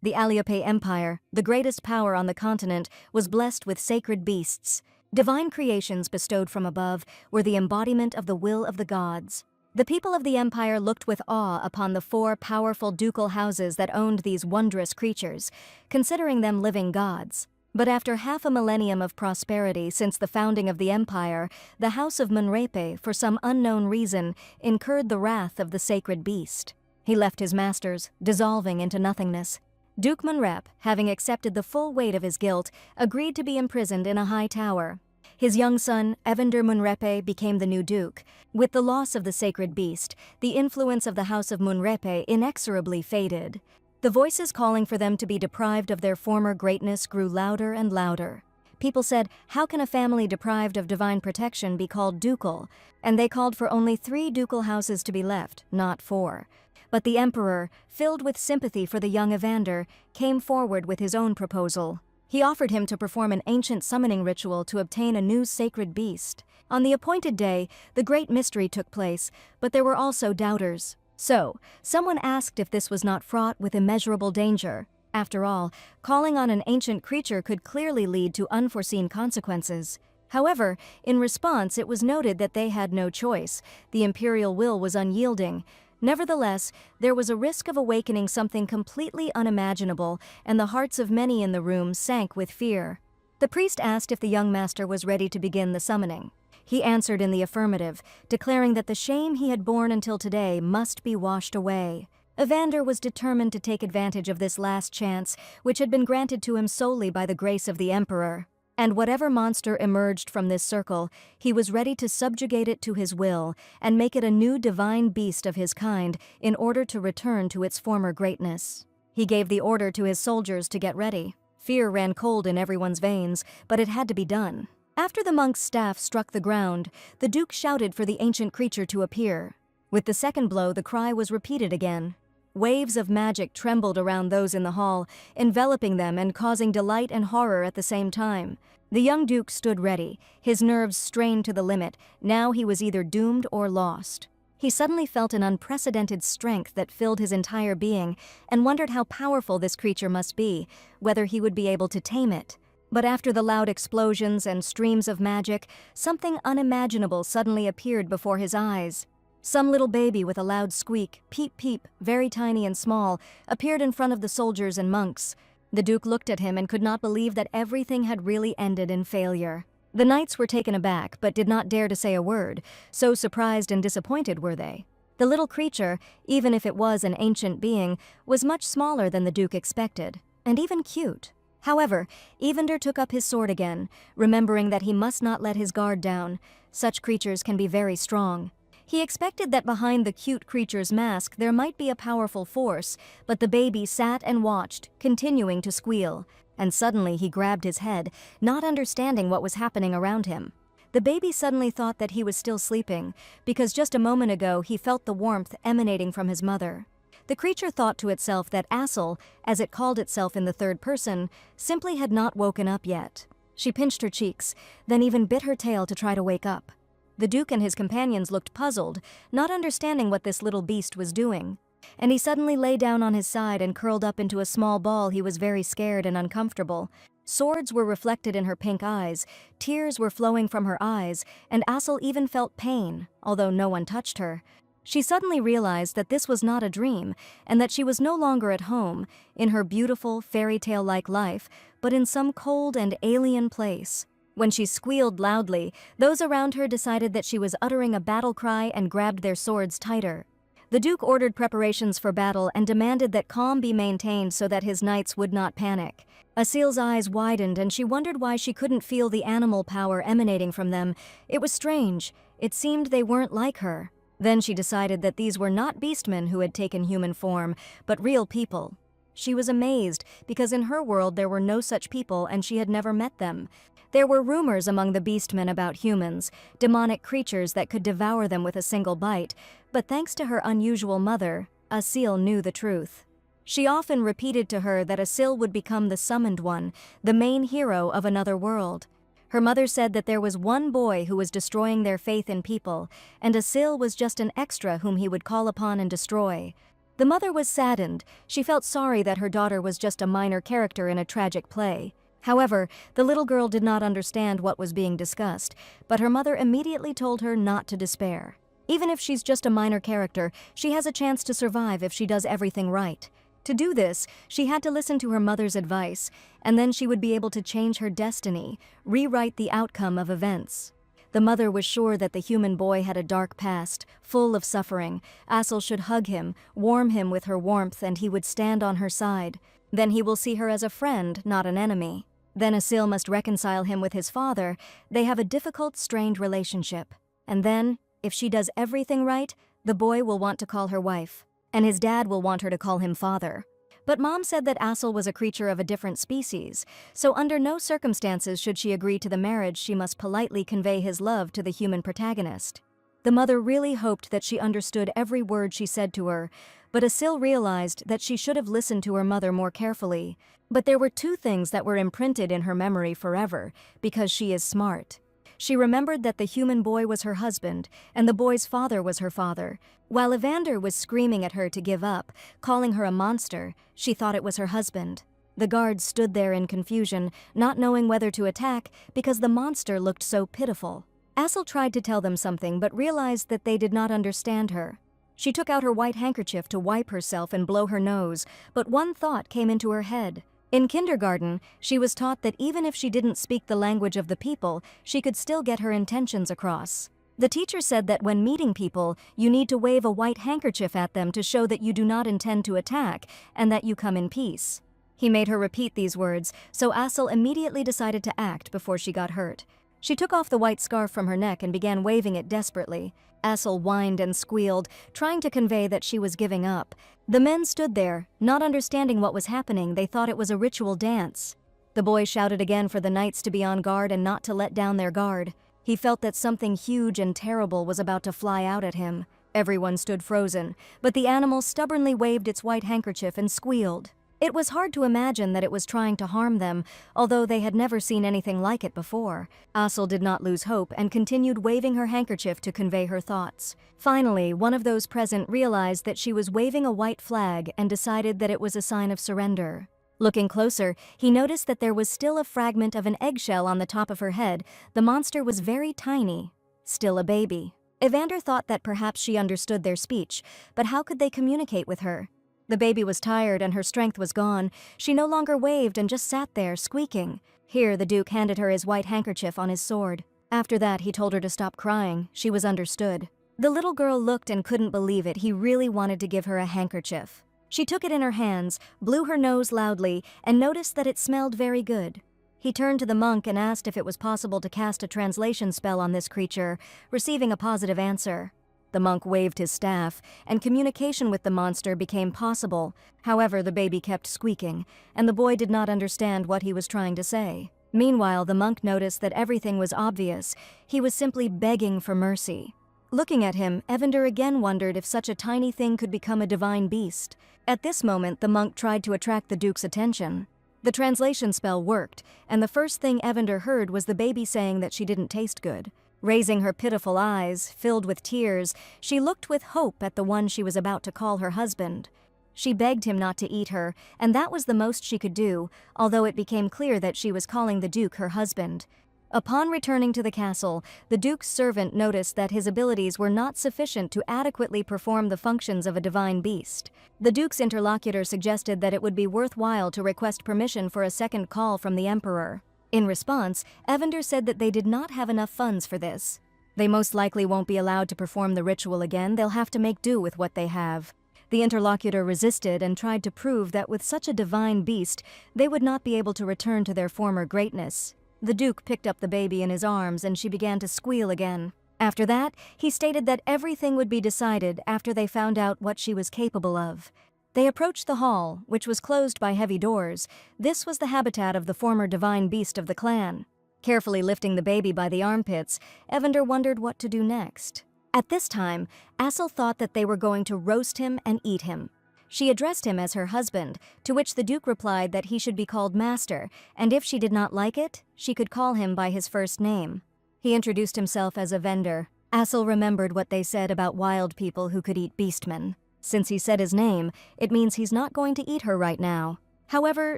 The Aliope Empire, the greatest power on the continent, was blessed with sacred beasts. Divine creations bestowed from above were the embodiment of the will of the gods. The people of the empire looked with awe upon the four powerful ducal houses that owned these wondrous creatures, considering them living gods. But after half a millennium of prosperity since the founding of the empire, the house of Munrepe, for some unknown reason, incurred the wrath of the sacred beast. He left his masters, dissolving into nothingness. Duke Munrep, having accepted the full weight of his guilt, agreed to be imprisoned in a high tower. His young son, Evander Munrepe, became the new duke. With the loss of the sacred beast, the influence of the house of Munrepe inexorably faded. The voices calling for them to be deprived of their former greatness grew louder and louder. People said, how can a family deprived of divine protection be called ducal? And they called for only 3 ducal houses to be left, not 4. But the emperor, filled with sympathy for the young Evander, came forward with his own proposal. He offered him to perform an ancient summoning ritual to obtain a new sacred beast. On the appointed day, the great mystery took place, but there were also doubters. So, someone asked if this was not fraught with immeasurable danger. After all, calling on an ancient creature could clearly lead to unforeseen consequences. However, in response, it was noted that they had no choice. The imperial will was unyielding. Nevertheless, there was a risk of awakening something completely unimaginable, and the hearts of many in the room sank with fear. The priest asked if the young master was ready to begin the summoning. He answered in the affirmative, declaring that the shame he had borne until today must be washed away. Evander was determined to take advantage of this last chance, which had been granted to him solely by the grace of the emperor. And whatever monster emerged from this circle, he was ready to subjugate it to his will and make it a new divine beast of his kind in order to return to its former greatness. He gave the order to his soldiers to get ready. Fear ran cold in everyone's veins, but it had to be done. After the monk's staff struck the ground, the duke shouted for the ancient creature to appear. With the second blow, the cry was repeated again. Waves of magic trembled around those in the hall, enveloping them and causing delight and horror at the same time. The young duke stood ready, his nerves strained to the limit. Now he was either doomed or lost. He suddenly felt an unprecedented strength that filled his entire being and wondered how powerful this creature must be, whether he would be able to tame it. But after the loud explosions and streams of magic, something unimaginable suddenly appeared before his eyes. Some little baby with a loud squeak, peep peep, very tiny and small, appeared in front of the soldiers and monks. The duke looked at him and could not believe that everything had really ended in failure. The knights were taken aback but did not dare to say a word, so surprised and disappointed were they. The little creature, even if it was an ancient being, was much smaller than the duke expected, and even cute. However, Evander took up his sword again, remembering that he must not let his guard down. Such creatures can be very strong. He expected that behind the cute creature's mask there might be a powerful force, but the baby sat and watched, continuing to squeal. And suddenly he grabbed his head, not understanding what was happening around him. The baby suddenly thought that he was still sleeping, because just a moment ago he felt the warmth emanating from his mother. The creature thought to itself that Assel, as it called itself in the third person, simply had not woken up yet. She pinched her cheeks, then even bit her tail to try to wake up. The duke and his companions looked puzzled, not understanding what this little beast was doing. And he suddenly lay down on his side and curled up into a small ball. He was very scared and uncomfortable. Swords were reflected in her pink eyes, tears were flowing from her eyes, and Assel even felt pain, although no one touched her. She suddenly realized that this was not a dream, and that she was no longer at home, in her beautiful, fairy tale-like life, but in some cold and alien place. When she squealed loudly, those around her decided that she was uttering a battle cry and grabbed their swords tighter. The duke ordered preparations for battle and demanded that calm be maintained so that his knights would not panic. Asil's eyes widened and she wondered why she couldn't feel the animal power emanating from them. It was strange. It seemed they weren't like her. Then she decided that these were not beastmen who had taken human form, but real people. She was amazed, because in her world there were no such people and she had never met them. There were rumors among the beastmen about humans, demonic creatures that could devour them with a single bite, but thanks to her unusual mother, Asil knew the truth. She often repeated to her that Asil would become the summoned one, the main hero of another world. Her mother said that there was one boy who was destroying their faith in people, and Asil was just an extra whom he would call upon and destroy. The mother was saddened. She felt sorry that her daughter was just a minor character in a tragic play. However, the little girl did not understand what was being discussed, but her mother immediately told her not to despair. Even if she's just a minor character, she has a chance to survive if she does everything right. To do this, she had to listen to her mother's advice, and then she would be able to change her destiny, rewrite the outcome of events. The mother was sure that the human boy had a dark past, full of suffering. Asel should hug him, warm him with her warmth, and he would stand on her side. Then he will see her as a friend, not an enemy. Then Asil must reconcile him with his father. They have a difficult, strained relationship. And then, if she does everything right, the boy will want to call her wife, and his dad will want her to call him father. But Mom said that Asel was a creature of a different species, so under no circumstances should she agree to the marriage. She must politely convey his love to the human protagonist. The mother really hoped that she understood every word she said to her, but Asil realized that she should have listened to her mother more carefully. But there were two things that were imprinted in her memory forever, because she is smart. She remembered that the human boy was her husband, and the boy's father was her father. While Evander was screaming at her to give up, calling her a monster, she thought it was her husband. The guards stood there in confusion, not knowing whether to attack because the monster looked so pitiful. Asel tried to tell them something but realized that they did not understand her. She took out her white handkerchief to wipe herself and blow her nose, but one thought came into her head. In kindergarten, she was taught that even if she didn't speak the language of the people, she could still get her intentions across. The teacher said that when meeting people, you need to wave a white handkerchief at them to show that you do not intend to attack and that you come in peace. He made her repeat these words, so Asel immediately decided to act before she got hurt. She took off the white scarf from her neck and began waving it desperately. Asel whined and squealed, trying to convey that she was giving up. The men stood there, not understanding what was happening. They thought it was a ritual dance. The boy shouted again for the knights to be on guard and not to let down their guard. He felt that something huge and terrible was about to fly out at him. Everyone stood frozen, but the animal stubbornly waved its white handkerchief and squealed. It was hard to imagine that it was trying to harm them, although they had never seen anything like it before. Asel did not lose hope and continued waving her handkerchief to convey her thoughts. Finally, one of those present realized that she was waving a white flag and decided that it was a sign of surrender. Looking closer, he noticed that there was still a fragment of an eggshell on the top of her head. The monster was very tiny, still a baby. Evander thought that perhaps she understood their speech, but how could they communicate with her? The baby was tired and her strength was gone. She no longer waved and just sat there, squeaking. Here, the Duke handed her his white handkerchief on his sword. After that, he told her to stop crying. She was understood. The little girl looked and couldn't believe it. He really wanted to give her a handkerchief. She took it in her hands, blew her nose loudly, and noticed that it smelled very good. He turned to the monk and asked if it was possible to cast a translation spell on this creature, receiving a positive answer. The monk waved his staff, and communication with the monster became possible. However, the baby kept squeaking, and the boy did not understand what he was trying to say. Meanwhile, the monk noticed that everything was obvious. He was simply begging for mercy. Looking at him, Evander again wondered if such a tiny thing could become a divine beast. At this moment, the monk tried to attract the Duke's attention. The translation spell worked, and the first thing Evander heard was the baby saying that she didn't taste good. Raising her pitiful eyes, filled with tears, she looked with hope at the one she was about to call her husband. She begged him not to eat her, and that was the most she could do, although it became clear that she was calling the Duke her husband. Upon returning to the castle, the Duke's servant noticed that his abilities were not sufficient to adequately perform the functions of a divine beast. The Duke's interlocutor suggested that it would be worthwhile to request permission for a second call from the Emperor. In response, Evander said that they did not have enough funds for this. They most likely won't be allowed to perform the ritual again. They'll have to make do with what they have. The interlocutor resisted and tried to prove that with such a divine beast, they would not be able to return to their former greatness. The Duke picked up the baby in his arms and she began to squeal again. After that, he stated that everything would be decided after they found out what she was capable of. They approached the hall, which was closed by heavy doors. This was the habitat of the former divine beast of the clan. Carefully lifting the baby by the armpits, Evander wondered what to do next. At this time, Asel thought that they were going to roast him and eat him. She addressed him as her husband, to which the Duke replied that he should be called Master, and if she did not like it, she could call him by his first name. He introduced himself as Evander. Asel remembered what they said about wild people who could eat beastmen. Since he said his name, it means he's not going to eat her right now. However,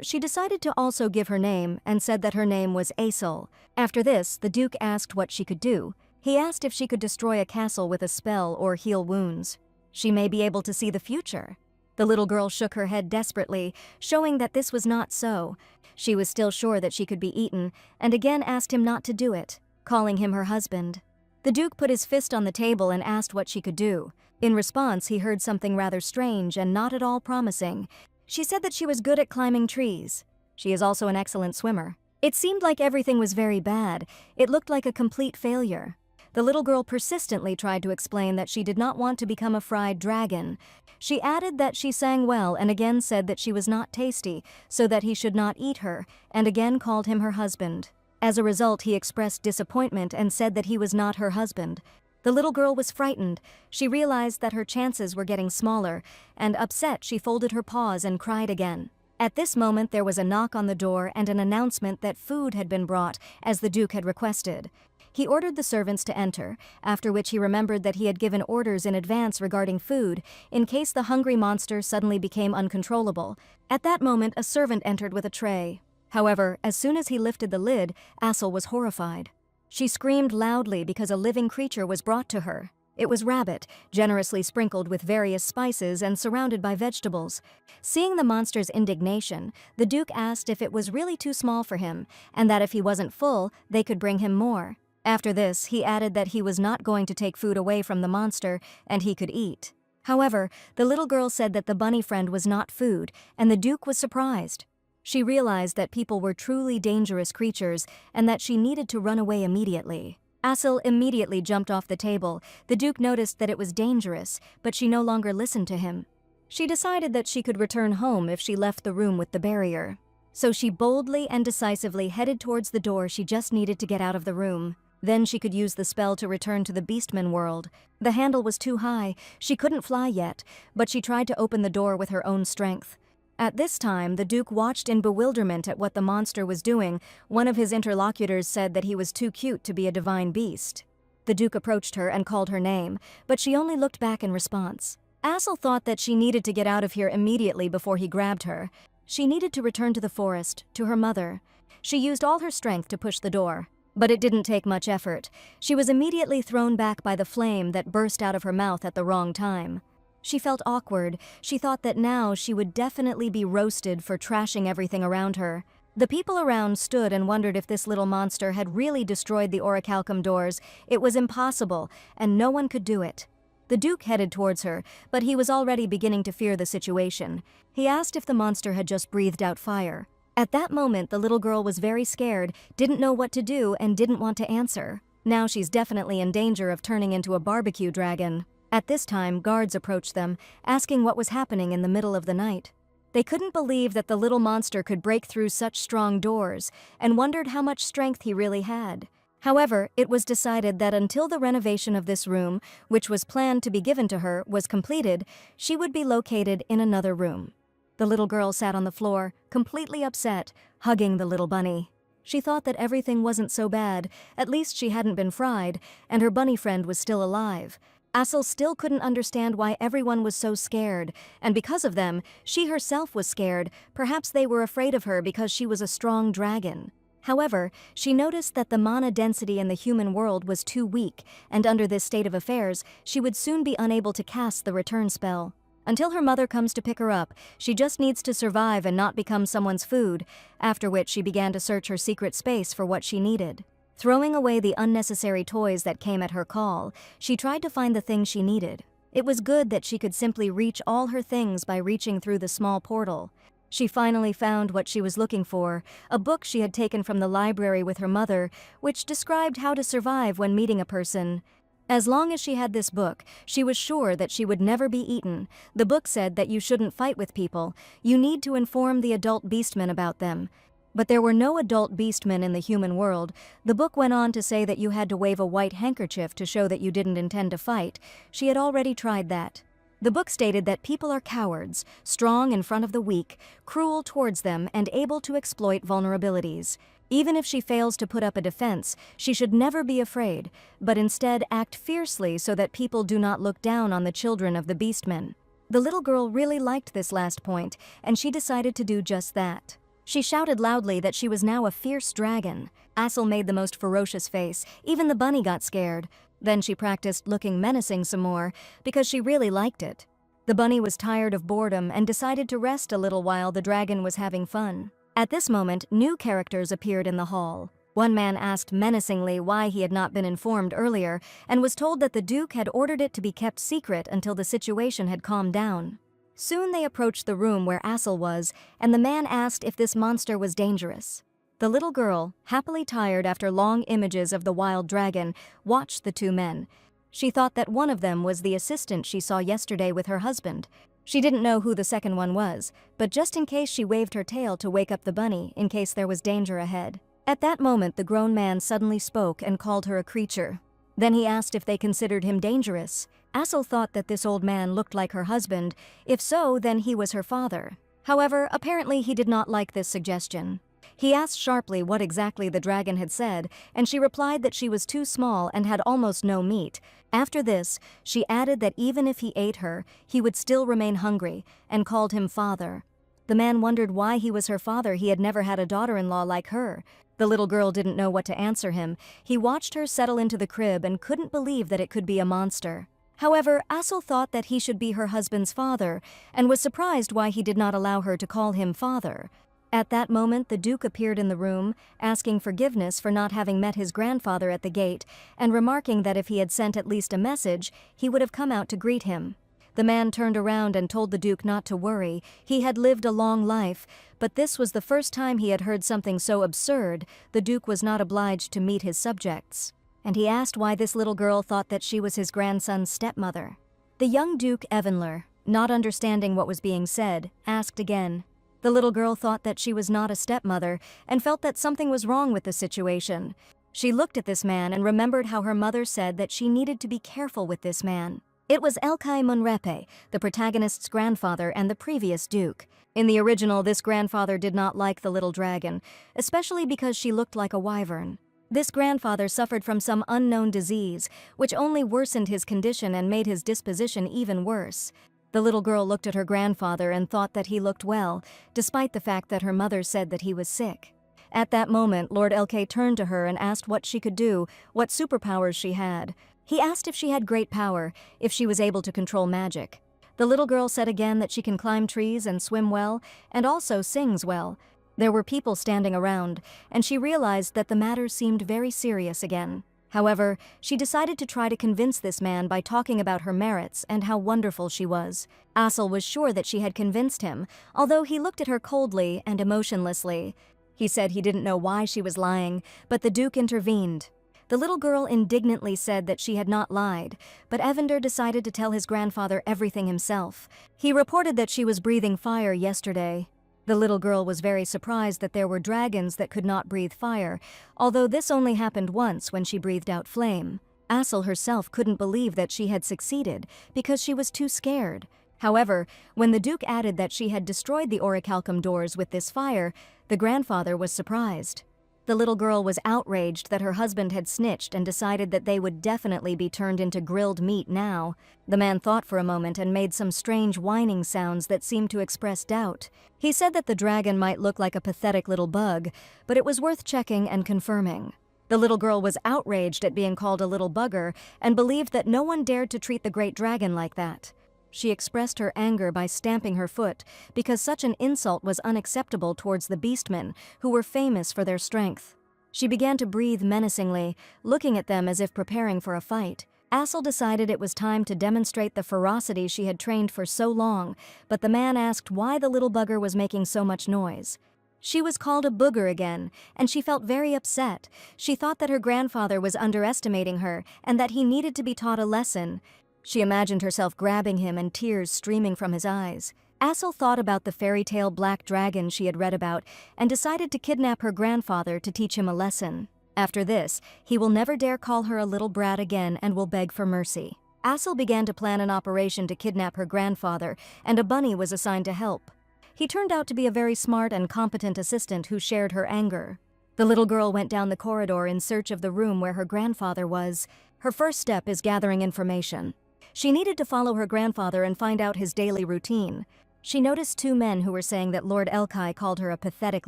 she decided to also give her name and said that her name was Aesol. After this, the Duke asked what she could do. He asked if she could destroy a castle with a spell or heal wounds. She may be able to see the future. The little girl shook her head desperately, showing that this was not so. She was still sure that she could be eaten, and again asked him not to do it, calling him her husband. The Duke put his fist on the table and asked what she could do. In response, he heard something rather strange and not at all promising. She said that she was good at climbing trees. She is also an excellent swimmer. It seemed like everything was very bad. It looked like a complete failure. The little girl persistently tried to explain that she did not want to become a fried dragon. She added that she sang well and again said that she was not tasty, so that he should not eat her, and again called him her husband. As a result, he expressed disappointment and said that he was not her husband. The little girl was frightened. She realized that her chances were getting smaller, and upset, she folded her paws and cried again. At this moment, there was a knock on the door and an announcement that food had been brought, as the Duke had requested. He ordered the servants to enter, after which he remembered that he had given orders in advance regarding food, in case the hungry monster suddenly became uncontrollable. At that moment, a servant entered with a tray. However, as soon as he lifted the lid, Aesol was horrified. She screamed loudly because a living creature was brought to her. It was rabbit, generously sprinkled with various spices and surrounded by vegetables. Seeing the monster's indignation, the Duke asked if it was really too small for him, and that if he wasn't full, they could bring him more. After this, he added that he was not going to take food away from the monster, and he could eat. However, the little girl said that the bunny friend was not food, and the Duke was surprised. She realized that people were truly dangerous creatures and that she needed to run away immediately. Aesol immediately jumped off the table. The Duke noticed that it was dangerous, but she no longer listened to him. She decided that she could return home if she left the room with the barrier. So she boldly and decisively headed towards the door. She just needed to get out of the room. Then she could use the spell to return to the Beastman world. The handle was too high. She couldn't fly yet, but she tried to open the door with her own strength. At this time, the Duke watched in bewilderment at what the monster was doing. One of his interlocutors said that he was too cute to be a divine beast. The Duke approached her and called her name, but she only looked back in response. Aesol thought that she needed to get out of here immediately before he grabbed her. She needed to return to the forest, to her mother. She used all her strength to push the door, but it didn't take much effort. She was immediately thrown back by the flame that burst out of her mouth at the wrong time. She felt awkward. She thought that now she would definitely be roasted for trashing everything around her. The people around stood and wondered if this little monster had really destroyed the orichalcum doors. It was impossible, and no one could do it. The Duke headed towards her, but he was already beginning to fear the situation. He asked if the monster had just breathed out fire. At that moment, the little girl was very scared, didn't know what to do, and didn't want to answer. Now she's definitely in danger of turning into a barbecue dragon. At this time, guards approached them, asking what was happening in the middle of the night. They couldn't believe that the little monster could break through such strong doors, and wondered how much strength he really had. However, it was decided that until the renovation of this room, which was planned to be given to her, was completed, she would be located in another room. The little girl sat on the floor, completely upset, hugging the little bunny. She thought that everything wasn't so bad, at least she hadn't been fried, and her bunny friend was still alive. Aesol still couldn't understand why everyone was so scared, and because of them, she herself was scared. Perhaps they were afraid of her because she was a strong dragon. However, she noticed that the mana density in the human world was too weak, and under this state of affairs, she would soon be unable to cast the return spell. Until her mother comes to pick her up, she just needs to survive and not become someone's food, after which she began to search her secret space for what she needed. Throwing away the unnecessary toys that came at her call, she tried to find the thing she needed. It was good that she could simply reach all her things by reaching through the small portal. She finally found what she was looking for, a book she had taken from the library with her mother, which described how to survive when meeting a person. As long as she had this book, she was sure that she would never be eaten. The book said that you shouldn't fight with people. You need to inform the adult beastmen about them. But there were no adult beastmen in the human world. The book went on to say that you had to wave a white handkerchief to show that you didn't intend to fight. She had already tried that. The book stated that people are cowards, strong in front of the weak, cruel towards them, and able to exploit vulnerabilities. Even if she fails to put up a defense, she should never be afraid, but instead act fiercely so that people do not look down on the children of the beastmen. The little girl really liked this last point, and she decided to do just that. She shouted loudly that she was now a fierce dragon. Assel made the most ferocious face. Even the bunny got scared. Then she practiced looking menacing some more, because she really liked it. The bunny was tired of boredom and decided to rest a little while the dragon was having fun. At this moment, new characters appeared in the hall. One man asked menacingly why he had not been informed earlier, and was told that the Duke had ordered it to be kept secret until the situation had calmed down. Soon they approached the room where Assel was, and the man asked if this monster was dangerous. The little girl, happily tired after long images of the wild dragon, watched the two men. She thought that one of them was the assistant she saw yesterday with her husband. She didn't know who the second one was, but just in case she waved her tail to wake up the bunny in case there was danger ahead. At that moment, the grown man suddenly spoke and called her a creature. Then he asked if they considered him dangerous. Assel thought that this old man looked like her husband. If so, then he was her father. However, apparently he did not like this suggestion. He asked sharply what exactly the dragon had said, and she replied that she was too small and had almost no meat. After this, she added that even if he ate her, he would still remain hungry, and called him father. The man wondered why he was her father. He had never had a daughter-in-law like her. The little girl didn't know what to answer him. He watched her settle into the crib and couldn't believe that it could be a monster. However, Assel thought that he should be her husband's father, and was surprised why he did not allow her to call him father. At that moment, the Duke appeared in the room, asking forgiveness for not having met his grandfather at the gate, and remarking that if he had sent at least a message, he would have come out to greet him. The man turned around and told the Duke not to worry. He had lived a long life, but this was the first time he had heard something so absurd. The Duke was not obliged to meet his subjects. And he asked why this little girl thought that she was his grandson's stepmother. The young Duke Evenler, not understanding what was being said, asked again. The little girl thought that she was not a stepmother and felt that something was wrong with the situation. She looked at this man and remembered how her mother said that she needed to be careful with this man. It was Elkai Munrepe, the protagonist's grandfather and the previous Duke. In the original, this grandfather did not like the little dragon, especially because she looked like a wyvern. This grandfather suffered from some unknown disease, which only worsened his condition and made his disposition even worse. The little girl looked at her grandfather and thought that he looked well, despite the fact that her mother said that he was sick. At that moment, Lord Elkai turned to her and asked what she could do, what superpowers she had. He asked if she had great power, if she was able to control magic. The little girl said again that she can climb trees and swim well, and also sings well. There were people standing around, and she realized that the matter seemed very serious again. However, she decided to try to convince this man by talking about her merits and how wonderful she was. Assel was sure that she had convinced him, although he looked at her coldly and emotionlessly. He said he didn't know why she was lying, but the Duke intervened. The little girl indignantly said that she had not lied, but Evander decided to tell his grandfather everything himself. He reported that she was breathing fire yesterday. The little girl was very surprised that there were dragons that could not breathe fire, although this only happened once when she breathed out flame. Assel herself couldn't believe that she had succeeded because she was too scared. However, when the Duke added that she had destroyed the orichalcum doors with this fire, the grandfather was surprised. The little girl was outraged that her husband had snitched and decided that they would definitely be turned into grilled meat now. The man thought for a moment and made some strange whining sounds that seemed to express doubt. He said that the dragon might look like a pathetic little bug, but it was worth checking and confirming. The little girl was outraged at being called a little bugger and believed that no one dared to treat the great dragon like that. She expressed her anger by stamping her foot, because such an insult was unacceptable towards the beastmen, who were famous for their strength. She began to breathe menacingly, looking at them as if preparing for a fight. Assel decided it was time to demonstrate the ferocity she had trained for so long, but the man asked why the little bugger was making so much noise. She was called a booger again, and she felt very upset. She thought that her grandfather was underestimating her, and that he needed to be taught a lesson. She imagined herself grabbing him and tears streaming from his eyes. Assel thought about the fairy tale black dragon she had read about and decided to kidnap her grandfather to teach him a lesson. After this, he will never dare call her a little brat again and will beg for mercy. Assel began to plan an operation to kidnap her grandfather, and a bunny was assigned to help. He turned out to be a very smart and competent assistant who shared her anger. The little girl went down the corridor in search of the room where her grandfather was. Her first step is gathering information. She needed to follow her grandfather and find out his daily routine. She noticed two men who were saying that Lord Elkai called her a pathetic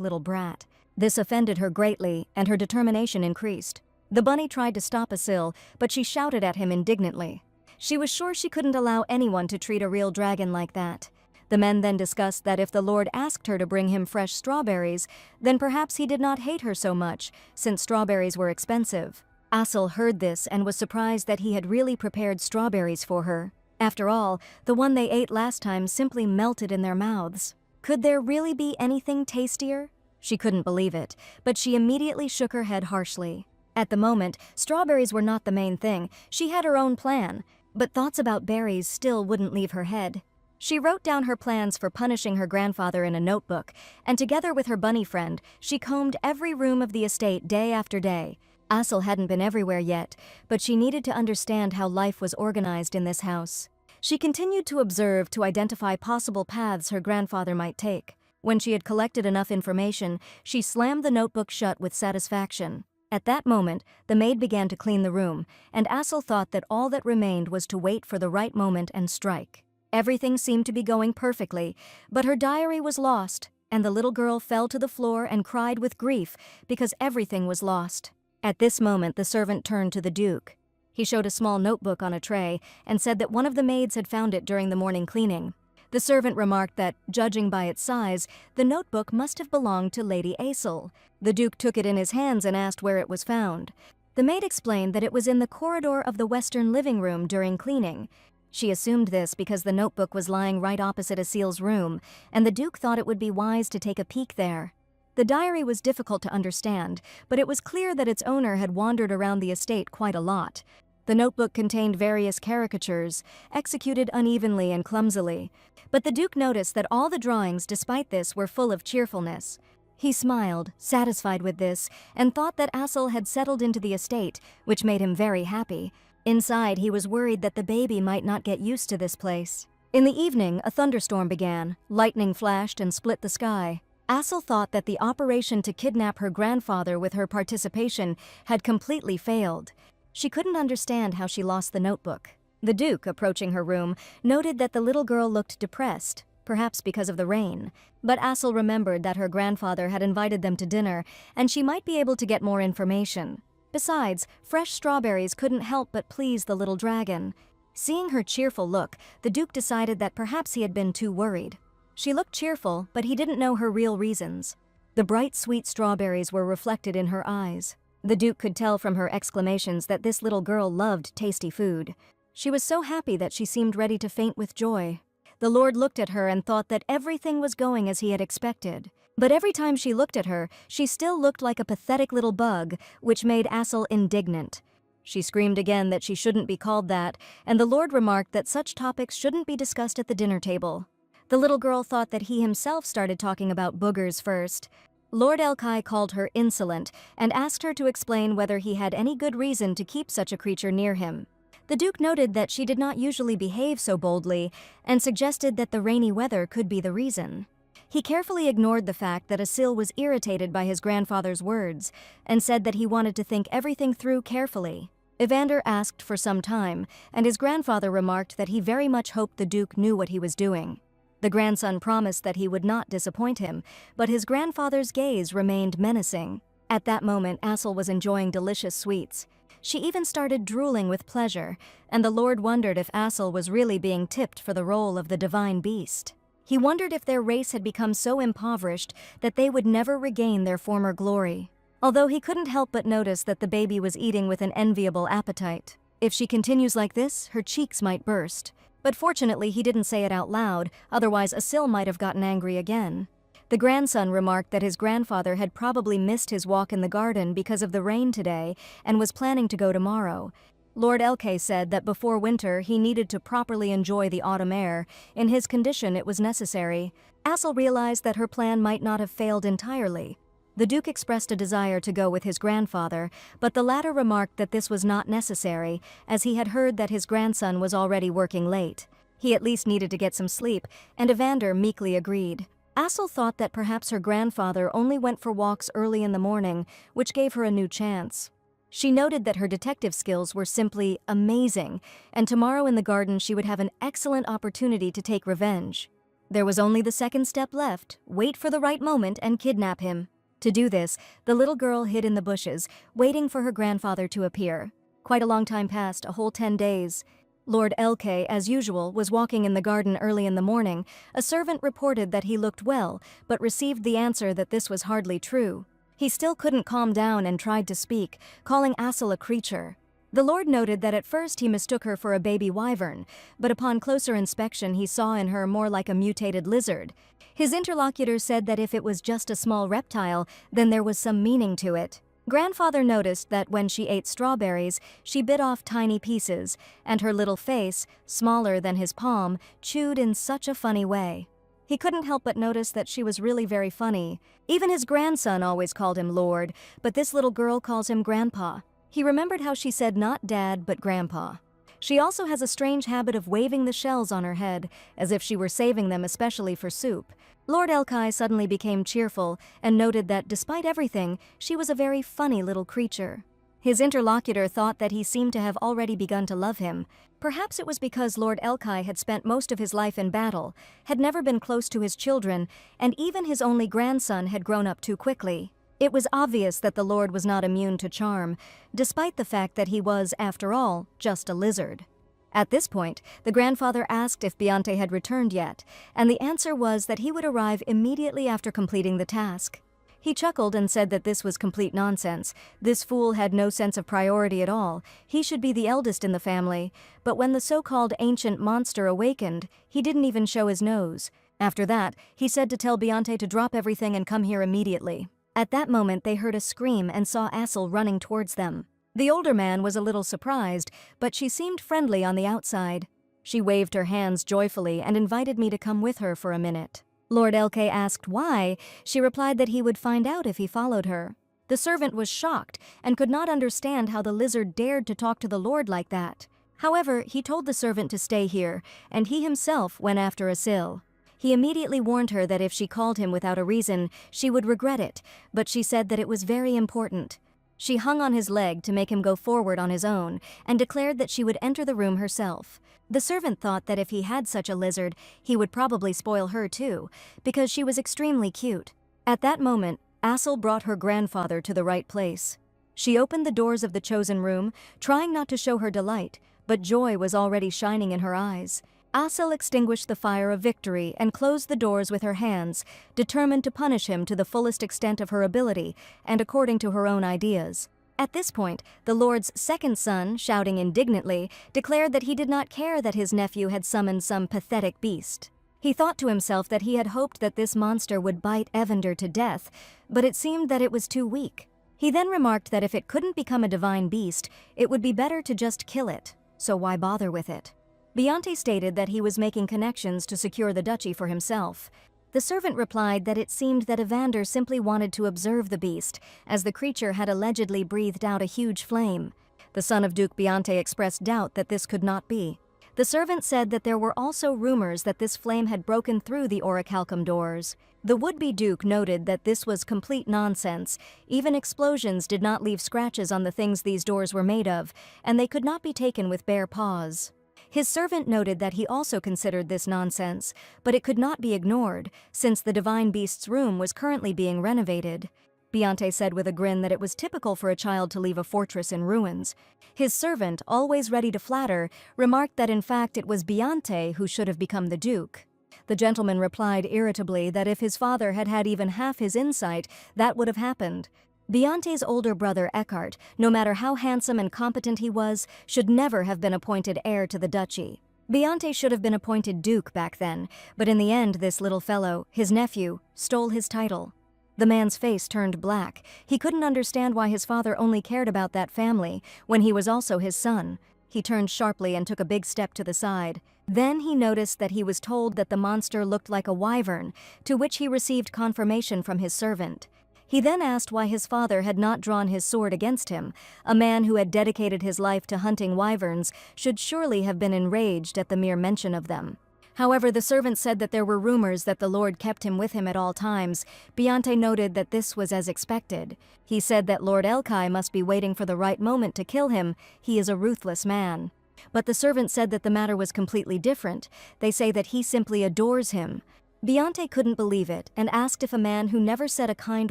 little brat. This offended her greatly, and her determination increased. The bunny tried to stop Asil, but she shouted at him indignantly. She was sure she couldn't allow anyone to treat a real dragon like that. The men then discussed that if the Lord asked her to bring him fresh strawberries, then perhaps he did not hate her so much, since strawberries were expensive. Asil heard this and was surprised that he had really prepared strawberries for her. After all, the one they ate last time simply melted in their mouths. Could there really be anything tastier? She couldn't believe it, but she immediately shook her head harshly. At the moment, strawberries were not the main thing. She had her own plan, but thoughts about berries still wouldn't leave her head. She wrote down her plans for punishing her grandfather in a notebook, and together with her bunny friend, she combed every room of the estate day after day. Asil hadn't been everywhere yet, but she needed to understand how life was organized in this house. She continued to observe to identify possible paths her grandfather might take. When she had collected enough information, she slammed the notebook shut with satisfaction. At that moment, the maid began to clean the room, and Asil thought that all that remained was to wait for the right moment and strike. Everything seemed to be going perfectly, but her diary was lost, and the little girl fell to the floor and cried with grief because everything was lost. At this moment, the servant turned to the Duke. He showed a small notebook on a tray and said that one of the maids had found it during the morning cleaning. The servant remarked that, judging by its size, the notebook must have belonged to Lady Asil. The Duke took it in his hands and asked where it was found. The maid explained that it was in the corridor of the western living room during cleaning. She assumed this because the notebook was lying right opposite Asil's room, and the Duke thought it would be wise to take a peek there. The diary was difficult to understand, but it was clear that its owner had wandered around the estate quite a lot. The notebook contained various caricatures, executed unevenly and clumsily, but the Duke noticed that all the drawings, despite this, were full of cheerfulness. He smiled, satisfied with this, and thought that Asil had settled into the estate, which made him very happy. Inside, he was worried that the baby might not get used to this place. In the evening, a thunderstorm began, lightning flashed and split the sky. Asil thought that the operation to kidnap her grandfather with her participation had completely failed. She couldn't understand how she lost the notebook. The Duke, approaching her room, noted that the little girl looked depressed, perhaps because of the rain. But Asil remembered that her grandfather had invited them to dinner, and she might be able to get more information. Besides, fresh strawberries couldn't help but please the little dragon. Seeing her cheerful look, the Duke decided that perhaps he had been too worried. She looked cheerful, but he didn't know her real reasons. The bright, sweet strawberries were reflected in her eyes. The Duke could tell from her exclamations that this little girl loved tasty food. She was so happy that she seemed ready to faint with joy. The Lord looked at her and thought that everything was going as he had expected. But every time she looked at her, she still looked like a pathetic little bug, which made Asil indignant. She screamed again that she shouldn't be called that, and the Lord remarked that such topics shouldn't be discussed at the dinner table. The little girl thought that he himself started talking about boogers first. Lord Elkai called her insolent and asked her to explain whether he had any good reason to keep such a creature near him. The Duke noted that she did not usually behave so boldly and suggested that the rainy weather could be the reason. He carefully ignored the fact that Asil was irritated by his grandfather's words and said that he wanted to think everything through carefully. Evander asked for some time, and his grandfather remarked that he very much hoped the Duke knew what he was doing. The grandson promised that he would not disappoint him, but his grandfather's gaze remained menacing. At that moment, Asil was enjoying delicious sweets. She even started drooling with pleasure, and the Lord wondered if Asil was really being tipped for the role of the divine beast. He wondered if their race had become so impoverished that they would never regain their former glory. Although he couldn't help but notice that the baby was eating with an enviable appetite. If she continues like this, her cheeks might burst. But fortunately, he didn't say it out loud, otherwise Asil might have gotten angry again. The grandson remarked that his grandfather had probably missed his walk in the garden because of the rain today and was planning to go tomorrow. Lord Elkai said that before winter he needed to properly enjoy the autumn air. In his condition, it was necessary. Asil realized that her plan might not have failed entirely. The Duke expressed a desire to go with his grandfather, but the latter remarked that this was not necessary, as he had heard that his grandson was already working late. He at least needed to get some sleep, and Evander meekly agreed. Asil thought that perhaps her grandfather only went for walks early in the morning, which gave her a new chance. She noted that her detective skills were simply amazing, and tomorrow in the garden she would have an excellent opportunity to take revenge. There was only the second step left: wait for the right moment and kidnap him. To do this, the little girl hid in the bushes, waiting for her grandfather to appear. Quite a long time passed, a whole 10 days. Lord Elke, as usual, was walking in the garden early in the morning. A servant reported that he looked well, but received the answer that this was hardly true. He still couldn't calm down and tried to speak, calling Asel a creature. The Lord noted that at first he mistook her for a baby wyvern, but upon closer inspection he saw in her more like a mutated lizard. His interlocutor said that if it was just a small reptile, then there was some meaning to it. Grandfather noticed that when she ate strawberries, she bit off tiny pieces, and her little face, smaller than his palm, chewed in such a funny way. He couldn't help but notice that she was really very funny. Even his grandson always called him Lord, but this little girl calls him Grandpa. He remembered how she said not Dad, but Grandpa. She also has a strange habit of waving the shells on her head, as if she were saving them especially for soup. Lord Elkai suddenly became cheerful and noted that despite everything, she was a very funny little creature. His interlocutor thought that he seemed to have already begun to love him. Perhaps it was because Lord Elkai had spent most of his life in battle, had never been close to his children, and even his only grandson had grown up too quickly. It was obvious that the Lord was not immune to charm, despite the fact that he was, after all, just a lizard. At this point, the grandfather asked if Beyonce had returned yet, and the answer was that he would arrive immediately after completing the task. He chuckled and said that this was complete nonsense. This fool had no sense of priority at all. He should be the eldest in the family, but when the so-called ancient monster awakened, he didn't even show his nose. After that, he said to tell Beyonce to drop everything and come here immediately. At that moment, they heard a scream and saw Asel running towards them. The older man was a little surprised, but she seemed friendly on the outside. She waved her hands joyfully and invited me to come with her for a minute. Lord Elke asked why. She replied that he would find out if he followed her. The servant was shocked and could not understand how the lizard dared to talk to the Lord like that. However, he told the servant to stay here, and he himself went after Asel. He immediately warned her that if she called him without a reason, she would regret it, but she said that it was very important. She hung on his leg to make him go forward on his own, and declared that she would enter the room herself. The servant thought that if he had such a lizard, he would probably spoil her too, because she was extremely cute. At that moment, Asel brought her grandfather to the right place. She opened the doors of the chosen room, trying not to show her delight, but joy was already shining in her eyes. Asel extinguished the fire of victory and closed the doors with her hands, determined to punish him to the fullest extent of her ability and according to her own ideas. At this point, the Lord's second son, shouting indignantly, declared that he did not care that his nephew had summoned some pathetic beast. He thought to himself that he had hoped that this monster would bite Evander to death, but it seemed that it was too weak. He then remarked that if it couldn't become a divine beast, it would be better to just kill it, so why bother with it? Beyonce stated that he was making connections to secure the duchy for himself. The servant replied that it seemed that Evander simply wanted to observe the beast, as the creature had allegedly breathed out a huge flame. The son of Duke Beyonce expressed doubt that this could not be. The servant said that there were also rumors that this flame had broken through the orichalcum doors. The would-be duke noted that this was complete nonsense. Even explosions did not leave scratches on the things these doors were made of, and they could not be taken with bare paws. His servant noted that he also considered this nonsense, but it could not be ignored, since the divine beast's room was currently being renovated. Beyonce said with a grin that it was typical for a child to leave a fortress in ruins. His servant, always ready to flatter, remarked that in fact it was Beyonce who should have become the duke. The gentleman replied irritably that if his father had had even half his insight, that would have happened. Beyonce's older brother Eckhart, no matter how handsome and competent he was, should never have been appointed heir to the duchy. Beyonce should have been appointed duke back then, but in the end this little fellow, his nephew, stole his title. The man's face turned black. He couldn't understand why his father only cared about that family, when he was also his son. He turned sharply and took a big step to the side. Then he noticed that he was told that the monster looked like a wyvern, to which he received confirmation from his servant. He then asked why his father had not drawn his sword against him. A man who had dedicated his life to hunting wyverns should surely have been enraged at the mere mention of them. However, the servant said that there were rumors that the Lord kept him with him at all times. Beyonce noted that this was as expected. He said that Lord Elkai must be waiting for the right moment to kill him. He is a ruthless man. But the servant said that the matter was completely different. They say that he simply adores him. Beyonce couldn't believe it and asked if a man who never said a kind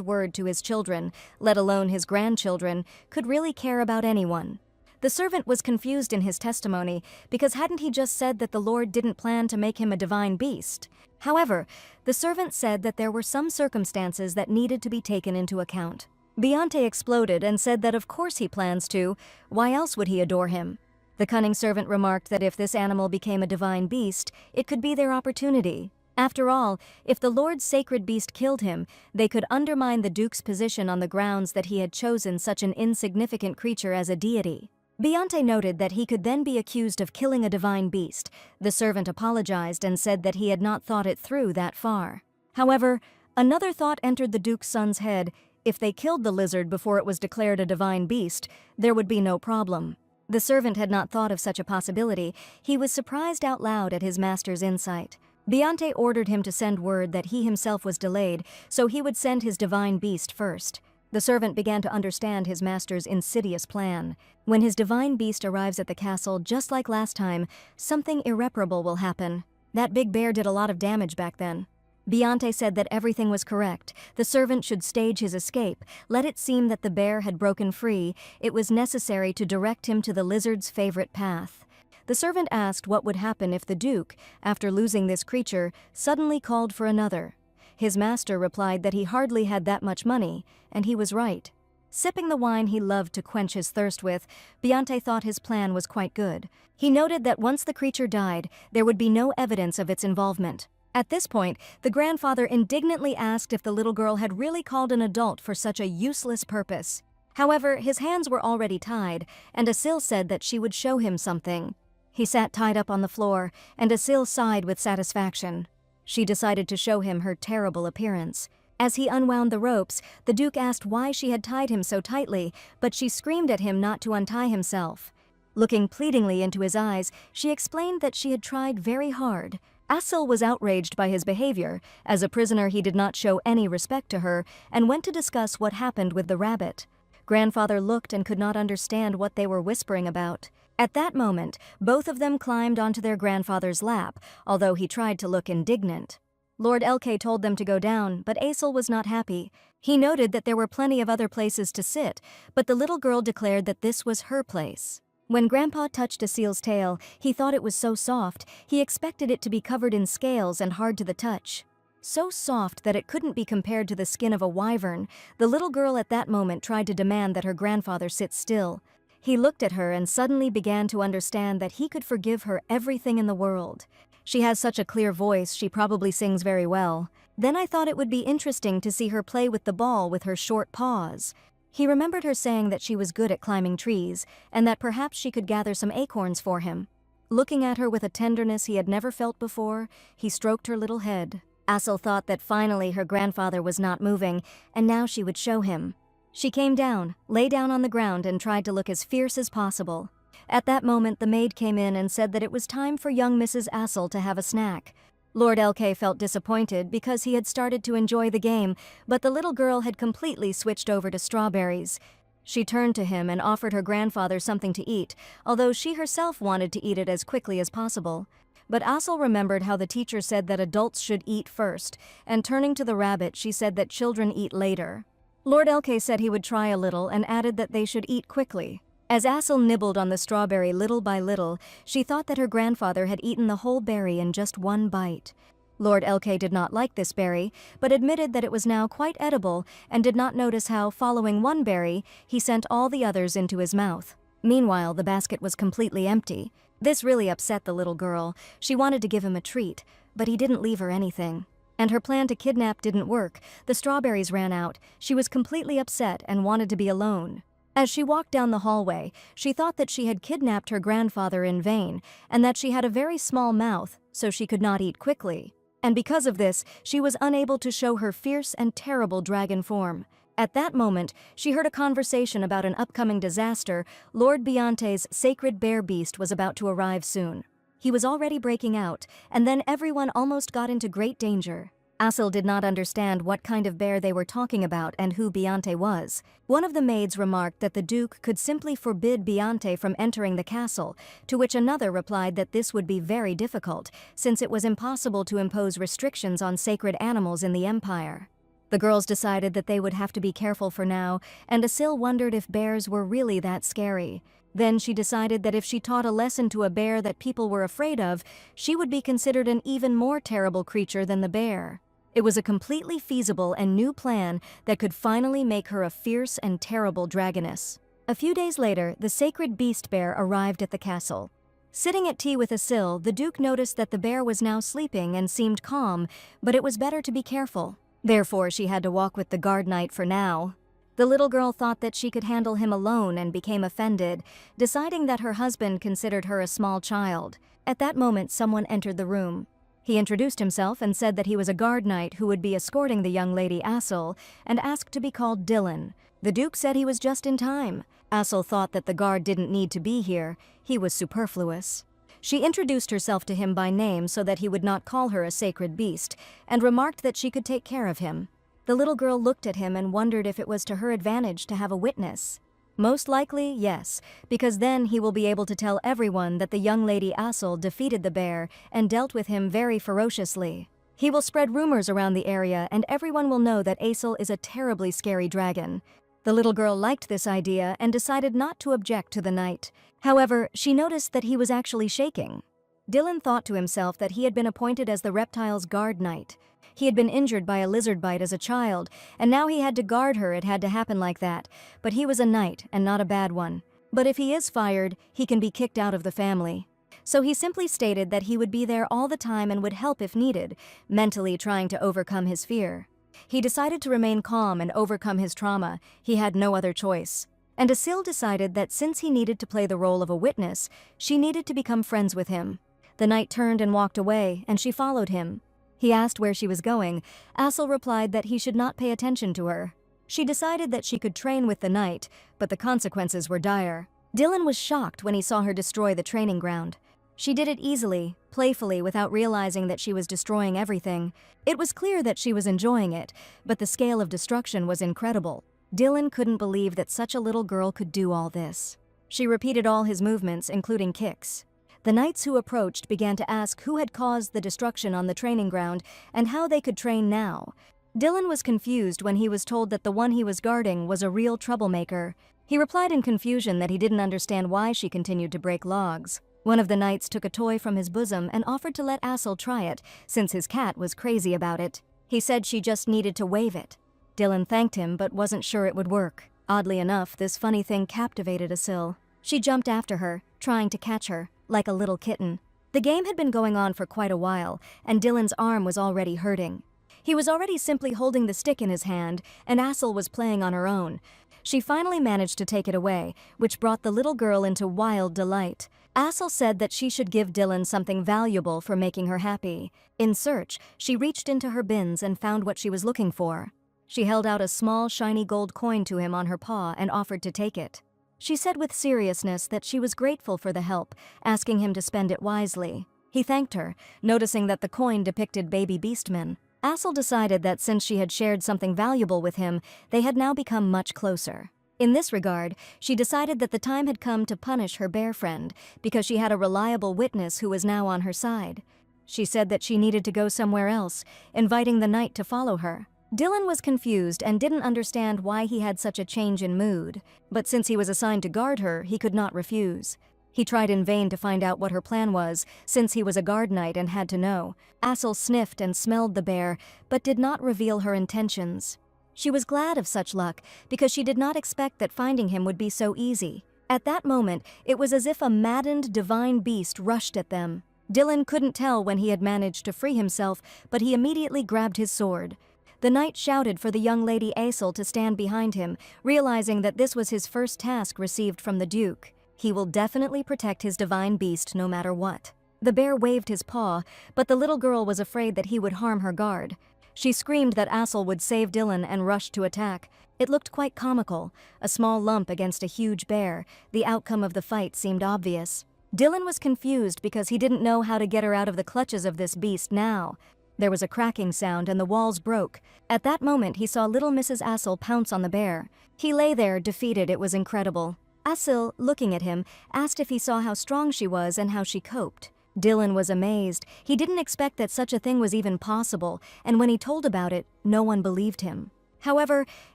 word to his children, let alone his grandchildren, could really care about anyone. The servant was confused in his testimony because hadn't he just said that the Lord didn't plan to make him a divine beast? However, the servant said that there were some circumstances that needed to be taken into account. Beyonce exploded and said that of course he plans to. Why else would he adore him? The cunning servant remarked that if this animal became a divine beast, it could be their opportunity. After all, if the Lord's sacred beast killed him, they could undermine the Duke's position on the grounds that he had chosen such an insignificant creature as a deity. Beyonce noted that he could then be accused of killing a divine beast. The servant apologized and said that he had not thought it through that far. However, another thought entered the Duke's son's head. If they killed the lizard before it was declared a divine beast, there would be no problem. The servant had not thought of such a possibility. He was surprised out loud at his master's insight. Beyonce ordered him to send word that he himself was delayed, so he would send his divine beast first. The servant began to understand his master's insidious plan. When his divine beast arrives at the castle, just like last time, something irreparable will happen. That big bear did a lot of damage back then. Beyonce said that everything was correct. The servant should stage his escape. Let it seem that the bear had broken free. It was necessary to direct him to the lizard's favorite path. The servant asked what would happen if the Duke, after losing this creature, suddenly called for another. His master replied that he hardly had that much money, and he was right. Sipping the wine he loved to quench his thirst with, Beyonce thought his plan was quite good. He noted that once the creature died, there would be no evidence of its involvement. At this point, the grandfather indignantly asked if the little girl had really called an adult for such a useless purpose. However, his hands were already tied, and Asil said that she would show him something. He sat tied up on the floor, and Asil sighed with satisfaction. She decided to show him her terrible appearance. As he unwound the ropes, the Duke asked why she had tied him so tightly, but she screamed at him not to untie himself. Looking pleadingly into his eyes, she explained that she had tried very hard. Asil was outraged by his behavior. As a prisoner, he did not show any respect to her, and went to discuss what happened with the rabbit. Grandfather looked and could not understand what they were whispering about. At that moment, both of them climbed onto their grandfather's lap, although he tried to look indignant. Lord Elkai told them to go down, but Asil was not happy. He noted that there were plenty of other places to sit, but the little girl declared that this was her place. When Grandpa touched Asil's tail, he thought it was so soft, he expected it to be covered in scales and hard to the touch. So soft that it couldn't be compared to the skin of a wyvern, the little girl at that moment tried to demand that her grandfather sit still. He looked at her and suddenly began to understand that he could forgive her everything in the world. She has such a clear voice, she probably sings very well. Then I thought it would be interesting to see her play with the ball with her short paws. He remembered her saying that she was good at climbing trees, and that perhaps she could gather some acorns for him. Looking at her with a tenderness he had never felt before, he stroked her little head. Asil thought that finally her grandfather was not moving, and now she would show him. She came down, lay down on the ground, and tried to look as fierce as possible. At that moment, the maid came in and said that it was time for young Mrs. Asil to have a snack. Lord Elkai felt disappointed because he had started to enjoy the game, but the little girl had completely switched over to strawberries. She turned to him and offered her grandfather something to eat, although she herself wanted to eat it as quickly as possible. But Asil remembered how the teacher said that adults should eat first, and turning to the rabbit, she said that children eat later. Lord Elkai said he would try a little and added that they should eat quickly. As Asil nibbled on the strawberry little by little, she thought that her grandfather had eaten the whole berry in just one bite. Lord Elkai did not like this berry, but admitted that it was now quite edible and did not notice how, following one berry, he sent all the others into his mouth. Meanwhile, the basket was completely empty. This really upset the little girl. She wanted to give him a treat, but he didn't leave her anything. And her plan to kidnap didn't work. The strawberries ran out. She was completely upset and wanted to be alone. As she walked down the hallway, she thought that she had kidnapped her grandfather in vain, and that she had a very small mouth, so she could not eat quickly. And because of this, she was unable to show her fierce and terrible dragon form. At that moment, she heard a conversation about an upcoming disaster. Lord Beyonce's sacred bear beast was about to arrive soon. He was already breaking out, and then everyone almost got into great danger. Asil did not understand what kind of bear they were talking about and who Beyonce was. One of the maids remarked that the Duke could simply forbid Beyonce from entering the castle, to which another replied that this would be very difficult, since it was impossible to impose restrictions on sacred animals in the Empire. The girls decided that they would have to be careful for now, and Asil wondered if bears were really that scary. Then she decided that if she taught a lesson to a bear that people were afraid of, she would be considered an even more terrible creature than the bear. It was a completely feasible and new plan that could finally make her a fierce and terrible dragoness. A few days later, the sacred beast bear arrived at the castle. Sitting at tea with Asil, the Duke noticed that the bear was now sleeping and seemed calm, but it was better to be careful. Therefore, she had to walk with the guard knight for now. The little girl thought that she could handle him alone and became offended, deciding that her husband considered her a small child. At that moment, someone entered the room. He introduced himself and said that he was a guard knight who would be escorting the young lady Asil, and asked to be called Dylan. The Duke said he was just in time. Asil thought that the guard didn't need to be here. He was superfluous. She introduced herself to him by name so that he would not call her a sacred beast, and remarked that she could take care of him. The little girl looked at him and wondered if it was to her advantage to have a witness. Most likely, yes, because then he will be able to tell everyone that the young lady Asil defeated the bear and dealt with him very ferociously. He will spread rumors around the area and everyone will know that Asil is a terribly scary dragon. The little girl liked this idea and decided not to object to the knight. However, she noticed that he was actually shaking. Dylan thought to himself that he had been appointed as the reptile's guard knight. He had been injured by a lizard bite as a child, and now he had to guard her. It had to happen like that. But he was a knight, and not a bad one. But if he is fired, he can be kicked out of the family. So he simply stated that he would be there all the time and would help if needed, mentally trying to overcome his fear. He decided to remain calm and overcome his trauma. He had no other choice. And Asil decided that since he needed to play the role of a witness, she needed to become friends with him. The knight turned and walked away, and she followed him. He asked where she was going. Asil replied that he should not pay attention to her. She decided that she could train with the knight, but the consequences were dire. Dylan was shocked when he saw her destroy the training ground. She did it easily, playfully, without realizing that she was destroying everything. It was clear that she was enjoying it, but the scale of destruction was incredible. Dylan couldn't believe that such a little girl could do all this. She repeated all his movements, including kicks. The knights who approached began to ask who had caused the destruction on the training ground and how they could train now. Dylan was confused when he was told that the one he was guarding was a real troublemaker. He replied in confusion that he didn't understand why she continued to break logs. One of the knights took a toy from his bosom and offered to let Asil try it, since his cat was crazy about it. He said she just needed to wave it. Dylan thanked him but wasn't sure it would work. Oddly enough, this funny thing captivated Asil. She jumped after her, trying to catch her, like a little kitten. The game had been going on for quite a while, and Dylan's arm was already hurting. He was already simply holding the stick in his hand, and Asil was playing on her own. She finally managed to take it away, which brought the little girl into wild delight. Asil said that she should give Dylan something valuable for making her happy. In search, she reached into her bins and found what she was looking for. She held out a small, shiny gold coin to him on her paw and offered to take it. She said with seriousness that she was grateful for the help, asking him to spend it wisely. He thanked her, noticing that the coin depicted baby beastmen. Asil decided that since she had shared something valuable with him, they had now become much closer. In this regard, she decided that the time had come to punish her bear friend, because she had a reliable witness who was now on her side. She said that she needed to go somewhere else, inviting the knight to follow her. Dylan was confused and didn't understand why he had such a change in mood, but since he was assigned to guard her, he could not refuse. He tried in vain to find out what her plan was, since he was a guard knight and had to know. Asil sniffed and smelled the bear, but did not reveal her intentions. She was glad of such luck, because she did not expect that finding him would be so easy. At that moment, it was as if a maddened divine beast rushed at them. Dylan couldn't tell when he had managed to free himself, but he immediately grabbed his sword. The knight shouted for the young lady Asil to stand behind him, realizing that this was his first task received from the Duke. He will definitely protect his divine beast no matter what. The bear waved his paw, but the little girl was afraid that he would harm her guard. She screamed that Asil would save Dylan and rushed to attack. It looked quite comical, a small lump against a huge bear. The outcome of the fight seemed obvious. Dylan was confused because he didn't know how to get her out of the clutches of this beast now. There was a cracking sound and the walls broke. At that moment, he saw little Mrs. Assel pounce on the bear. He lay there, defeated. It was incredible. Assel, looking at him, asked if he saw how strong she was and how she coped. Dylan was amazed. He didn't expect that such a thing was even possible, and when he told about it, no one believed him. However,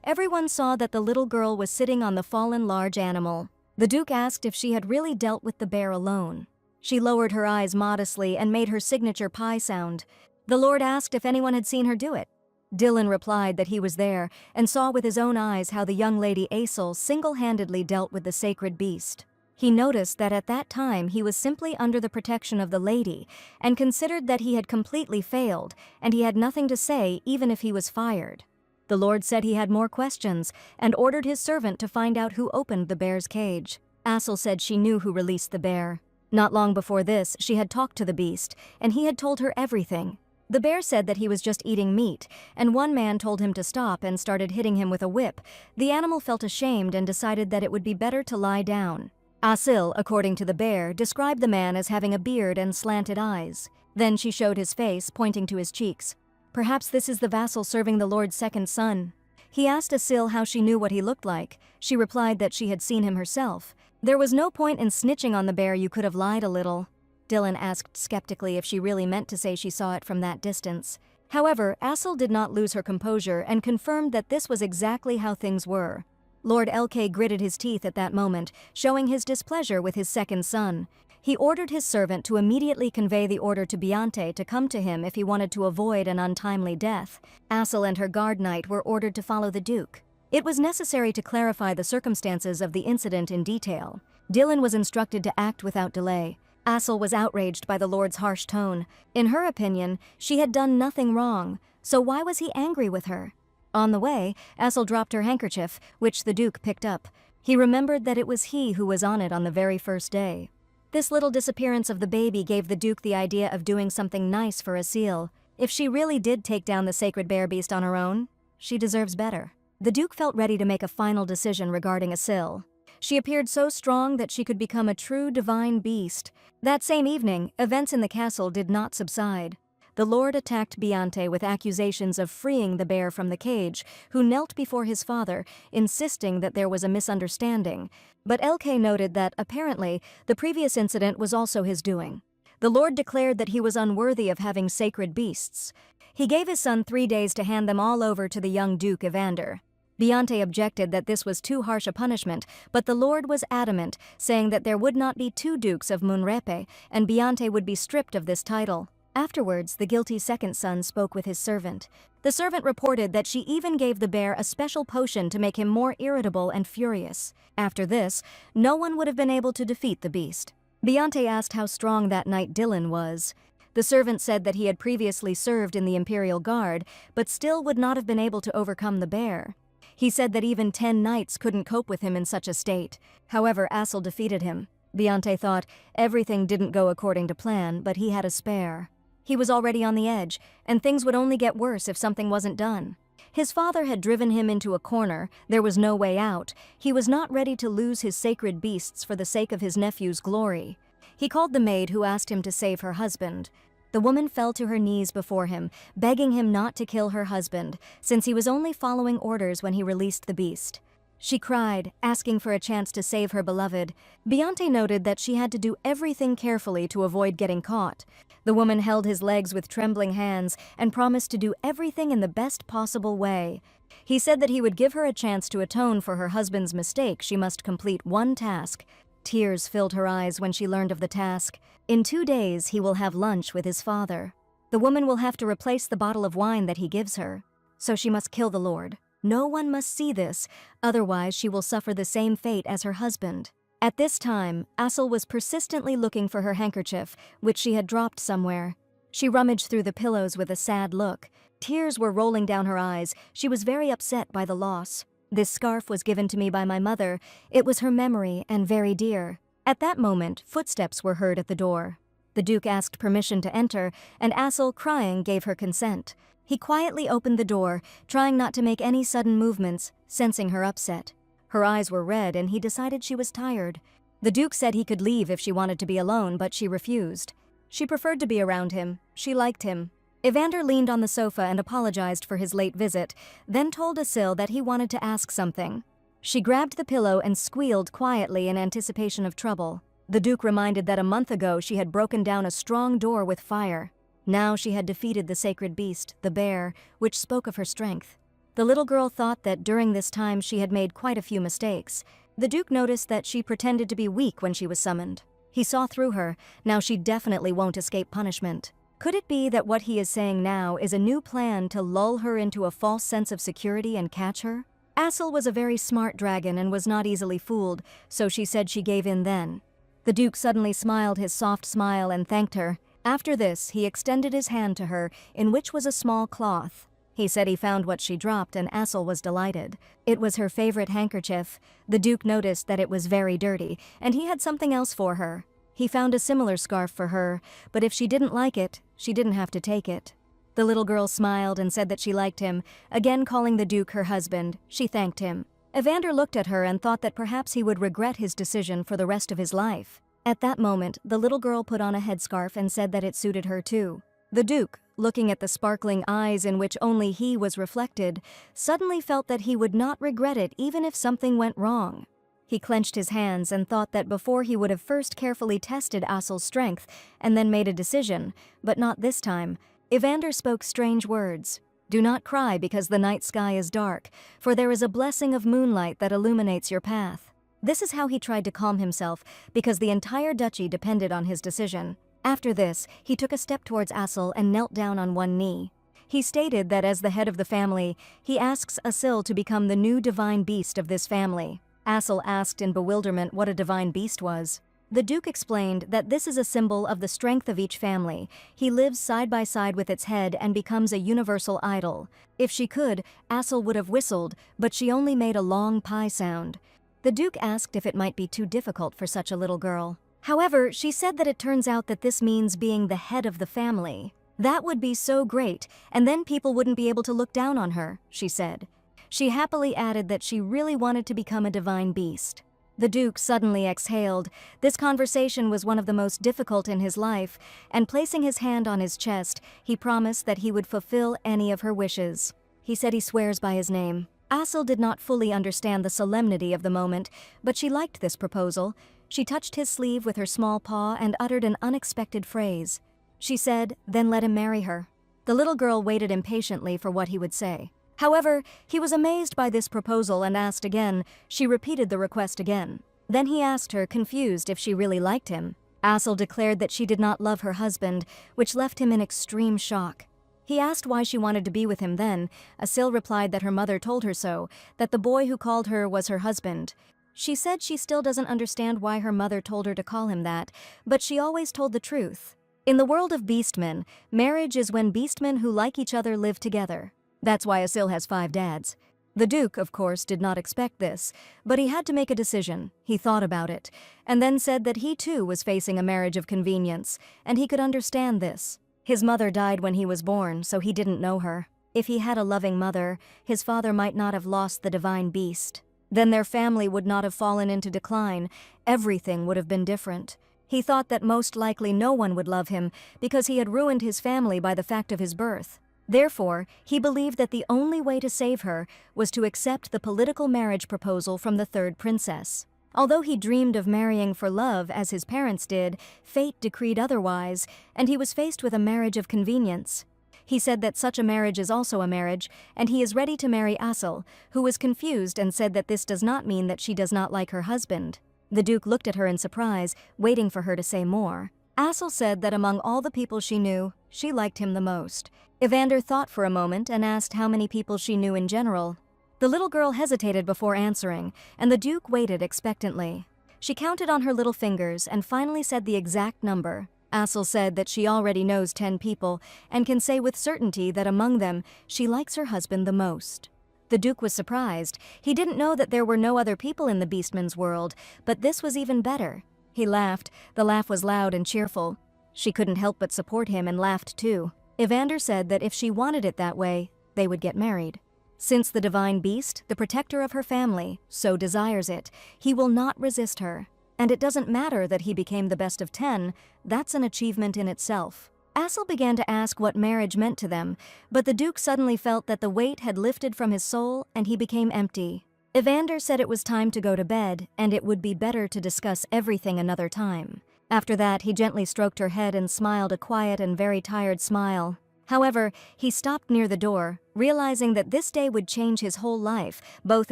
everyone saw that the little girl was sitting on the fallen large animal. The Duke asked if she had really dealt with the bear alone. She lowered her eyes modestly and made her signature pie sound. The Lord asked if anyone had seen her do it. Dylan replied that he was there and saw with his own eyes how the young lady Asel single-handedly dealt with the sacred beast. He noticed that at that time he was simply under the protection of the lady and considered that he had completely failed, and he had nothing to say even if he was fired. The Lord said he had more questions and ordered his servant to find out who opened the bear's cage. Assel said she knew who released the bear. Not long before this, she had talked to the beast, and he had told her everything. The bear said that he was just eating meat, and one man told him to stop and started hitting him with a whip. The animal felt ashamed and decided that it would be better to lie down. Assel, according to the bear, described the man as having a beard and slanted eyes. Then she showed his face, pointing to his cheeks. Perhaps this is the vassal serving the Lord's second son. He asked Assel how she knew what he looked like. She replied that she had seen him herself. There was no point in snitching on the bear. You could have lied a little. Dylan asked skeptically if she really meant to say she saw it from that distance. However, Assel did not lose her composure and confirmed that this was exactly how things were. Lord LK gritted his teeth at that moment, showing his displeasure with his second son. He ordered his servant to immediately convey the order to Beyonce to come to him if he wanted to avoid an untimely death. Assel and her guard knight were ordered to follow the Duke. It was necessary to clarify the circumstances of the incident in detail. Dylan was instructed to act without delay. Assel was outraged by the Lord's harsh tone. In her opinion, she had done nothing wrong, so why was he angry with her? On the way, Assel dropped her handkerchief, which the Duke picked up. He remembered that it was he who was on it on the very first day. This little disappearance of the baby gave the Duke the idea of doing something nice for Assel. If she really did take down the sacred bear beast on her own, she deserves better. The Duke felt ready to make a final decision regarding Assel. She appeared so strong that she could become a true divine beast. That same evening, events in the castle did not subside. The Lord attacked Beyonce with accusations of freeing the bear from the cage, who knelt before his father, insisting that there was a misunderstanding. But LK noted that, apparently, the previous incident was also his doing. The Lord declared that he was unworthy of having sacred beasts. He gave his son 3 days to hand them all over to the young Duke Evander. Beyonce objected that this was too harsh a punishment, but the Lord was adamant, saying that there would not be 2 dukes of Munrepe, and Beyonce would be stripped of this title. Afterwards, the guilty second son spoke with his servant. The servant reported that she even gave the bear a special potion to make him more irritable and furious. After this, no one would have been able to defeat the beast. Beyonce asked how strong that knight Dylan was. The servant said that he had previously served in the Imperial Guard, but still would not have been able to overcome the bear. He said that even 10 knights couldn't cope with him in such a state. However, Assel defeated him. Beyonce thought everything didn't go according to plan, but he had a spare. He was already on the edge, and things would only get worse if something wasn't done. His father had driven him into a corner. There was no way out. He was not ready to lose his sacred beasts for the sake of his nephew's glory. He called the maid who asked him to save her husband. The woman fell to her knees before him, begging him not to kill her husband, since he was only following orders when he released the beast. She cried, asking for a chance to save her beloved. Beyonce noted that she had to do everything carefully to avoid getting caught. The woman held his legs with trembling hands and promised to do everything in the best possible way. He said that he would give her a chance to atone for her husband's mistake. She must complete one task. Tears filled her eyes when she learned of the task. In 2 days, he will have lunch with his father. The woman will have to replace the bottle of wine that he gives her. So she must kill the Lord. No one must see this, otherwise she will suffer the same fate as her husband. At this time, Assel was persistently looking for her handkerchief, which she had dropped somewhere. She rummaged through the pillows with a sad look. Tears were rolling down her eyes. She was very upset by the loss. This scarf was given to me by my mother. It was her memory and very dear. At that moment, footsteps were heard at the door. The Duke asked permission to enter, and Assel, crying, gave her consent. He quietly opened the door, trying not to make any sudden movements, sensing her upset. Her eyes were red, and he decided she was tired. The Duke said he could leave if she wanted to be alone, but she refused. She preferred to be around him. She liked him. Evander leaned on the sofa and apologized for his late visit, then told Asil that he wanted to ask something. She grabbed the pillow and squealed quietly in anticipation of trouble. The Duke reminded that a month ago she had broken down a strong door with fire. Now she had defeated the sacred beast, the bear, which spoke of her strength. The little girl thought that during this time she had made quite a few mistakes. The Duke noticed that she pretended to be weak when she was summoned. He saw through her. Now she definitely won't escape punishment. Could it be that what he is saying now is a new plan to lull her into a false sense of security and catch her? Asil was a very smart dragon and was not easily fooled, so she said she gave in then. The Duke suddenly smiled his soft smile and thanked her. After this, he extended his hand to her, in which was a small cloth. He said he found what she dropped, and Asil was delighted. It was her favorite handkerchief. The Duke noticed that it was very dirty, and he had something else for her. He found a similar scarf for her, but if she didn't like it, she didn't have to take it. The little girl smiled and said that she liked him, again calling the Duke her husband. She thanked him. Evander looked at her and thought that perhaps he would regret his decision for the rest of his life. At that moment, the little girl put on a headscarf and said that it suited her too. The Duke, looking at the sparkling eyes in which only he was reflected, suddenly felt that he would not regret it even if something went wrong. He clenched his hands and thought that before he would have first carefully tested Asil's strength and then made a decision, but not this time. Evander spoke strange words. Do not cry because the night sky is dark, for there is a blessing of moonlight that illuminates your path. This is how he tried to calm himself, because the entire duchy depended on his decision. After this, he took a step towards Asil and knelt down on one knee. He stated that as the head of the family, he asks Asil to become the new divine beast of this family. Asil asked in bewilderment what a divine beast was. The Duke explained that this is a symbol of the strength of each family. He lives side by side with its head and becomes a universal idol. If she could, Asil would have whistled, but she only made a long pie sound. The Duke asked if it might be too difficult for such a little girl. However, she said that it turns out that this means being the head of the family. That would be so great, and then people wouldn't be able to look down on her, she said. She happily added that she really wanted to become a divine beast. The Duke suddenly exhaled. This conversation was one of the most difficult in his life, and placing his hand on his chest, he promised that he would fulfill any of her wishes. He said he swears by his name. Asil did not fully understand the solemnity of the moment, but she liked this proposal. She touched his sleeve with her small paw and uttered an unexpected phrase. She said, "Then let him marry her." The little girl waited impatiently for what he would say. However, he was amazed by this proposal and asked again. She repeated the request again. Then he asked her, confused, if she really liked him. Asil declared that she did not love her husband, which left him in extreme shock. He asked why she wanted to be with him then. Asil replied that her mother told her so, that the boy who called her was her husband. She said she still doesn't understand why her mother told her to call him that, but she always told the truth. In the world of beastmen, marriage is when beastmen who like each other live together. That's why Asil has 5 dads. The Duke, of course, did not expect this, but he had to make a decision. He thought about it, and then said that he too was facing a marriage of convenience, and he could understand this. His mother died when he was born, so he didn't know her. If he had a loving mother, his father might not have lost the divine beast. Then their family would not have fallen into decline. Everything would have been different. He thought that most likely no one would love him because he had ruined his family by the fact of his birth. Therefore, he believed that the only way to save her was to accept the political marriage proposal from the third princess. Although he dreamed of marrying for love as his parents did, fate decreed otherwise, and he was faced with a marriage of convenience. He said that such a marriage is also a marriage, and he is ready to marry Asil, who was confused and said that this does not mean that she does not like her husband. The Duke looked at her in surprise, waiting for her to say more. Asil said that among all the people she knew, she liked him the most. Evander thought for a moment and asked how many people she knew in general. The little girl hesitated before answering, and the Duke waited expectantly. She counted on her little fingers and finally said the exact number. Asil said that she already knows 10 people and can say with certainty that among them, she likes her husband the most. The Duke was surprised. He didn't know that there were no other people in the beastman's world, but this was even better. He laughed. The laugh was loud and cheerful. She couldn't help but support him and laughed too. Evander said that if she wanted it that way, they would get married. Since the divine beast, the protector of her family, so desires it, he will not resist her. And it doesn't matter that he became the best of 10, that's an achievement in itself. Assel began to ask what marriage meant to them, but the Duke suddenly felt that the weight had lifted from his soul and he became empty. Evander said it was time to go to bed, and it would be better to discuss everything another time. After that, he gently stroked her head and smiled a quiet and very tired smile. However, he stopped near the door, realizing that this day would change his whole life, both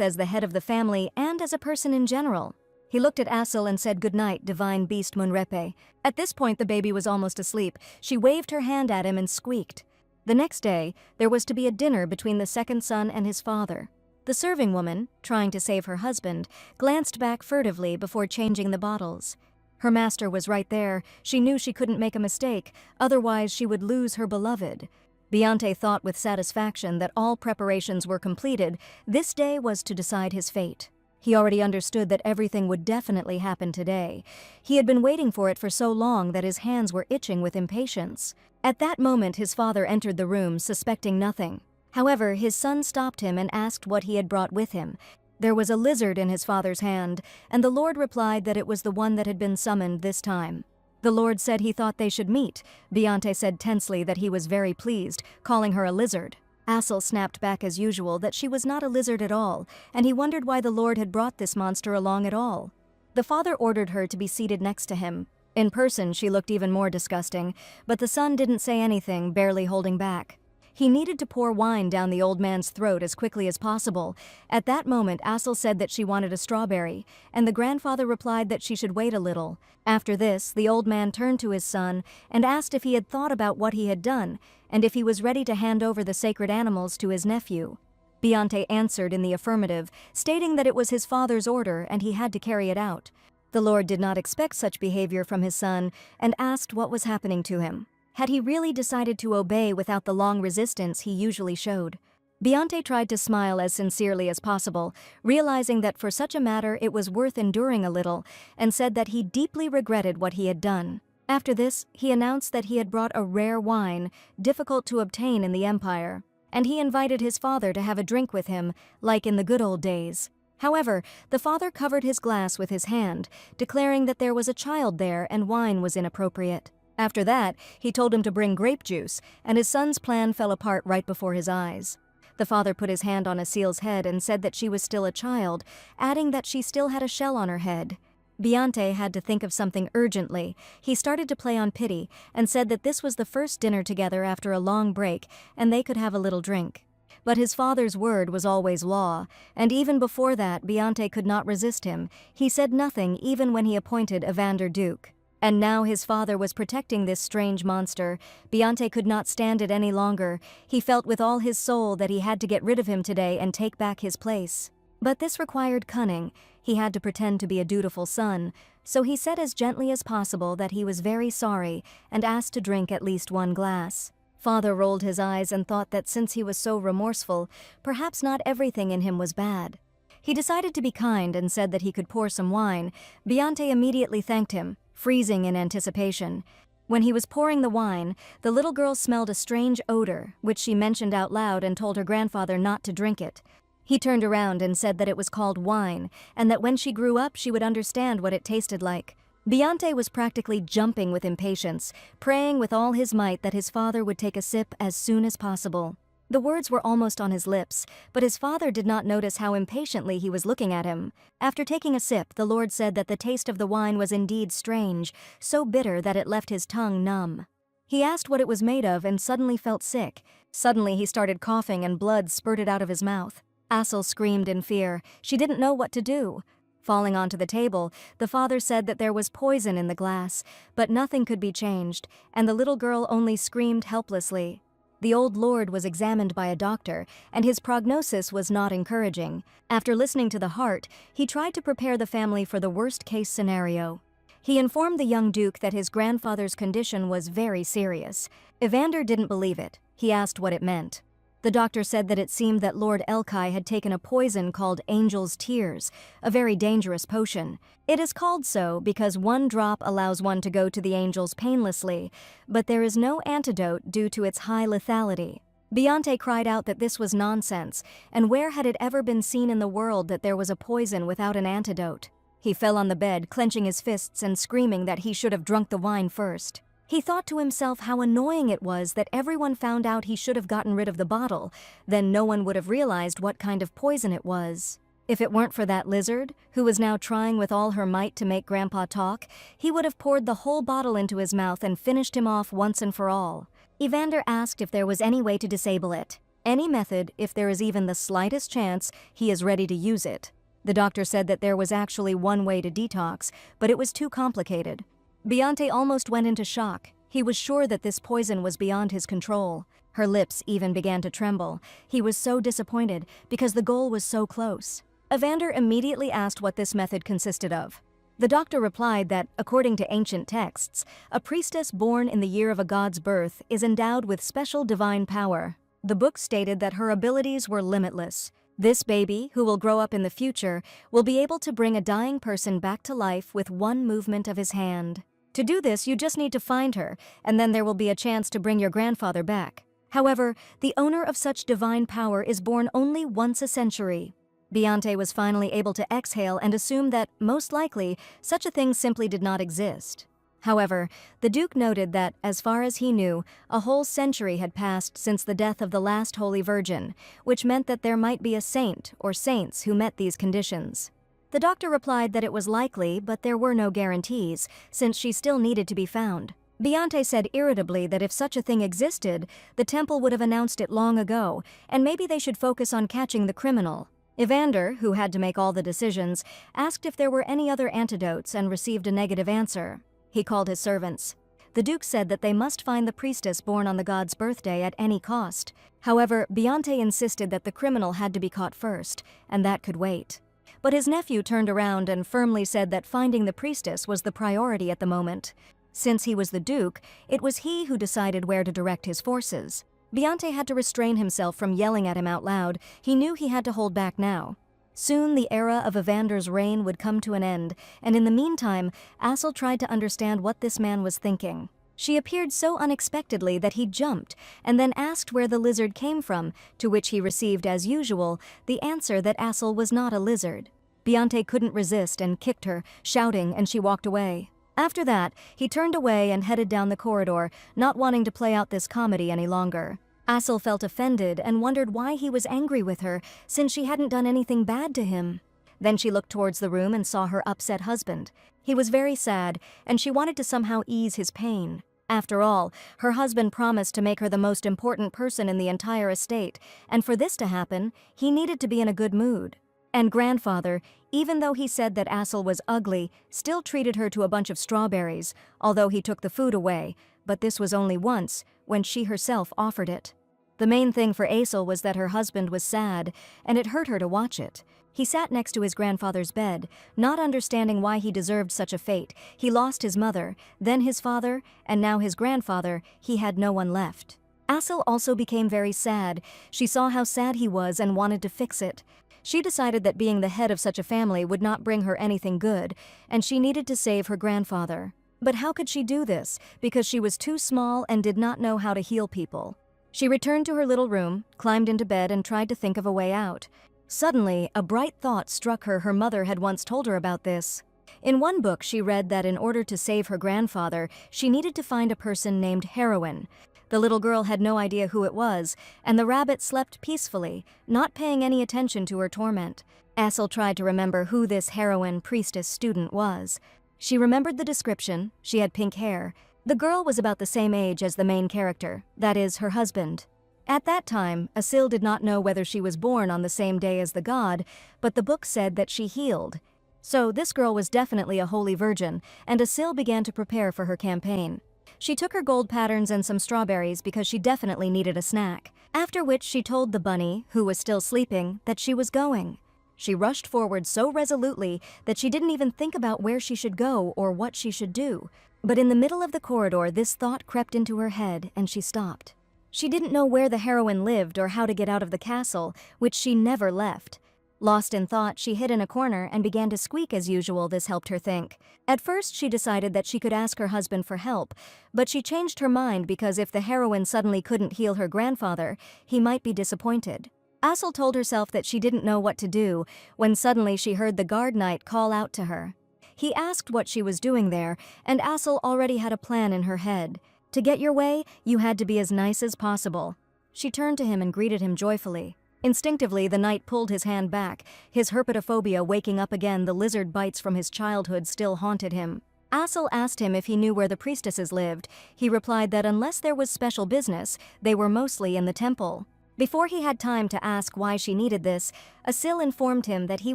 as the head of the family and as a person in general. He looked at Assel and said goodnight, divine beast Munrepe. At this point, the baby was almost asleep. She waved her hand at him and squeaked. The next day, there was to be a dinner between the second son and his father. The serving woman, trying to save her husband, glanced back furtively before changing the bottles. Her master was right there. She knew she couldn't make a mistake, otherwise she would lose her beloved. Beyonce thought with satisfaction that all preparations were completed. This day was to decide his fate. He already understood that everything would definitely happen today. He had been waiting for it for so long that his hands were itching with impatience. At that moment, his father entered the room, suspecting nothing. However, his son stopped him and asked what he had brought with him. There was a lizard in his father's hand, and the Lord replied that it was the one that had been summoned this time. The Lord said he thought they should meet. Beyonce said tensely that he was very pleased, calling her a lizard. Assel snapped back as usual that she was not a lizard at all, and he wondered why the Lord had brought this monster along at all. The father ordered her to be seated next to him. In person, she looked even more disgusting, but the son didn't say anything, barely holding back. He needed to pour wine down the old man's throat as quickly as possible. At that moment, Assel said that she wanted a strawberry, and the grandfather replied that she should wait a little. After this, the old man turned to his son and asked if he had thought about what he had done, and if he was ready to hand over the sacred animals to his nephew. Beyonce answered in the affirmative, stating that it was his father's order and he had to carry it out. The Lord did not expect such behavior from his son and asked what was happening to him. Had he really decided to obey without the long resistance he usually showed? Beyonce tried to smile as sincerely as possible, realizing that for such a matter it was worth enduring a little, and said that he deeply regretted what he had done. After this, he announced that he had brought a rare wine, difficult to obtain in the Empire, and he invited his father to have a drink with him, like in the good old days. However, the father covered his glass with his hand, declaring that there was a child there and wine was inappropriate. After that, he told him to bring grape juice, and his son's plan fell apart right before his eyes. The father put his hand on Asil's head and said that she was still a child, adding that she still had a shell on her head. Beyonce had to think of something urgently. He started to play on pity and said that this was the first dinner together after a long break and they could have a little drink. But his father's word was always law, and even before that, Beyonce could not resist him. He said nothing even when he appointed Evander Duke. And now his father was protecting this strange monster. Beyonce could not stand it any longer. He felt with all his soul that he had to get rid of him today and take back his place. But this required cunning. He had to pretend to be a dutiful son, so he said as gently as possible that he was very sorry and asked to drink at least one glass. Father rolled his eyes and thought that since he was so remorseful, perhaps not everything in him was bad. He decided to be kind and said that he could pour some wine. Beyonce immediately thanked him, freezing in anticipation. When he was pouring the wine, the little girl smelled a strange odor, which she mentioned out loud and told her grandfather not to drink it. He turned around and said that it was called wine, and that when she grew up she would understand what it tasted like. Beyonce was practically jumping with impatience, praying with all his might that his father would take a sip as soon as possible. The words were almost on his lips, but his father did not notice how impatiently he was looking at him. After taking a sip, the Lord said that the taste of the wine was indeed strange, so bitter that it left his tongue numb. He asked what it was made of and suddenly felt sick. Suddenly he started coughing and blood spurted out of his mouth. Assel screamed in fear. She didn't know what to do. Falling onto the table, the father said that there was poison in the glass, but nothing could be changed, and the little girl only screamed helplessly. The old lord was examined by a doctor, and his prognosis was not encouraging. After listening to the heart, he tried to prepare the family for the worst-case scenario. He informed the young duke that his grandfather's condition was very serious. Evander didn't believe it. He asked what it meant. The doctor said that it seemed that Lord Elkai had taken a poison called Angel's Tears, a very dangerous potion. It is called so because one drop allows one to go to the angels painlessly, but there is no antidote due to its high lethality. Beyonce cried out that this was nonsense, and where had it ever been seen in the world that there was a poison without an antidote? He fell on the bed, clenching his fists and screaming that he should have drunk the wine first. He thought to himself how annoying it was that everyone found out he should have gotten rid of the bottle, then no one would have realized what kind of poison it was. If it weren't for that lizard, who was now trying with all her might to make Grandpa talk, he would have poured the whole bottle into his mouth and finished him off once and for all. Evander asked if there was any way to disable it. Any method, if there is even the slightest chance, he is ready to use it. The doctor said that there was actually one way to detox, but it was too complicated. Beyonce almost went into shock. He was sure that this poison was beyond his control. Her lips even began to tremble. He was so disappointed because the goal was so close. Evander immediately asked what this method consisted of. The doctor replied that, according to ancient texts, a priestess born in the year of a god's birth is endowed with special divine power. The book stated that her abilities were limitless. This baby, who will grow up in the future, will be able to bring a dying person back to life with one movement of his hand. To do this, you just need to find her, and then there will be a chance to bring your grandfather back. However, the owner of such divine power is born only once a century. Beyonce was finally able to exhale and assume that, most likely, such a thing simply did not exist. However, the Duke noted that, as far as he knew, a whole century had passed since the death of the last Holy Virgin, which meant that there might be a saint or saints who met these conditions. The doctor replied that it was likely, but there were no guarantees, since she still needed to be found. Beyonce said irritably that if such a thing existed, the temple would have announced it long ago, and maybe they should focus on catching the criminal. Evander, who had to make all the decisions, asked if there were any other antidotes and received a negative answer. He called his servants. The Duke said that they must find the priestess born on the god's birthday at any cost. However, Beyonce insisted that the criminal had to be caught first, and that could wait. But his nephew turned around and firmly said that finding the priestess was the priority at the moment. Since he was the Duke, it was he who decided where to direct his forces. Beyonce had to restrain himself from yelling at him out loud. He knew he had to hold back now. Soon the era of Evander's reign would come to an end, and in the meantime, Assel tried to understand what this man was thinking. She appeared so unexpectedly that he jumped, and then asked where the lizard came from, to which he received, as usual, the answer that Assel was not a lizard. Beyonce couldn't resist and kicked her, shouting, and she walked away. After that, he turned away and headed down the corridor, not wanting to play out this comedy any longer. Assel felt offended and wondered why he was angry with her, since she hadn't done anything bad to him. Then she looked towards the room and saw her upset husband. He was very sad, and she wanted to somehow ease his pain. After all, her husband promised to make her the most important person in the entire estate, and for this to happen, he needed to be in a good mood. And grandfather, even though he said that Assel was ugly, still treated her to a bunch of strawberries, although he took the food away, but this was only once, when she herself offered it. The main thing for Assel was that her husband was sad, and it hurt her to watch it. He sat next to his grandfather's bed, not understanding why he deserved such a fate. He lost his mother, then his father, and now his grandfather. He had no one left. Assel also became very sad. She saw how sad he was and wanted to fix it. She decided that being the head of such a family would not bring her anything good, and she needed to save her grandfather. But how could she do this? Because she was too small and did not know how to heal people. She returned to her little room, climbed into bed, and tried to think of a way out. Suddenly, a bright thought struck her. Her mother had once told her about this. In one book, she read that in order to save her grandfather, she needed to find a person named Heroine. The little girl had no idea who it was, and the rabbit slept peacefully, not paying any attention to her torment. Assel tried to remember who this Heroine priestess student was. She remembered the description. She had pink hair. The girl was about the same age as the main character, that is, her husband. At that time, Assel did not know whether she was born on the same day as the god, but the book said that she healed. So this girl was definitely a holy virgin, and Assel began to prepare for her campaign. She took her gold patterns and some strawberries because she definitely needed a snack, after which she told the bunny, who was still sleeping, that she was going. She rushed forward so resolutely that she didn't even think about where she should go or what she should do. But in the middle of the corridor, this thought crept into her head, and she stopped. She didn't know where the heroine lived or how to get out of the castle, which she never left. Lost in thought, she hid in a corner and began to squeak as usual. This helped her think. At first, she decided that she could ask her husband for help, but she changed her mind because if the heroine suddenly couldn't heal her grandfather, he might be disappointed. Asel told herself that she didn't know what to do when suddenly she heard the guard knight call out to her. He asked what she was doing there, and Asel already had a plan in her head. To get your way, you had to be as nice as possible. She turned to him and greeted him joyfully. Instinctively, the knight pulled his hand back, his herpetophobia waking up again. The lizard bites from his childhood still haunted him. Asel asked him if he knew where the priestesses lived. He replied that unless there was special business, they were mostly in the temple. Before he had time to ask why she needed this, Asel informed him that he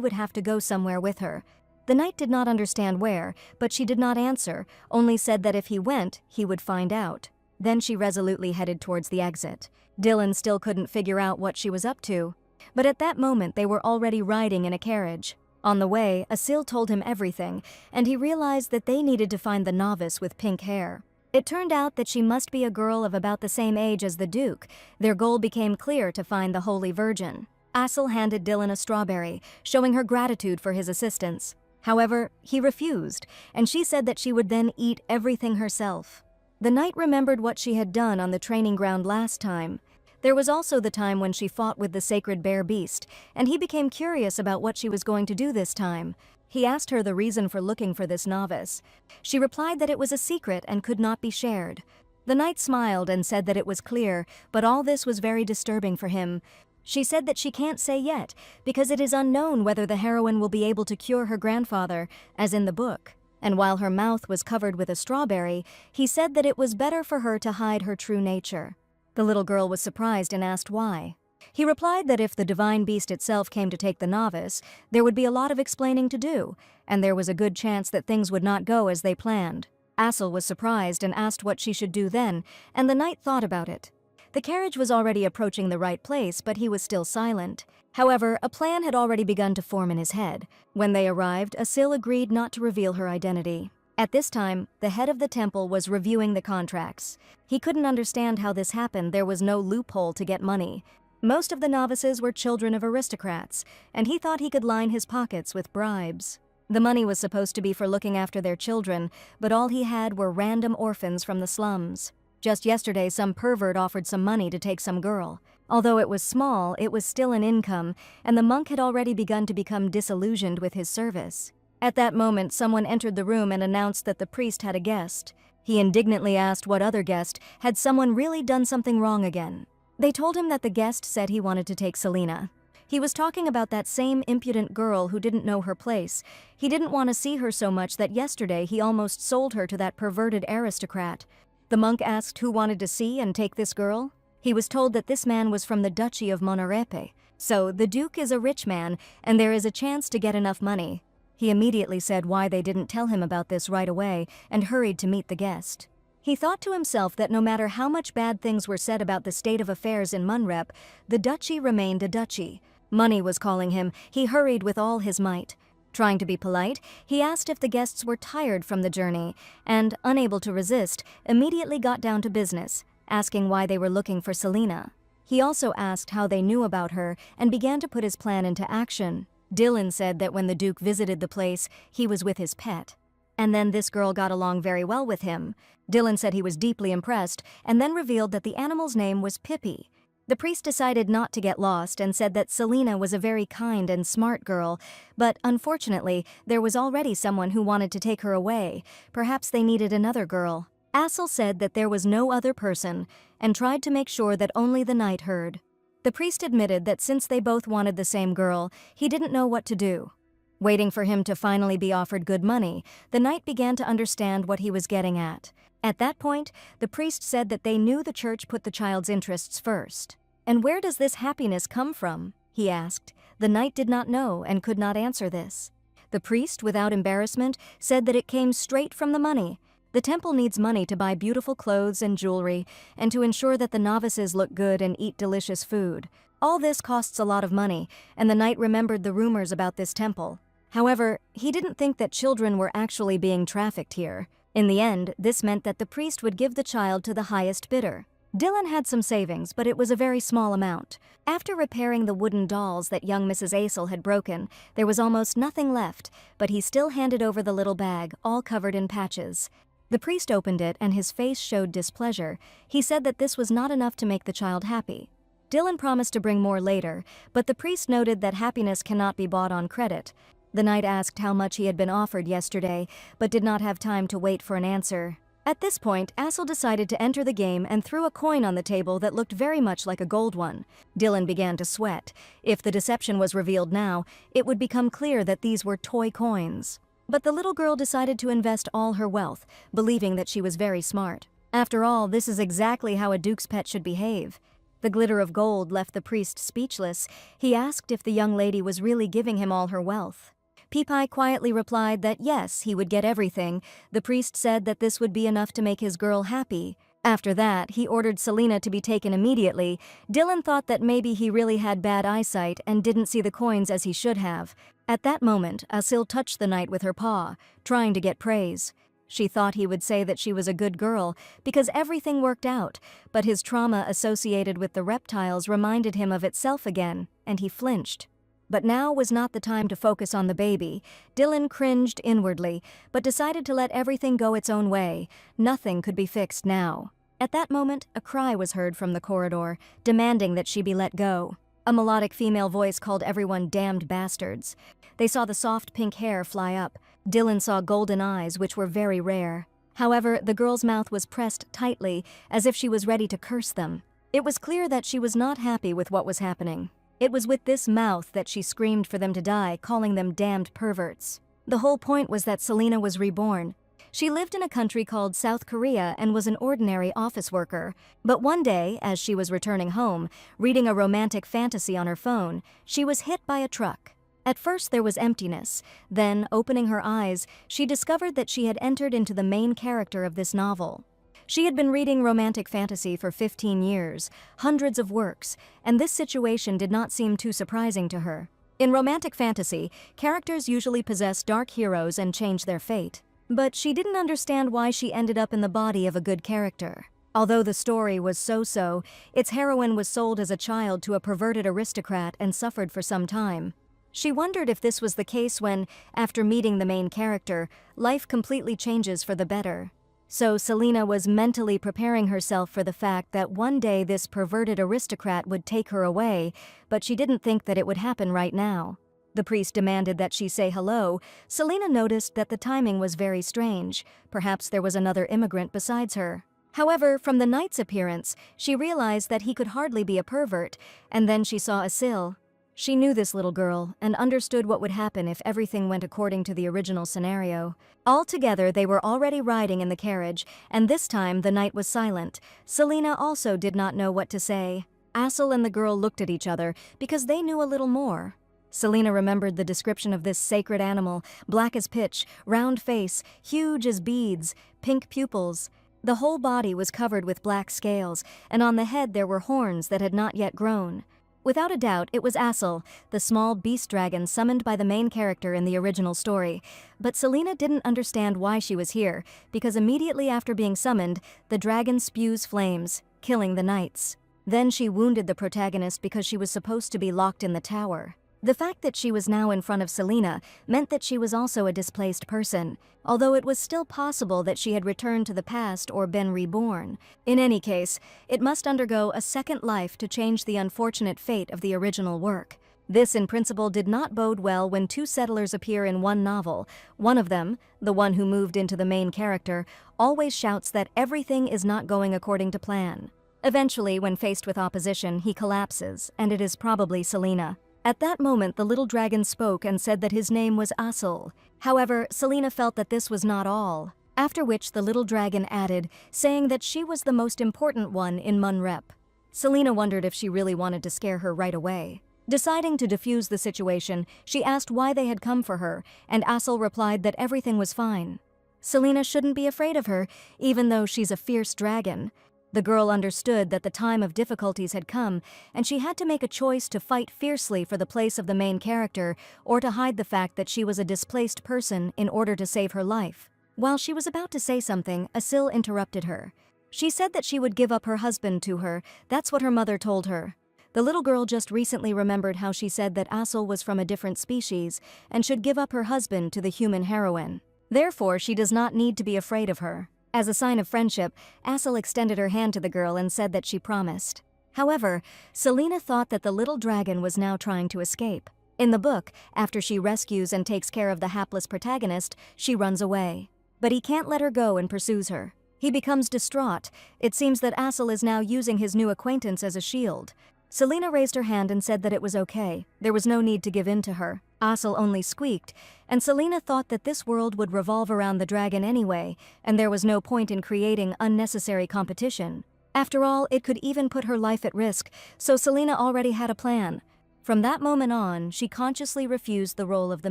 would have to go somewhere with her. The knight did not understand where, but she did not answer, only said that if he went, he would find out. Then she resolutely headed towards the exit. Dylan still couldn't figure out what she was up to. But at that moment they were already riding in a carriage. On the way, Asel told him everything, and he realized that they needed to find the novice with pink hair. It turned out that she must be a girl of about the same age as the Duke. Their goal became clear: to find the Holy Virgin. Asel handed Dylan a strawberry, showing her gratitude for his assistance. However, he refused, and she said that she would then eat everything herself. The knight remembered what she had done on the training ground last time. There was also the time when she fought with the sacred bear beast, and he became curious about what she was going to do this time. He asked her the reason for looking for this novice. She replied that it was a secret and could not be shared. The knight smiled and said that it was clear, but all this was very disturbing for him. She said that she can't say yet, because it is unknown whether the heroine will be able to cure her grandfather, as in the book. And while her mouth was covered with a strawberry, he said that it was better for her to hide her true nature. The little girl was surprised and asked why. He replied that if the divine beast itself came to take the novice, there would be a lot of explaining to do, and there was a good chance that things would not go as they planned. Asel was surprised and asked what she should do then, and the knight thought about it. The carriage was already approaching the right place, but he was still silent. However, a plan had already begun to form in his head. When they arrived, Asel agreed not to reveal her identity. At this time, the head of the temple was reviewing the contracts. He couldn't understand how this happened. There was no loophole to get money. Most of the novices were children of aristocrats, and he thought he could line his pockets with bribes. The money was supposed to be for looking after their children, but all he had were random orphans from the slums. Just yesterday, some pervert offered some money to take some girl. Although it was small, it was still an income, and the monk had already begun to become disillusioned with his service. At that moment, someone entered the room and announced that the priest had a guest. He indignantly asked what other guest. Had someone really done something wrong again? They told him that the guest said he wanted to take Selena. He was talking about that same impudent girl who didn't know her place. He didn't want to see her so much that yesterday he almost sold her to that perverted aristocrat. The monk asked who wanted to see and take this girl. He was told that this man was from the Duchy of Monarepe. So the Duke is a rich man, and there is a chance to get enough money. He immediately said why they didn't tell him about this right away and hurried to meet the guest. He thought to himself that no matter how much bad things were said about the state of affairs in Munrep, the duchy remained a duchy. Money was calling him. He hurried with all his might. Trying to be polite, he asked if the guests were tired from the journey and, unable to resist, immediately got down to business, asking why they were looking for Selena. He also asked how they knew about her and began to put his plan into action. Dylan said that when the Duke visited the place, he was with his pet. And then this girl got along very well with him. Dylan said he was deeply impressed and then revealed that the animal's name was Pippi. The priest decided not to get lost and said that Selena was a very kind and smart girl, but unfortunately, there was already someone who wanted to take her away. Perhaps they needed another girl. Asel said that there was no other person and tried to make sure that only the knight heard. The priest admitted that since they both wanted the same girl, he didn't know what to do. Waiting for him to finally be offered good money, the knight began to understand what he was getting at. At that point, the priest said that they knew the church put the child's interests first. And where does this happiness come from? He asked. The knight did not know and could not answer this. The priest, without embarrassment, said that it came straight from the money. The temple needs money to buy beautiful clothes and jewelry, and to ensure that the novices look good and eat delicious food. All this costs a lot of money, and the knight remembered the rumors about this temple. However, he didn't think that children were actually being trafficked here. In the end, this meant that the priest would give the child to the highest bidder. Dylan had some savings, but it was a very small amount. After repairing the wooden dolls that young Mrs. Asel had broken, there was almost nothing left, but he still handed over the little bag, all covered in patches. The priest opened it and his face showed displeasure. He said that this was not enough to make the child happy. Dylan promised to bring more later, but the priest noted that happiness cannot be bought on credit. The knight asked how much he had been offered yesterday, but did not have time to wait for an answer. At this point, Assel decided to enter the game and threw a coin on the table that looked very much like a gold one. Dylan began to sweat. If the deception was revealed now, it would become clear that these were toy coins. But the little girl decided to invest all her wealth, believing that she was very smart. After all, this is exactly how a duke's pet should behave. The glitter of gold left the priest speechless. He asked if the young lady was really giving him all her wealth. Peepai quietly replied that yes, he would get everything. The priest said that this would be enough to make his girl happy. After that, he ordered Selena to be taken immediately. Dylan thought that maybe he really had bad eyesight and didn't see the coins as he should have. At that moment, Asil touched the knight with her paw, trying to get praise. She thought he would say that she was a good girl because everything worked out, but his trauma associated with the reptiles reminded him of itself again, and he flinched. But now was not the time to focus on the baby. Dylan cringed inwardly, but decided to let everything go its own way. Nothing could be fixed now. At that moment, a cry was heard from the corridor, demanding that she be let go. A melodic female voice called everyone damned bastards. They saw the soft pink hair fly up. Dylan saw golden eyes, which were very rare. However, the girl's mouth was pressed tightly, as if she was ready to curse them. It was clear that she was not happy with what was happening. It was with this mouth that she screamed for them to die, calling them damned perverts. The whole point was that Selena was reborn. She lived in a country called South Korea and was an ordinary office worker. But one day, as she was returning home, reading a romantic fantasy on her phone, she was hit by a truck. At first there was emptiness. Then, opening her eyes, she discovered that she had entered into the main character of this novel. She had been reading romantic fantasy for 15 years, hundreds of works, and this situation did not seem too surprising to her. In romantic fantasy, characters usually possess dark heroes and change their fate. But she didn't understand why she ended up in the body of a good character. Although the story was so-so, its heroine was sold as a child to a perverted aristocrat and suffered for some time. She wondered if this was the case when, after meeting the main character, life completely changes for the better. So Selena was mentally preparing herself for the fact that one day this perverted aristocrat would take her away, but she didn't think that it would happen right now. The priest demanded that she say hello. Selena noticed that the timing was very strange. Perhaps there was another immigrant besides her. However, from the knight's appearance, she realized that he could hardly be a pervert, and then she saw Asil. She knew this little girl and understood what would happen if everything went according to the original scenario. Altogether, they were already riding in the carriage, and this time the knight was silent. Selena also did not know what to say. Asil and the girl looked at each other because they knew a little more. Selena remembered the description of this sacred animal, black as pitch, round face, huge as beads, pink pupils. The whole body was covered with black scales, and on the head there were horns that had not yet grown. Without a doubt, it was Asil, the small beast dragon summoned by the main character in the original story. But Selena didn't understand why she was here, because immediately after being summoned, the dragon spews flames, killing the knights. Then she wounded the protagonist because she was supposed to be locked in the tower. The fact that she was now in front of Selena meant that she was also a displaced person, although it was still possible that she had returned to the past or been reborn. In any case, it must undergo a second life to change the unfortunate fate of the original work. This, in principle, did not bode well when two settlers appear in one novel. One of them, the one who moved into the main character, always shouts that everything is not going according to plan. Eventually, when faced with opposition, he collapses, and it is probably Selena. At that moment, the little dragon spoke and said that his name was Asil. However, Selena felt that this was not all. After which the little dragon added, saying that she was the most important one in Munrep. Selena wondered if she really wanted to scare her right away. Deciding to defuse the situation, she asked why they had come for her, and Asil replied that everything was fine. Selena shouldn't be afraid of her, even though she's a fierce dragon. The girl understood that the time of difficulties had come, and she had to make a choice to fight fiercely for the place of the main character or to hide the fact that she was a displaced person in order to save her life. While she was about to say something, Asil interrupted her. She said that she would give up her husband to her. That's what her mother told her. The little girl just recently remembered how she said that Asil was from a different species and should give up her husband to the human heroine. Therefore, she does not need to be afraid of her. As a sign of friendship, Asil extended her hand to the girl and said that she promised. However, Selena thought that the little dragon was now trying to escape. In the book, after she rescues and takes care of the hapless protagonist, she runs away. But he can't let her go and pursues her. He becomes distraught. It seems that Asel is now using his new acquaintance as a shield. Selena raised her hand and said that it was okay. There was no need to give in to her. Asel only squeaked, and Selena thought that this world would revolve around the dragon anyway, and there was no point in creating unnecessary competition. After all, it could even put her life at risk, so Selena already had a plan. From that moment on, she consciously refused the role of the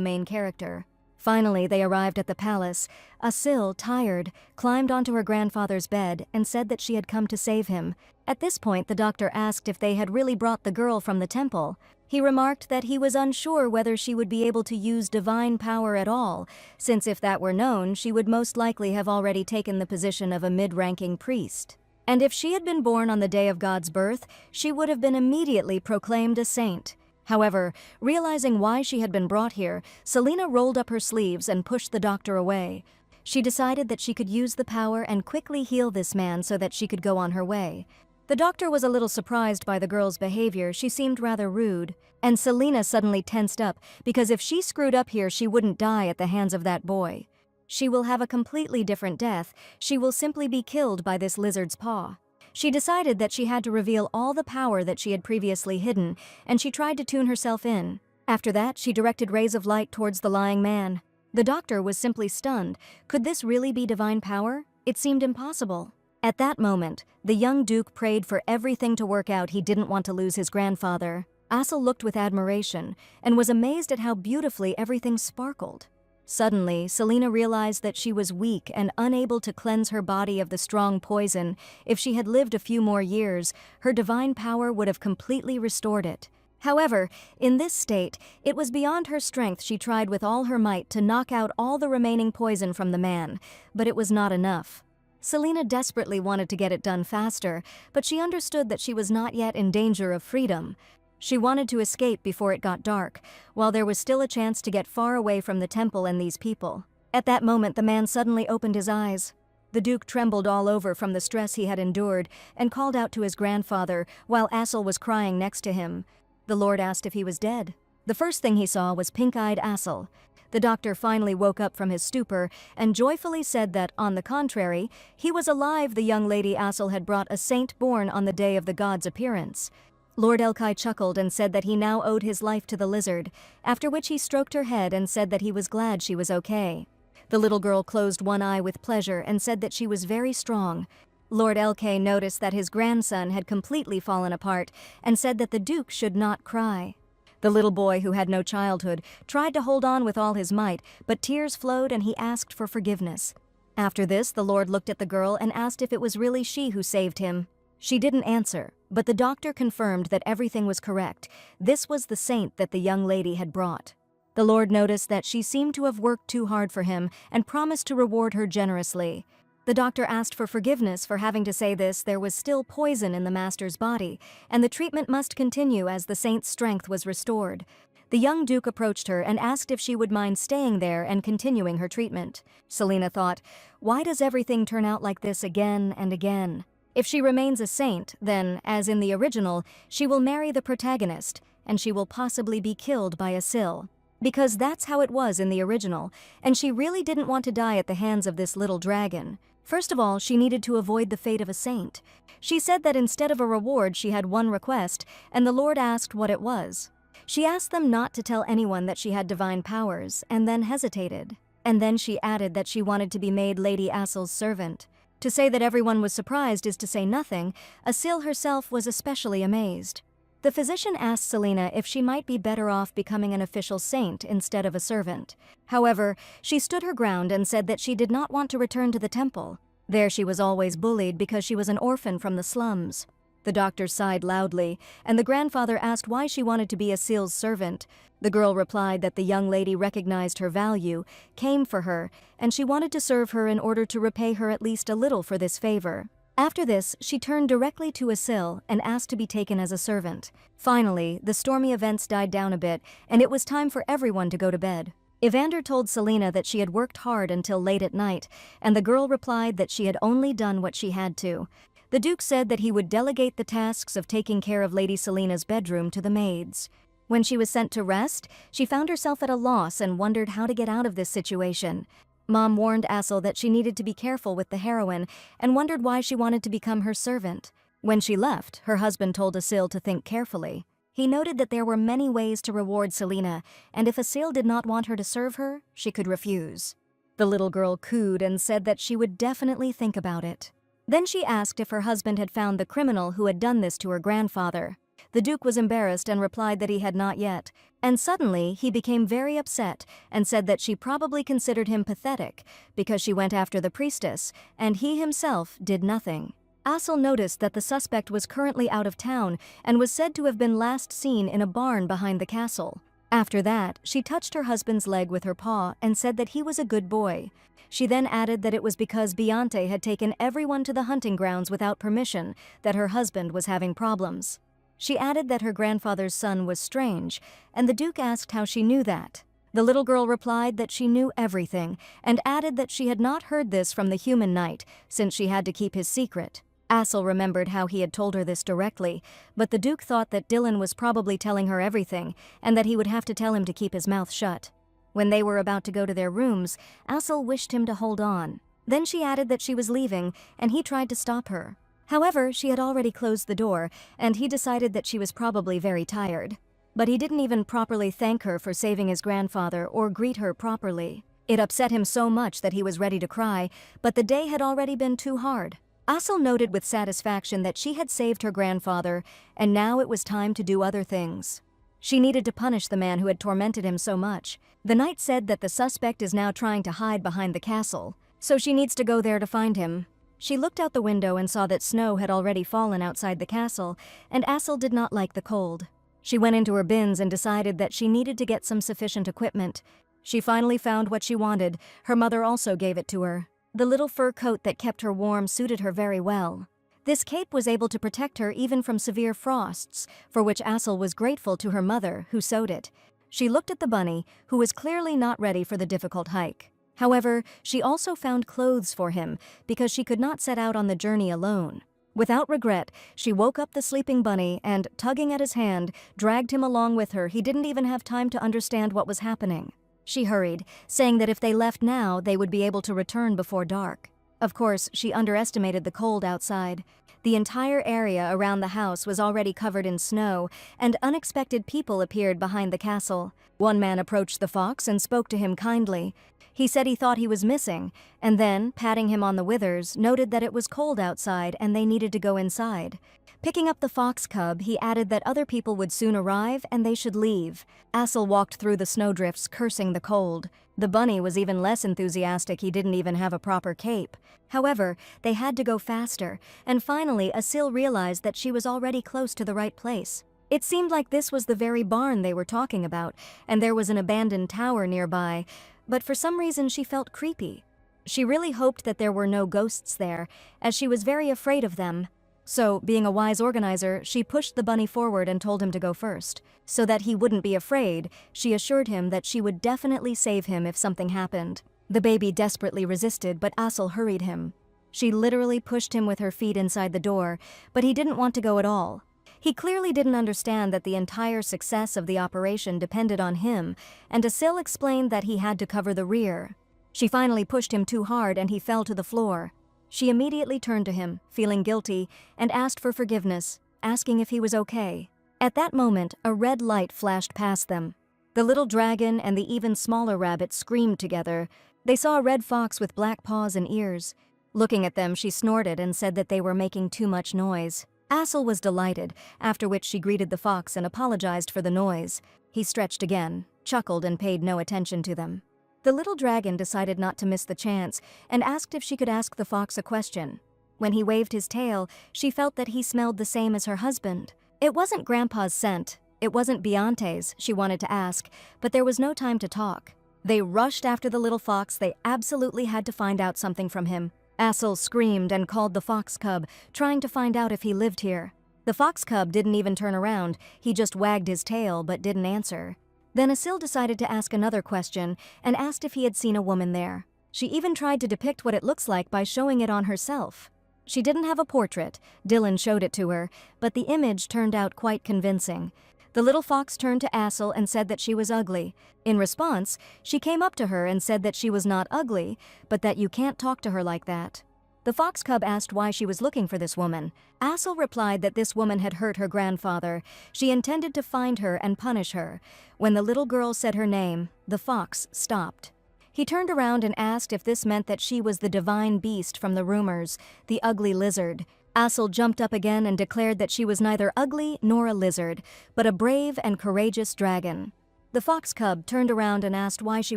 main character. Finally, they arrived at the palace. Asel, tired, climbed onto her grandfather's bed and said that she had come to save him. At this point, the doctor asked if they had really brought the girl from the temple. He remarked that he was unsure whether she would be able to use divine power at all, since if that were known, she would most likely have already taken the position of a mid-ranking priest. And if she had been born on the day of God's birth, she would have been immediately proclaimed a saint. However, realizing why she had been brought here, Selena rolled up her sleeves and pushed the doctor away. She decided that she could use the power and quickly heal this man so that she could go on her way. The doctor was a little surprised by the girl's behavior. She seemed rather rude. And Selena suddenly tensed up, because if she screwed up here, she wouldn't die at the hands of that boy. She will have a completely different death. She will simply be killed by this lizard's paw. She decided that she had to reveal all the power that she had previously hidden, and she tried to tune herself in. After that, she directed rays of light towards the lying man. The doctor was simply stunned. Could this really be divine power? It seemed impossible. At that moment, the young duke prayed for everything to work out. He didn't want to lose his grandfather. Asel looked with admiration and was amazed at how beautifully everything sparkled. Suddenly, Selena realized that she was weak and unable to cleanse her body of the strong poison. If she had lived a few more years, her divine power would have completely restored it. However, in this state, it was beyond her strength. She tried with all her might to knock out all the remaining poison from the man, but it was not enough. Selena desperately wanted to get it done faster, but she understood that she was not yet in danger of freedom. She wanted to escape before it got dark, while there was still a chance to get far away from the temple and these people. At that moment, the man suddenly opened his eyes. The duke trembled all over from the stress he had endured and called out to his grandfather while Asel was crying next to him. The lord asked if he was dead. The first thing he saw was pink-eyed Asel. The doctor finally woke up from his stupor and joyfully said that, on the contrary, he was alive. The young lady Asel had brought a saint born on the day of the god's appearance. Lord Elkai chuckled and said that he now owed his life to the lizard, after which he stroked her head and said that he was glad she was okay. The little girl closed one eye with pleasure and said that she was very strong. Lord Elkai noticed that his grandson had completely fallen apart and said that the duke should not cry. The little boy, who had no childhood, tried to hold on with all his might, but tears flowed and he asked for forgiveness. After this, the lord looked at the girl and asked if it was really she who saved him. She didn't answer, but the doctor confirmed that everything was correct. This was the saint that the young lady had brought. The lord noticed that she seemed to have worked too hard for him and promised to reward her generously. The doctor asked for forgiveness for having to say this. There was still poison in the master's body, and the treatment must continue as the saint's strength was restored. The young duke approached her and asked if she would mind staying there and continuing her treatment. Selena thought, why does everything turn out like this again and again? If she remains a saint, then, as in the original, she will marry the protagonist, and she will possibly be killed by Asel. Because that's how it was in the original, and she really didn't want to die at the hands of this little dragon. First of all, she needed to avoid the fate of a saint. She said that instead of a reward, she had one request, and the Lord asked what it was. She asked them not to tell anyone that she had divine powers, and then hesitated. And then she added that she wanted to be made Lady Asel's servant. To say that everyone was surprised is to say nothing. Asel herself was especially amazed. The physician asked Selena if she might be better off becoming an official saint instead of a servant. However, she stood her ground and said that she did not want to return to the temple. There she was always bullied because she was an orphan from the slums. The doctor sighed loudly, and the grandfather asked why she wanted to be Asel's servant. The girl replied that the young lady recognized her value, came for her, and she wanted to serve her in order to repay her at least a little for this favor. After this, she turned directly to Asel and asked to be taken as a servant. Finally, the stormy events died down a bit, and it was time for everyone to go to bed. Evander told Selena that she had worked hard until late at night, and the girl replied that she had only done what she had to. The Duke said that he would delegate the tasks of taking care of Lady Selena's bedroom to the maids. When she was sent to rest, she found herself at a loss and wondered how to get out of this situation. Mom warned Assel that she needed to be careful with the heroine and wondered why she wanted to become her servant. When she left, her husband told Assel to think carefully. He noted that there were many ways to reward Selena, and if Assel did not want her to serve her, she could refuse. The little girl cooed and said that she would definitely think about it. Then she asked if her husband had found the criminal who had done this to her grandfather. The Duke was embarrassed and replied that he had not yet, and suddenly he became very upset and said that she probably considered him pathetic because she went after the priestess, and he himself did nothing. Assel noticed that the suspect was currently out of town and was said to have been last seen in a barn behind the castle. After that, she touched her husband's leg with her paw and said that he was a good boy. She then added that it was because Beyonce had taken everyone to the hunting grounds without permission that her husband was having problems. She added that her grandfather's son was strange, and the Duke asked how she knew that. The little girl replied that she knew everything, and added that she had not heard this from the human knight, since she had to keep his secret. Assel remembered how he had told her this directly, but the Duke thought that Dylan was probably telling her everything, and that he would have to tell him to keep his mouth shut. When they were about to go to their rooms, Assel wished him to hold on. Then she added that she was leaving, and he tried to stop her. However, she had already closed the door, and he decided that she was probably very tired. But he didn't even properly thank her for saving his grandfather or greet her properly. It upset him so much that he was ready to cry, but the day had already been too hard. Assel noted with satisfaction that she had saved her grandfather, and now it was time to do other things. She needed to punish the man who had tormented him so much. The knight said that the suspect is now trying to hide behind the castle, so she needs to go there to find him. She looked out the window and saw that snow had already fallen outside the castle, and Assel did not like the cold. She went into her bins and decided that she needed to get some sufficient equipment. She finally found what she wanted. Her mother also gave it to her. The little fur coat that kept her warm suited her very well. This cape was able to protect her even from severe frosts, for which Assel was grateful to her mother, who sewed it. She looked at the bunny, who was clearly not ready for the difficult hike. However, she also found clothes for him, because she could not set out on the journey alone. Without regret, she woke up the sleeping bunny and, tugging at his hand, dragged him along with her. He didn't even have time to understand what was happening. She hurried, saying that if they left now, they would be able to return before dark. Of course, she underestimated the cold outside. The entire area around the house was already covered in snow, and unexpected people appeared behind the castle. One man approached the fox and spoke to him kindly. He said he thought he was missing, and then, patting him on the withers, noted that it was cold outside and they needed to go inside. Picking up the fox cub, he added that other people would soon arrive and they should leave. Assel walked through the snowdrifts, cursing the cold. The bunny was even less enthusiastic. He didn't even have a proper cape. However, they had to go faster, and finally Assel realized that she was already close to the right place. It seemed like this was the very barn they were talking about, and there was an abandoned tower nearby, but for some reason she felt creepy. She really hoped that there were no ghosts there, as she was very afraid of them. So, being a wise organizer, she pushed the bunny forward and told him to go first. So that he wouldn't be afraid, she assured him that she would definitely save him if something happened. The baby desperately resisted, but Assel hurried him. She literally pushed him with her feet inside the door, but he didn't want to go at all. He clearly didn't understand that the entire success of the operation depended on him, and Assel explained that he had to cover the rear. She finally pushed him too hard and he fell to the floor. She immediately turned to him, feeling guilty, and asked for forgiveness, asking if he was okay. At that moment, a red light flashed past them. The little dragon and the even smaller rabbit screamed together. They saw a red fox with black paws and ears. Looking at them, she snorted and said that they were making too much noise. Assel was delighted, after which she greeted the fox and apologized for the noise. He stretched again, chuckled, and paid no attention to them. The little dragon decided not to miss the chance and asked if she could ask the fox a question. When he waved his tail, she felt that he smelled the same as her husband. It wasn't Grandpa's scent. It wasn't Beyonce's, she wanted to ask, but there was no time to talk. They rushed after the little fox. They absolutely had to find out something from him. Assel screamed and called the fox cub, trying to find out if he lived here. The fox cub didn't even turn around. He just wagged his tail but didn't answer. Then Assel decided to ask another question and asked if he had seen a woman there. She even tried to depict what it looks like by showing it on herself. She didn't have a portrait. Dylan showed it to her, but the image turned out quite convincing. The little fox turned to Assel and said that she was ugly. In response, she came up to her and said that she was not ugly, but that you can't talk to her like that. The fox cub asked why she was looking for this woman. Assel replied that this woman had hurt her grandfather. She intended to find her and punish her. When the little girl said her name, the fox stopped. He turned around and asked if this meant that she was the divine beast from the rumors, the ugly lizard. Assel jumped up again and declared that she was neither ugly nor a lizard, but a brave and courageous dragon. The fox cub turned around and asked why she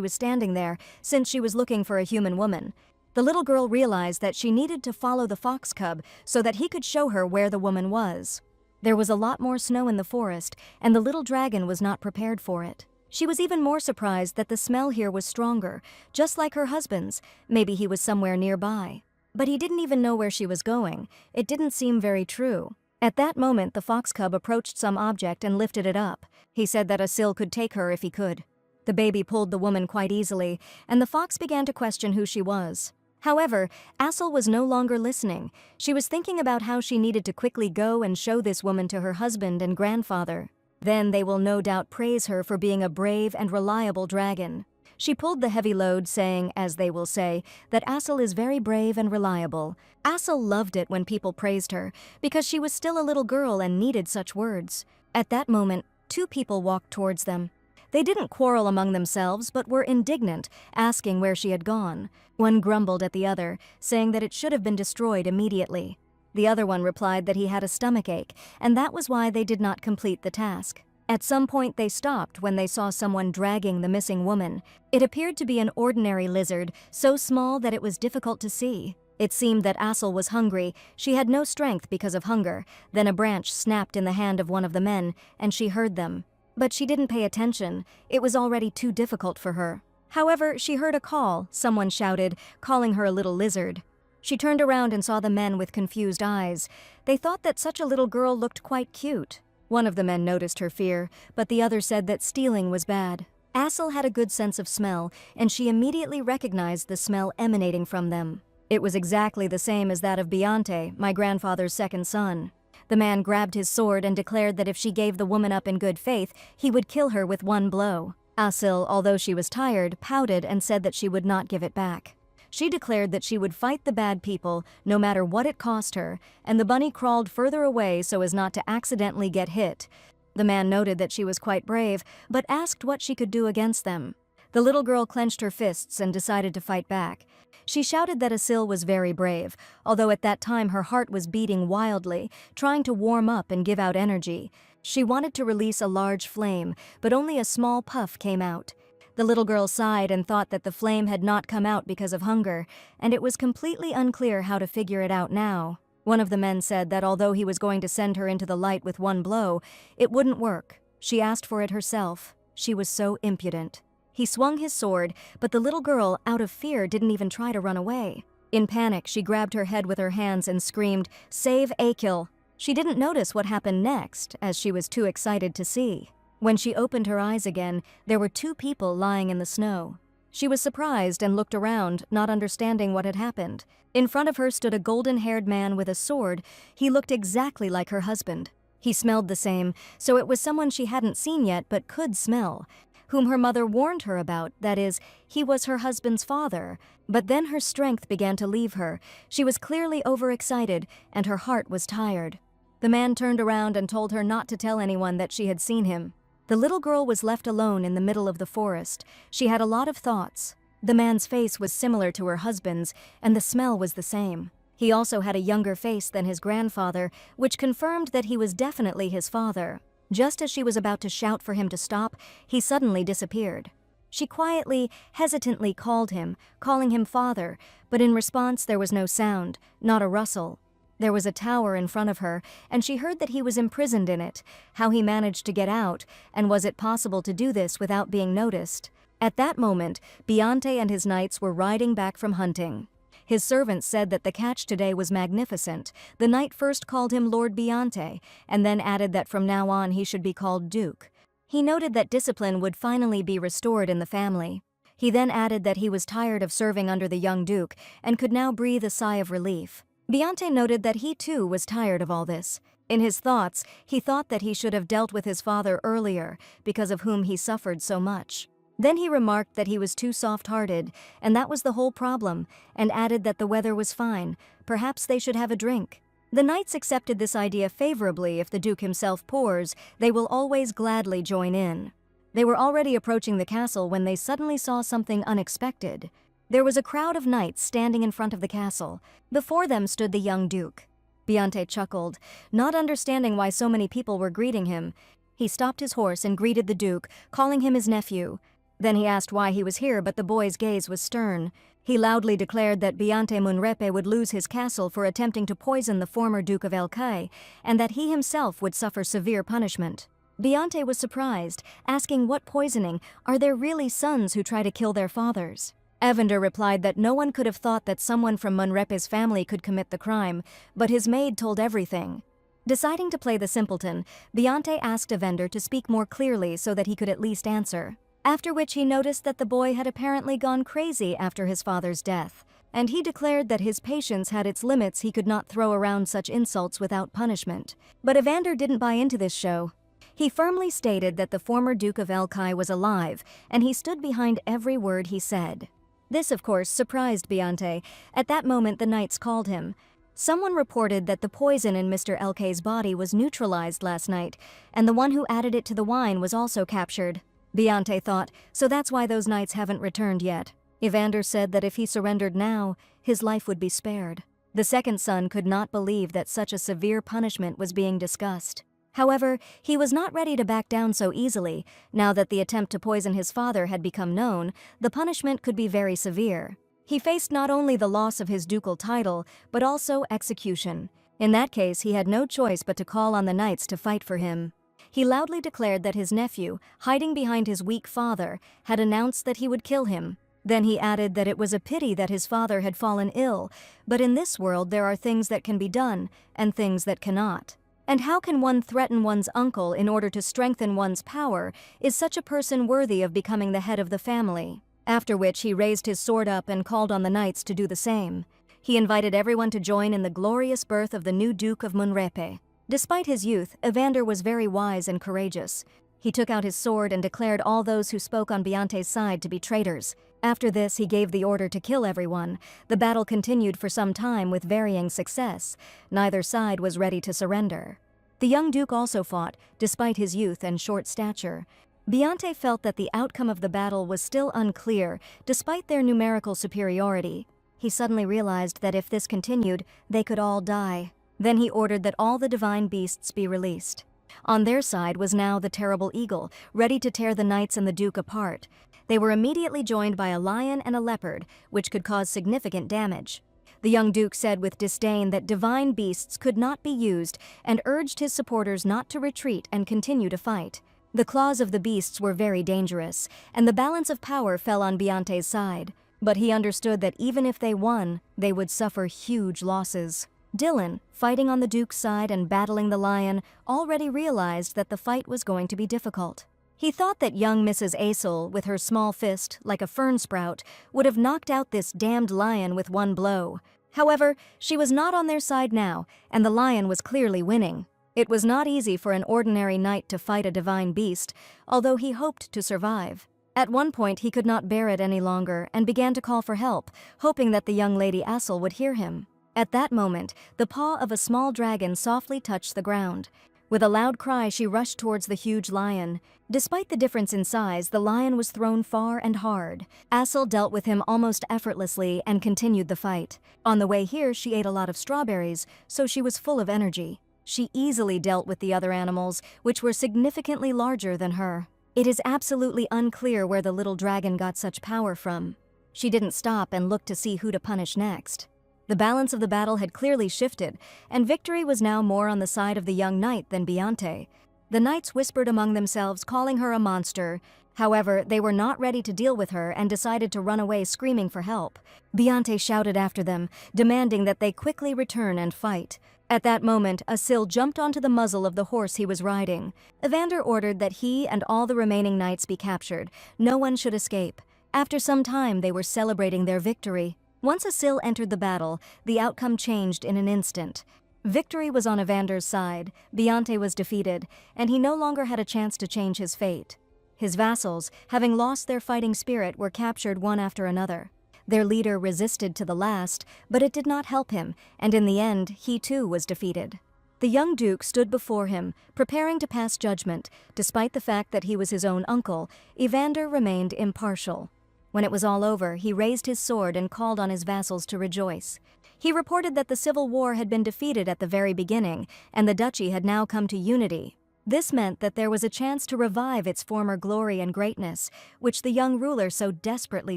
was standing there, since she was looking for a human woman. The little girl realized that she needed to follow the fox cub so that he could show her where the woman was. There was a lot more snow in the forest, and the little dragon was not prepared for it. She was even more surprised that the smell here was stronger, just like her husband's. Maybe he was somewhere nearby. But he didn't even know where she was going. It didn't seem very true. At that moment, the fox cub approached some object and lifted it up. He said that Assel could take her if he could. The baby pulled the woman quite easily, and the fox began to question who she was. However, Assel was no longer listening. She was thinking about how she needed to quickly go and show this woman to her husband and grandfather. Then they will no doubt praise her for being a brave and reliable dragon. She pulled the heavy load, saying, as they will say, that Assel is very brave and reliable. Assel loved it when people praised her, because she was still a little girl and needed such words. At that moment, two people walked towards them. They didn't quarrel among themselves, but were indignant, asking where she had gone. One grumbled at the other, saying that it should have been destroyed immediately. The other one replied that he had a stomachache, and that was why they did not complete the task. At some point they stopped when they saw someone dragging the missing woman. It appeared to be an ordinary lizard, so small that it was difficult to see. It seemed that Assel was hungry. She had no strength because of hunger. Then a branch snapped in the hand of one of the men, and she heard them. But she didn't pay attention. It was already too difficult for her. However, she heard a call. Someone shouted, calling her a little lizard. She turned around and saw the men with confused eyes. They thought that such a little girl looked quite cute. One of the men noticed her fear, but the other said that stealing was bad. Assel had a good sense of smell, and she immediately recognized the smell emanating from them. It was exactly the same as that of Beyonce, my grandfather's second son. The man grabbed his sword and declared that if she gave the woman up in good faith, he would kill her with one blow. Assel, although she was tired, pouted and said that she would not give it back. She declared that she would fight the bad people, no matter what it cost her, and the bunny crawled further away so as not to accidentally get hit. The man noted that she was quite brave, but asked what she could do against them. The little girl clenched her fists and decided to fight back. She shouted that Assel was very brave, although at that time her heart was beating wildly, trying to warm up and give out energy. She wanted to release a large flame, but only a small puff came out. The little girl sighed and thought that the flame had not come out because of hunger, and it was completely unclear how to figure it out now. One of the men said that although he was going to send her into the light with one blow, it wouldn't work. She asked for it herself. She was so impudent. He swung his sword, but the little girl, out of fear, didn't even try to run away. In panic, she grabbed her head with her hands and screamed, "Save Akil!" She didn't notice what happened next, as she was too excited to see. When she opened her eyes again, there were two people lying in the snow. She was surprised and looked around, not understanding what had happened. In front of her stood a golden-haired man with a sword. He looked exactly like her husband. He smelled the same, so it was someone she hadn't seen yet but could smell, whom her mother warned her about, that is, he was her husband's father. But then her strength began to leave her. She was clearly overexcited, and her heart was tired. The man turned around and told her not to tell anyone that she had seen him. The little girl was left alone in the middle of the forest. She had a lot of thoughts. The man's face was similar to her husband's, and the smell was the same. He also had a younger face than his grandfather, which confirmed that he was definitely his father. Just as she was about to shout for him to stop, he suddenly disappeared. She quietly, hesitantly called him, calling him father, but in response there was no sound, not a rustle. There was a tower in front of her, and she heard that he was imprisoned in it, how he managed to get out, and was it possible to do this without being noticed. At that moment, Beyonce and his knights were riding back from hunting. His servants said that the catch today was magnificent. The knight first called him Lord Beyonce, and then added that from now on he should be called Duke. He noted that discipline would finally be restored in the family. He then added that he was tired of serving under the young Duke, and could now breathe a sigh of relief. Biante noted that he too was tired of all this. In his thoughts, he thought that he should have dealt with his father earlier, because of whom he suffered so much. Then he remarked that he was too soft-hearted, and that was the whole problem, and added that the weather was fine, perhaps they should have a drink. The knights accepted this idea favorably. If the Duke himself pours, they will always gladly join in. They were already approaching the castle when they suddenly saw something unexpected. There was a crowd of knights standing in front of the castle. Before them stood the young Duke. Biante chuckled, not understanding why so many people were greeting him. He stopped his horse and greeted the Duke, calling him his nephew. Then he asked why he was here, but the boy's gaze was stern. He loudly declared that Biante Munrepe would lose his castle for attempting to poison the former Duke of El Kai, and that he himself would suffer severe punishment. Biante was surprised, asking what poisoning, are there really sons who try to kill their fathers? Evander replied that no one could have thought that someone from Munrepe's family could commit the crime, but his maid told everything. Deciding to play the simpleton, Biante asked Evander to speak more clearly so that he could at least answer. After which he noticed that the boy had apparently gone crazy after his father's death, and he declared that his patience had its limits. He could not throw around such insults without punishment. But Evander didn't buy into this show. He firmly stated that the former Duke of El Kai was alive, and he stood behind every word he said. This, of course, surprised Biante. At that moment, the knights called him. Someone reported that the poison in Mr. El Kai's body was neutralized last night, and the one who added it to the wine was also captured. Biante thought, so that's why those knights haven't returned yet. Evander said that if he surrendered now, his life would be spared. The second son could not believe that such a severe punishment was being discussed. However, he was not ready to back down so easily. Now that the attempt to poison his father had become known, the punishment could be very severe. He faced not only the loss of his ducal title, but also execution. In that case, he had no choice but to call on the knights to fight for him. He loudly declared that his nephew, hiding behind his weak father, had announced that he would kill him. Then he added that it was a pity that his father had fallen ill, but in this world there are things that can be done, and things that cannot. And how can one threaten one's uncle in order to strengthen one's power? Is such a person worthy of becoming the head of the family? After which he raised his sword up and called on the knights to do the same. He invited everyone to join in the glorious birth of the new Duke of Munrepe. Despite his youth, Evander was very wise and courageous. He took out his sword and declared all those who spoke on Biante's side to be traitors. After this, he gave the order to kill everyone. The battle continued for some time with varying success. Neither side was ready to surrender. The young Duke also fought, despite his youth and short stature. Biante felt that the outcome of the battle was still unclear, despite their numerical superiority. He suddenly realized that if this continued, they could all die. Then he ordered that all the divine beasts be released. On their side was now the terrible eagle, ready to tear the knights and the Duke apart. They were immediately joined by a lion and a leopard, which could cause significant damage. The young Duke said with disdain that divine beasts could not be used and urged his supporters not to retreat and continue to fight. The claws of the beasts were very dangerous, and the balance of power fell on Biante's side. But he understood that even if they won, they would suffer huge losses. Dylan, fighting on the Duke's side and battling the lion, already realized that the fight was going to be difficult. He thought that young Mrs. Aesel, with her small fist, like a fern sprout, would have knocked out this damned lion with one blow. However, she was not on their side now, and the lion was clearly winning. It was not easy for an ordinary knight to fight a divine beast, although he hoped to survive. At one point, he could not bear it any longer and began to call for help, hoping that the young Lady Aesel would hear him. At that moment, the paw of a small dragon softly touched the ground. With a loud cry, she rushed towards the huge lion. Despite the difference in size, the lion was thrown far and hard. Aesel dealt with him almost effortlessly and continued the fight. On the way here, she ate a lot of strawberries, so she was full of energy. She easily dealt with the other animals, which were significantly larger than her. It is absolutely unclear where the little dragon got such power from. She didn't stop and look to see who to punish next. The balance of the battle had clearly shifted, and victory was now more on the side of the young knight than Biante. The knights whispered among themselves, calling her a monster. However, they were not ready to deal with her and decided to run away screaming for help. Biante shouted after them, demanding that they quickly return and fight. At that moment, Asil jumped onto the muzzle of the horse he was riding. Evander ordered that he and all the remaining knights be captured. No one should escape. After some time, they were celebrating their victory. Once Asil entered the battle, the outcome changed in an instant. Victory was on Evander's side, Beyonce was defeated, and he no longer had a chance to change his fate. His vassals, having lost their fighting spirit, were captured one after another. Their leader resisted to the last, but it did not help him, and in the end, he too was defeated. The young duke stood before him, preparing to pass judgment. Despite the fact that he was his own uncle, Evander remained impartial. When it was all over, he raised his sword and called on his vassals to rejoice. He reported that the civil war had been defeated at the very beginning, and the duchy had now come to unity. This meant that there was a chance to revive its former glory and greatness, which the young ruler so desperately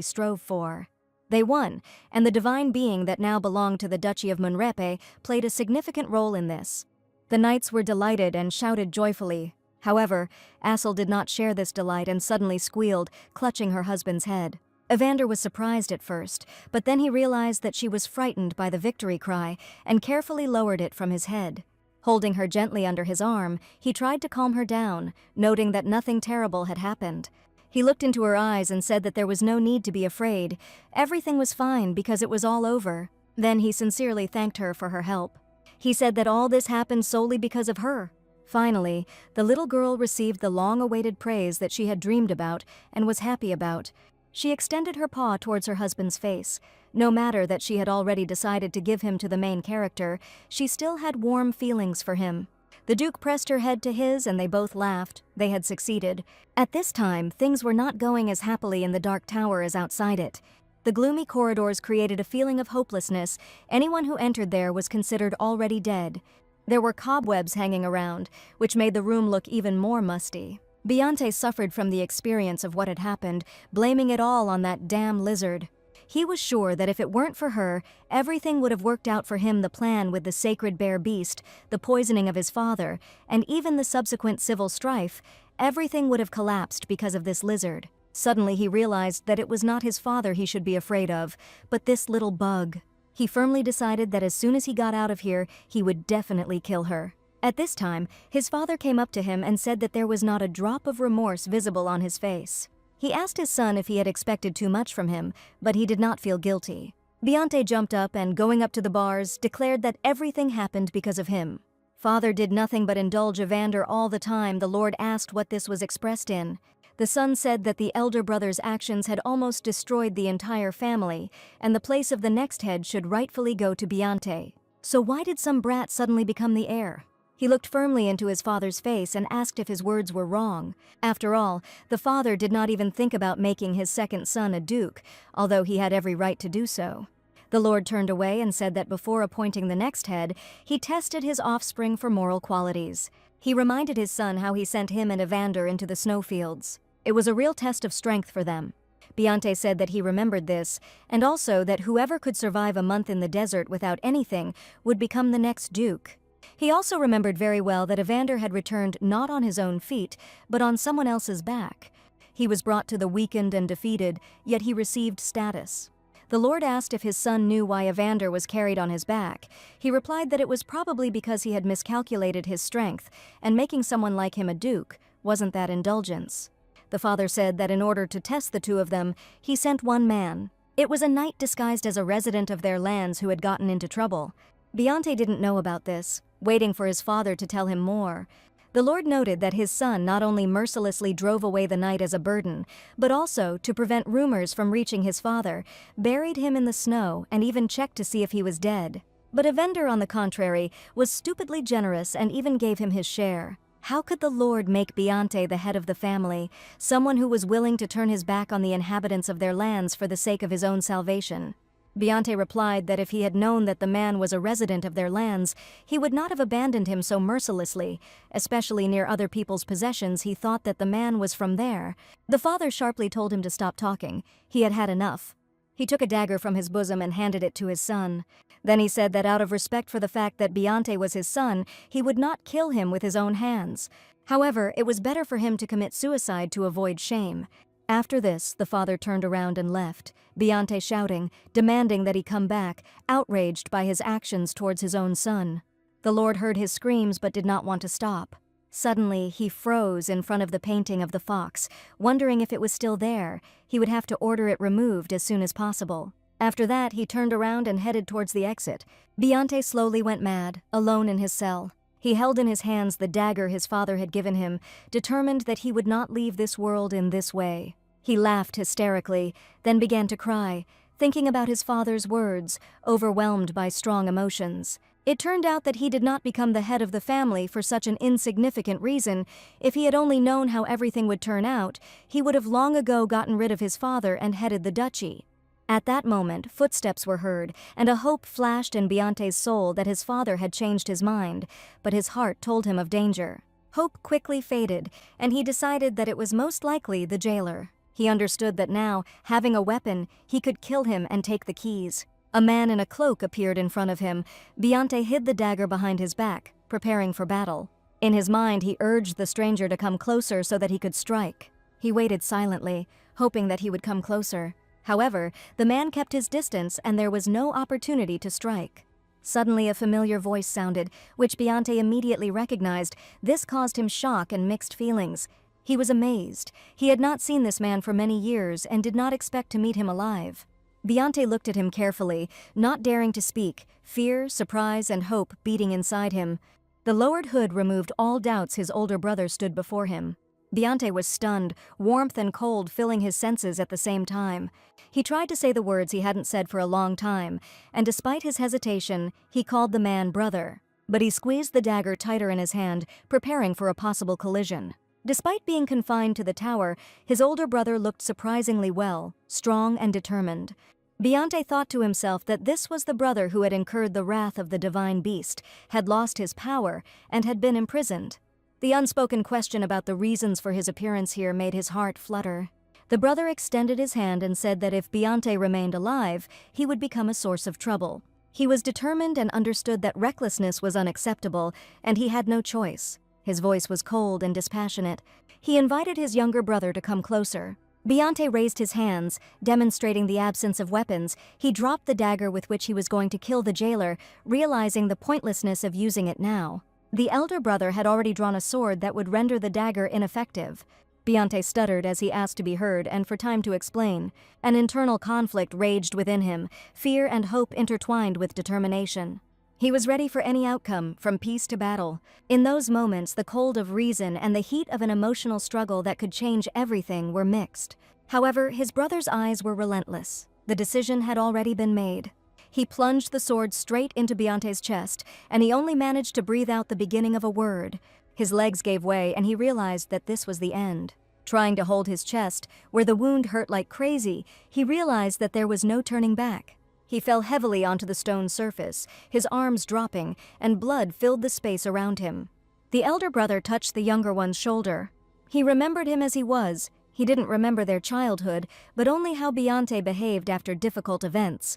strove for. They won, and the divine being that now belonged to the Duchy of Munrepe played a significant role in this. The knights were delighted and shouted joyfully. However, Asil did not share this delight and suddenly squealed, clutching her husband's head. Evander was surprised at first, but then he realized that she was frightened by the victory cry and carefully lowered it from his head. Holding her gently under his arm, he tried to calm her down, noting that nothing terrible had happened. He looked into her eyes and said that there was no need to be afraid. Everything was fine because it was all over. Then he sincerely thanked her for her help. He said that all this happened solely because of her. Finally, the little girl received the long-awaited praise that she had dreamed about and was happy about. She extended her paw towards her husband's face. No matter that she had already decided to give him to the main character, she still had warm feelings for him. The Duke pressed her head to his and they both laughed. They had succeeded. At this time, things were not going as happily in the Dark Tower as outside it. The gloomy corridors created a feeling of hopelessness. Anyone who entered there was considered already dead. There were cobwebs hanging around, which made the room look even more musty. Beyonce suffered from the experience of what had happened, blaming it all on that damn lizard. He was sure that if it weren't for her, everything would have worked out for him. The plan with the sacred bear beast, the poisoning of his father, and even the subsequent civil strife, everything would have collapsed because of this lizard. Suddenly he realized that it was not his father he should be afraid of, but this little bug. He firmly decided that as soon as he got out of here, he would definitely kill her. At this time, his father came up to him and said that there was not a drop of remorse visible on his face. He asked his son if he had expected too much from him, but he did not feel guilty. Beyonce jumped up and, going up to the bars, declared that everything happened because of him. Father did nothing but indulge Evander all the time. The Lord asked what this was expressed in. The son said that the elder brother's actions had almost destroyed the entire family, and the place of the next head should rightfully go to Beyonce. So why did some brat suddenly become the heir? He looked firmly into his father's face and asked if his words were wrong. After all, the father did not even think about making his second son a duke, although he had every right to do so. The Lord turned away and said that before appointing the next head, he tested his offspring for moral qualities. He reminded his son how he sent him and Evander into the snowfields. It was a real test of strength for them. Beyonce said that he remembered this, and also that whoever could survive a month in the desert without anything would become the next duke. He also remembered very well that Evander had returned not on his own feet, but on someone else's back. He was brought to the weakened and defeated, yet he received status. The Lord asked if his son knew why Evander was carried on his back. He replied that it was probably because he had miscalculated his strength, and making someone like him a duke wasn't that indulgence. The father said that in order to test the two of them, he sent one man. It was a knight disguised as a resident of their lands who had gotten into trouble. Beyonce didn't know about this, waiting for his father to tell him more. The Lord noted that his son not only mercilessly drove away the knight as a burden, but also, to prevent rumors from reaching his father, buried him in the snow and even checked to see if he was dead. But Evander, on the contrary, was stupidly generous and even gave him his share. How could the Lord make Beyonce the head of the family, someone who was willing to turn his back on the inhabitants of their lands for the sake of his own salvation? Beyonce replied that if he had known that the man was a resident of their lands, he would not have abandoned him so mercilessly, especially near other people's possessions. He thought that the man was from there. The father sharply told him to stop talking. He had had enough. He took a dagger from his bosom and handed it to his son. Then he said that out of respect for the fact that Beyonce was his son, he would not kill him with his own hands. However, it was better for him to commit suicide to avoid shame. After this, the father turned around and left, Beyonce shouting, demanding that he come back, outraged by his actions towards his own son. The Lord heard his screams but did not want to stop. Suddenly, he froze in front of the painting of the fox, wondering if it was still there. He would have to order it removed as soon as possible. After that, he turned around and headed towards the exit. Beyonce slowly went mad, alone in his cell. He held in his hands the dagger his father had given him, determined that he would not leave this world in this way. He laughed hysterically, then began to cry, thinking about his father's words, overwhelmed by strong emotions. It turned out that he did not become the head of the family for such an insignificant reason. If he had only known how everything would turn out, he would have long ago gotten rid of his father and headed the duchy. At that moment, footsteps were heard, and a hope flashed in Beyonce's soul that his father had changed his mind, but his heart told him of danger. Hope quickly faded, and he decided that it was most likely the jailer. He understood that now, having a weapon, he could kill him and take the keys. A man in a cloak appeared in front of him. Beyonce hid the dagger behind his back, preparing for battle. In his mind, he urged the stranger to come closer so that he could strike. He waited silently, hoping that he would come closer. However, the man kept his distance and there was no opportunity to strike. Suddenly a familiar voice sounded, which Beyonce immediately recognized. This caused him shock and mixed feelings. He was amazed. He had not seen this man for many years and did not expect to meet him alive. Beyonce looked at him carefully, not daring to speak, fear, surprise, and hope beating inside him. The lowered hood removed all doubts his older brother stood before him. Beyonce was stunned, warmth and cold filling his senses at the same time. He tried to say the words he hadn't said for a long time, and despite his hesitation, he called the man brother. But he squeezed the dagger tighter in his hand, preparing for a possible collision. Despite being confined to the tower, his older brother looked surprisingly well, strong and determined. Beyonce thought to himself that this was the brother who had incurred the wrath of the divine beast, had lost his power, and had been imprisoned. The unspoken question about the reasons for his appearance here made his heart flutter. The brother extended his hand and said that if Beyonce remained alive, he would become a source of trouble. He was determined and understood that recklessness was unacceptable, and he had no choice. His voice was cold and dispassionate. He invited his younger brother to come closer. Beyonce raised his hands, demonstrating the absence of weapons. He dropped the dagger with which he was going to kill the jailer, realizing the pointlessness of using it now. The elder brother had already drawn a sword that would render the dagger ineffective. Beyonce stuttered as he asked to be heard and for time to explain. An internal conflict raged within him, fear and hope intertwined with determination. He was ready for any outcome, from peace to battle. In those moments, the cold of reason and the heat of an emotional struggle that could change everything were mixed. However, his brother's eyes were relentless. The decision had already been made. He plunged the sword straight into Beyonce's chest, and he only managed to breathe out the beginning of a word. His legs gave way, and he realized that this was the end. Trying to hold his chest, where the wound hurt like crazy, he realized that there was no turning back. He fell heavily onto the stone surface, his arms dropping, and blood filled the space around him. The elder brother touched the younger one's shoulder. He remembered him as he was. He didn't remember their childhood, but only how Beyonce behaved after difficult events.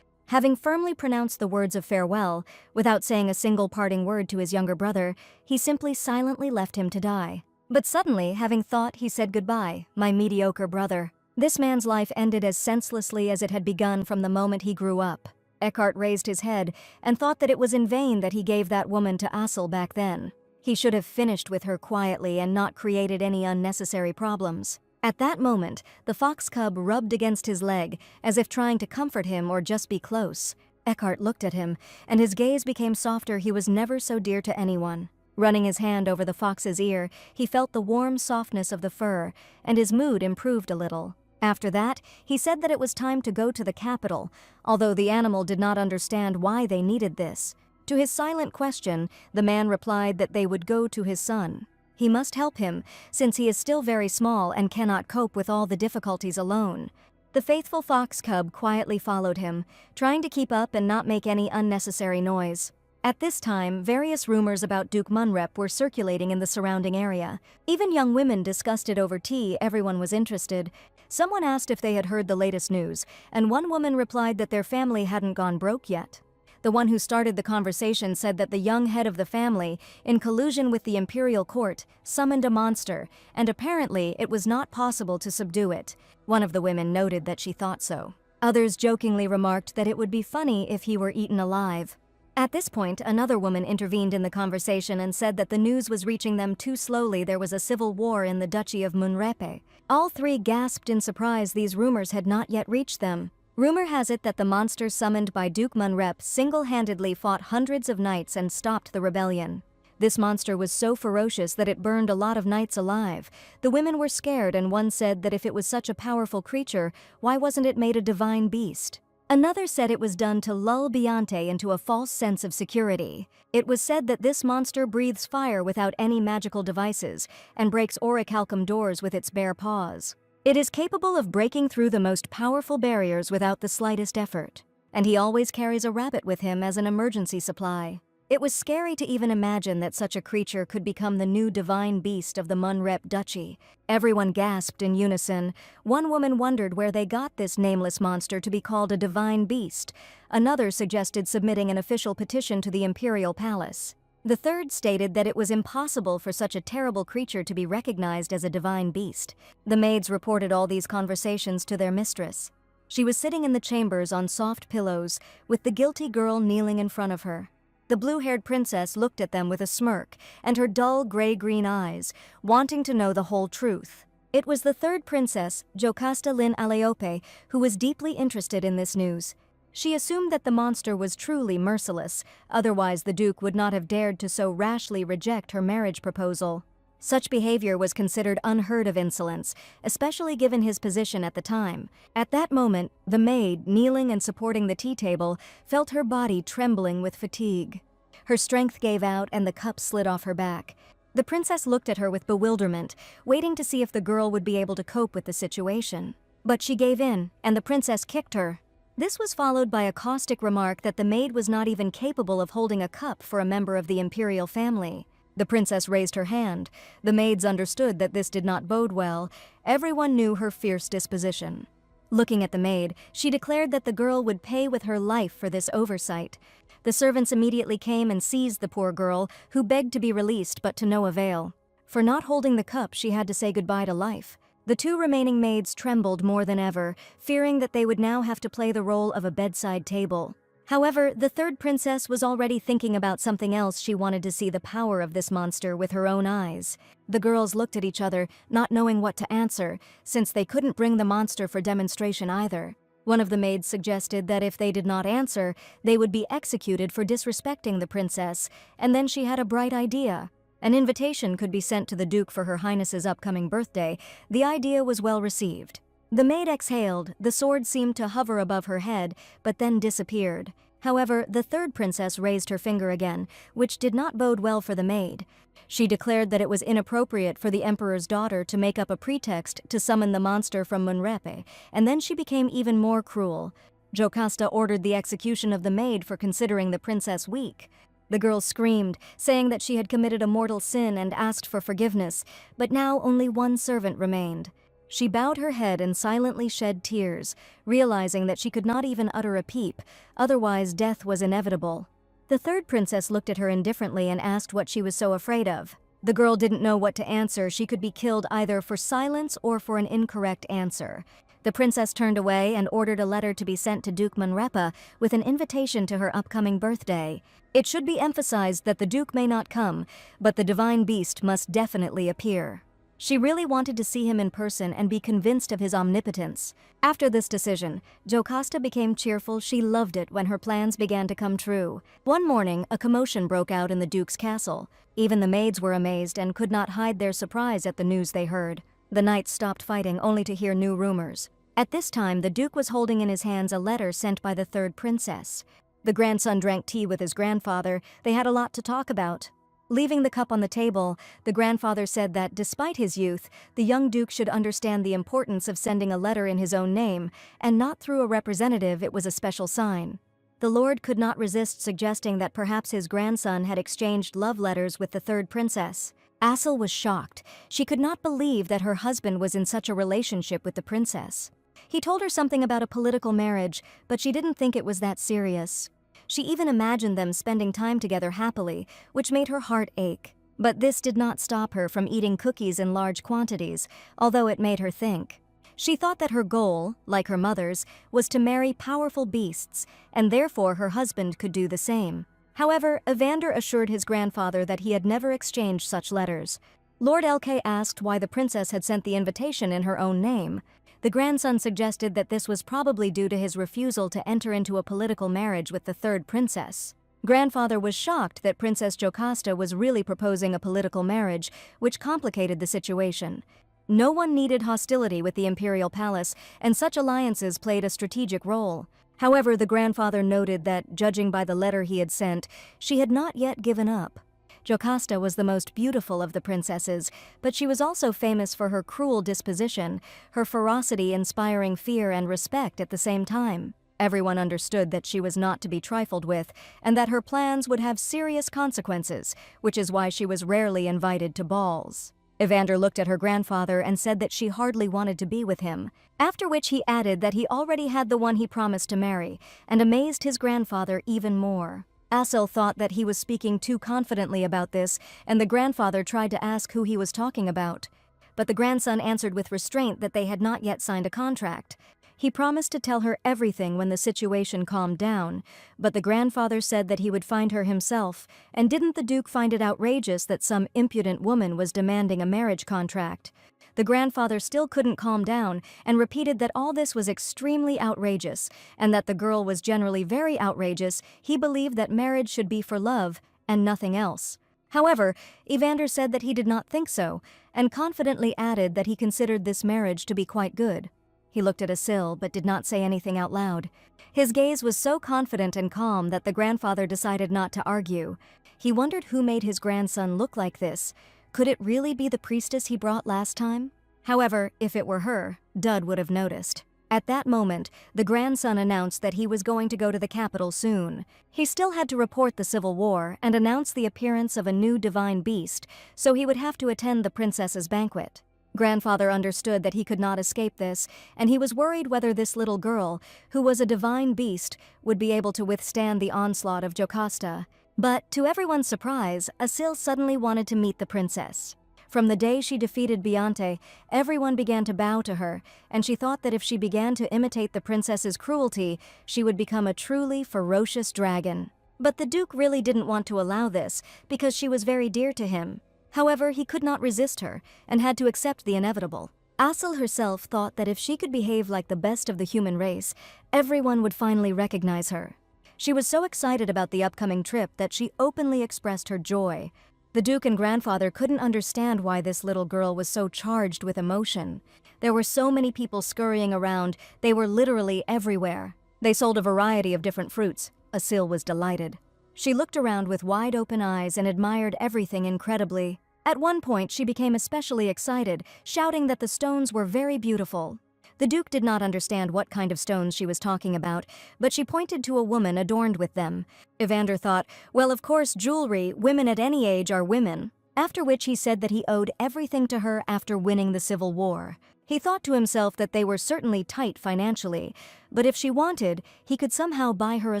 Having firmly pronounced the words of farewell, without saying a single parting word to his younger brother, he simply silently left him to die. But suddenly, having thought, he said goodbye, my mediocre brother. This man's life ended as senselessly as it had begun from the moment he grew up. Eckhart raised his head and thought that it was in vain that he gave that woman to Assel back then. He should have finished with her quietly and not created any unnecessary problems. At that moment, the fox cub rubbed against his leg, as if trying to comfort him or just be close. Eckhart looked at him, and his gaze became softer. He was never so dear to anyone. Running his hand over the fox's ear, he felt the warm softness of the fur, and his mood improved a little. After that, he said that it was time to go to the capital, although the animal did not understand why they needed this. To his silent question, the man replied that they would go to his son. He must help him, since he is still very small and cannot cope with all the difficulties alone. The faithful fox cub quietly followed him, trying to keep up and not make any unnecessary noise. At this time, various rumors about Duke Munrep were circulating in the surrounding area. Even young women discussed it over tea. Everyone was interested. Someone asked if they had heard the latest news, and one woman replied that their family hadn't gone broke yet. The one who started the conversation said that the young head of the family, in collusion with the imperial court, summoned a monster, and apparently it was not possible to subdue it. One of the women noted that she thought so. Others jokingly remarked that it would be funny if he were eaten alive. At this point, another woman intervened in the conversation and said that the news was reaching them too slowly. There was a civil war in the Duchy of Munrepe. All three gasped in surprise. These rumors had not yet reached them. Rumor has it that the monster summoned by Duke Munrep single-handedly fought hundreds of knights and stopped the rebellion. This monster was so ferocious that it burned a lot of knights alive. The women were scared, and one said that if it was such a powerful creature, why wasn't it made a divine beast? Another said it was done to lull Beyonce into a false sense of security. It was said that this monster breathes fire without any magical devices and breaks orichalcum doors with its bare paws. It is capable of breaking through the most powerful barriers without the slightest effort. And he always carries a rabbit with him as an emergency supply. It was scary to even imagine that such a creature could become the new divine beast of the Munrep Duchy. Everyone gasped in unison. One woman wondered where they got this nameless monster to be called a divine beast. Another suggested submitting an official petition to the imperial palace. The third stated that it was impossible for such a terrible creature to be recognized as a divine beast. The maids reported all these conversations to their mistress. She was sitting in the chambers on soft pillows, with the guilty girl kneeling in front of her. The blue-haired princess looked at them with a smirk and her dull gray-green eyes, wanting to know the whole truth. It was the third princess, Jocasta Lin Aleope, who was deeply interested in this news. She assumed that the monster was truly merciless, otherwise the Duke would not have dared to so rashly reject her marriage proposal. Such behavior was considered unheard of insolence, especially given his position at the time. At that moment, the maid, kneeling and supporting the tea table, felt her body trembling with fatigue. Her strength gave out and the cup slid off her back. The princess looked at her with bewilderment, waiting to see if the girl would be able to cope with the situation. But she gave in, and the princess kicked her. This was followed by a caustic remark that the maid was not even capable of holding a cup for a member of the imperial family. The princess raised her hand. The maids understood that this did not bode well. Everyone knew her fierce disposition. Looking at the maid, she declared that the girl would pay with her life for this oversight. The servants immediately came and seized the poor girl, who begged to be released but to no avail. For not holding the cup, she had to say goodbye to life. The two remaining maids trembled more than ever, fearing that they would now have to play the role of a bedside table. However, the third princess was already thinking about something else. She wanted to see the power of this monster with her own eyes. The girls looked at each other, not knowing what to answer, since they couldn't bring the monster for demonstration either. One of the maids suggested that if they did not answer, they would be executed for disrespecting the princess, and then she had a bright idea. An invitation could be sent to the Duke for Her Highness's upcoming birthday. The idea was well received. The maid exhaled. The sword seemed to hover above her head, but then disappeared. However, the third princess raised her finger again, which did not bode well for the maid. She declared that it was inappropriate for the emperor's daughter to make up a pretext to summon the monster from Munrepe, and then she became even more cruel. Jocasta ordered the execution of the maid for considering the princess weak. The girl screamed, saying that she had committed a mortal sin and asked for forgiveness, but now only one servant remained. She bowed her head and silently shed tears, realizing that she could not even utter a peep, otherwise death was inevitable. The third princess looked at her indifferently and asked what she was so afraid of. The girl didn't know what to answer. She could be killed either for silence or for an incorrect answer. The princess turned away and ordered a letter to be sent to Duke Munrepa with an invitation to her upcoming birthday. It should be emphasized that the Duke may not come, but the divine beast must definitely appear. She really wanted to see him in person and be convinced of his omnipotence. After this decision, Jocasta became cheerful. She loved it when her plans began to come true. One morning, a commotion broke out in the Duke's castle. Even the maids were amazed and could not hide their surprise at the news they heard. The knights stopped fighting only to hear new rumors. At this time, the Duke was holding in his hands a letter sent by the third princess. The grandson drank tea with his grandfather. They had a lot to talk about. Leaving the cup on the table, the grandfather said that, despite his youth, the young Duke should understand the importance of sending a letter in his own name, and not through a representative. It was a special sign. The Lord could not resist suggesting that perhaps his grandson had exchanged love letters with the third princess. Assel was shocked. She could not believe that her husband was in such a relationship with the princess. He told her something about a political marriage, but she didn't think it was that serious. She even imagined them spending time together happily, which made her heart ache. But this did not stop her from eating cookies in large quantities, although it made her think. She thought that her goal, like her mother's, was to marry powerful beasts, and therefore her husband could do the same. However, Evander assured his grandfather that he had never exchanged such letters. Lord Elke asked why the princess had sent the invitation in her own name. The grandson suggested that this was probably due to his refusal to enter into a political marriage with the third princess. Grandfather was shocked that Princess Jocasta was really proposing a political marriage, which complicated the situation. No one needed hostility with the imperial palace, and such alliances played a strategic role. However, the grandfather noted that, judging by the letter he had sent, she had not yet given up. Jocasta was the most beautiful of the princesses, but she was also famous for her cruel disposition, her ferocity inspiring fear and respect at the same time. Everyone understood that she was not to be trifled with, and that her plans would have serious consequences, which is why she was rarely invited to balls. Evander looked at her grandfather and said that she hardly wanted to be with him, after which he added that he already had the one he promised to marry, and amazed his grandfather even more. Asil thought that he was speaking too confidently about this, and the grandfather tried to ask who he was talking about. But the grandson answered with restraint that they had not yet signed a contract. He promised to tell her everything when the situation calmed down, but the grandfather said that he would find her himself, and didn't the Duke find it outrageous that some impudent woman was demanding a marriage contract? The grandfather still couldn't calm down and repeated that all this was extremely outrageous, and that the girl was generally very outrageous. He believed that marriage should be for love and nothing else. However, Evander said that he did not think so, and confidently added that he considered this marriage to be quite good. He looked at Asil but did not say anything out loud. His gaze was so confident and calm that the grandfather decided not to argue. He wondered who made his grandson look like this. Could it really be the priestess he brought last time? However, if it were her, Dud would have noticed. At that moment, the grandson announced that he was going to go to the capital soon. He still had to report the civil war and announce the appearance of a new divine beast, so he would have to attend the princess's banquet. Grandfather understood that he could not escape this, and he was worried whether this little girl, who was a divine beast, would be able to withstand the onslaught of Jocasta. But, to everyone's surprise, Asil suddenly wanted to meet the princess. From the day she defeated Beyonce, everyone began to bow to her, and she thought that if she began to imitate the princess's cruelty, she would become a truly ferocious dragon. But the Duke really didn't want to allow this, because she was very dear to him. However, he could not resist her, and had to accept the inevitable. Asil herself thought that if she could behave like the best of the human race, everyone would finally recognize her. She was so excited about the upcoming trip that she openly expressed her joy. The Duke and grandfather couldn't understand why this little girl was so charged with emotion. There were so many people scurrying around, they were literally everywhere. They sold a variety of different fruits. Asil was delighted. She looked around with wide-open eyes and admired everything incredibly. At one point, she became especially excited, shouting that the stones were very beautiful. The Duke did not understand what kind of stones she was talking about, but she pointed to a woman adorned with them. Evander thought, well, of course, jewelry, women at any age are women. After which he said that he owed everything to her after winning the Civil War. He thought to himself that they were certainly tight financially, but if she wanted, he could somehow buy her a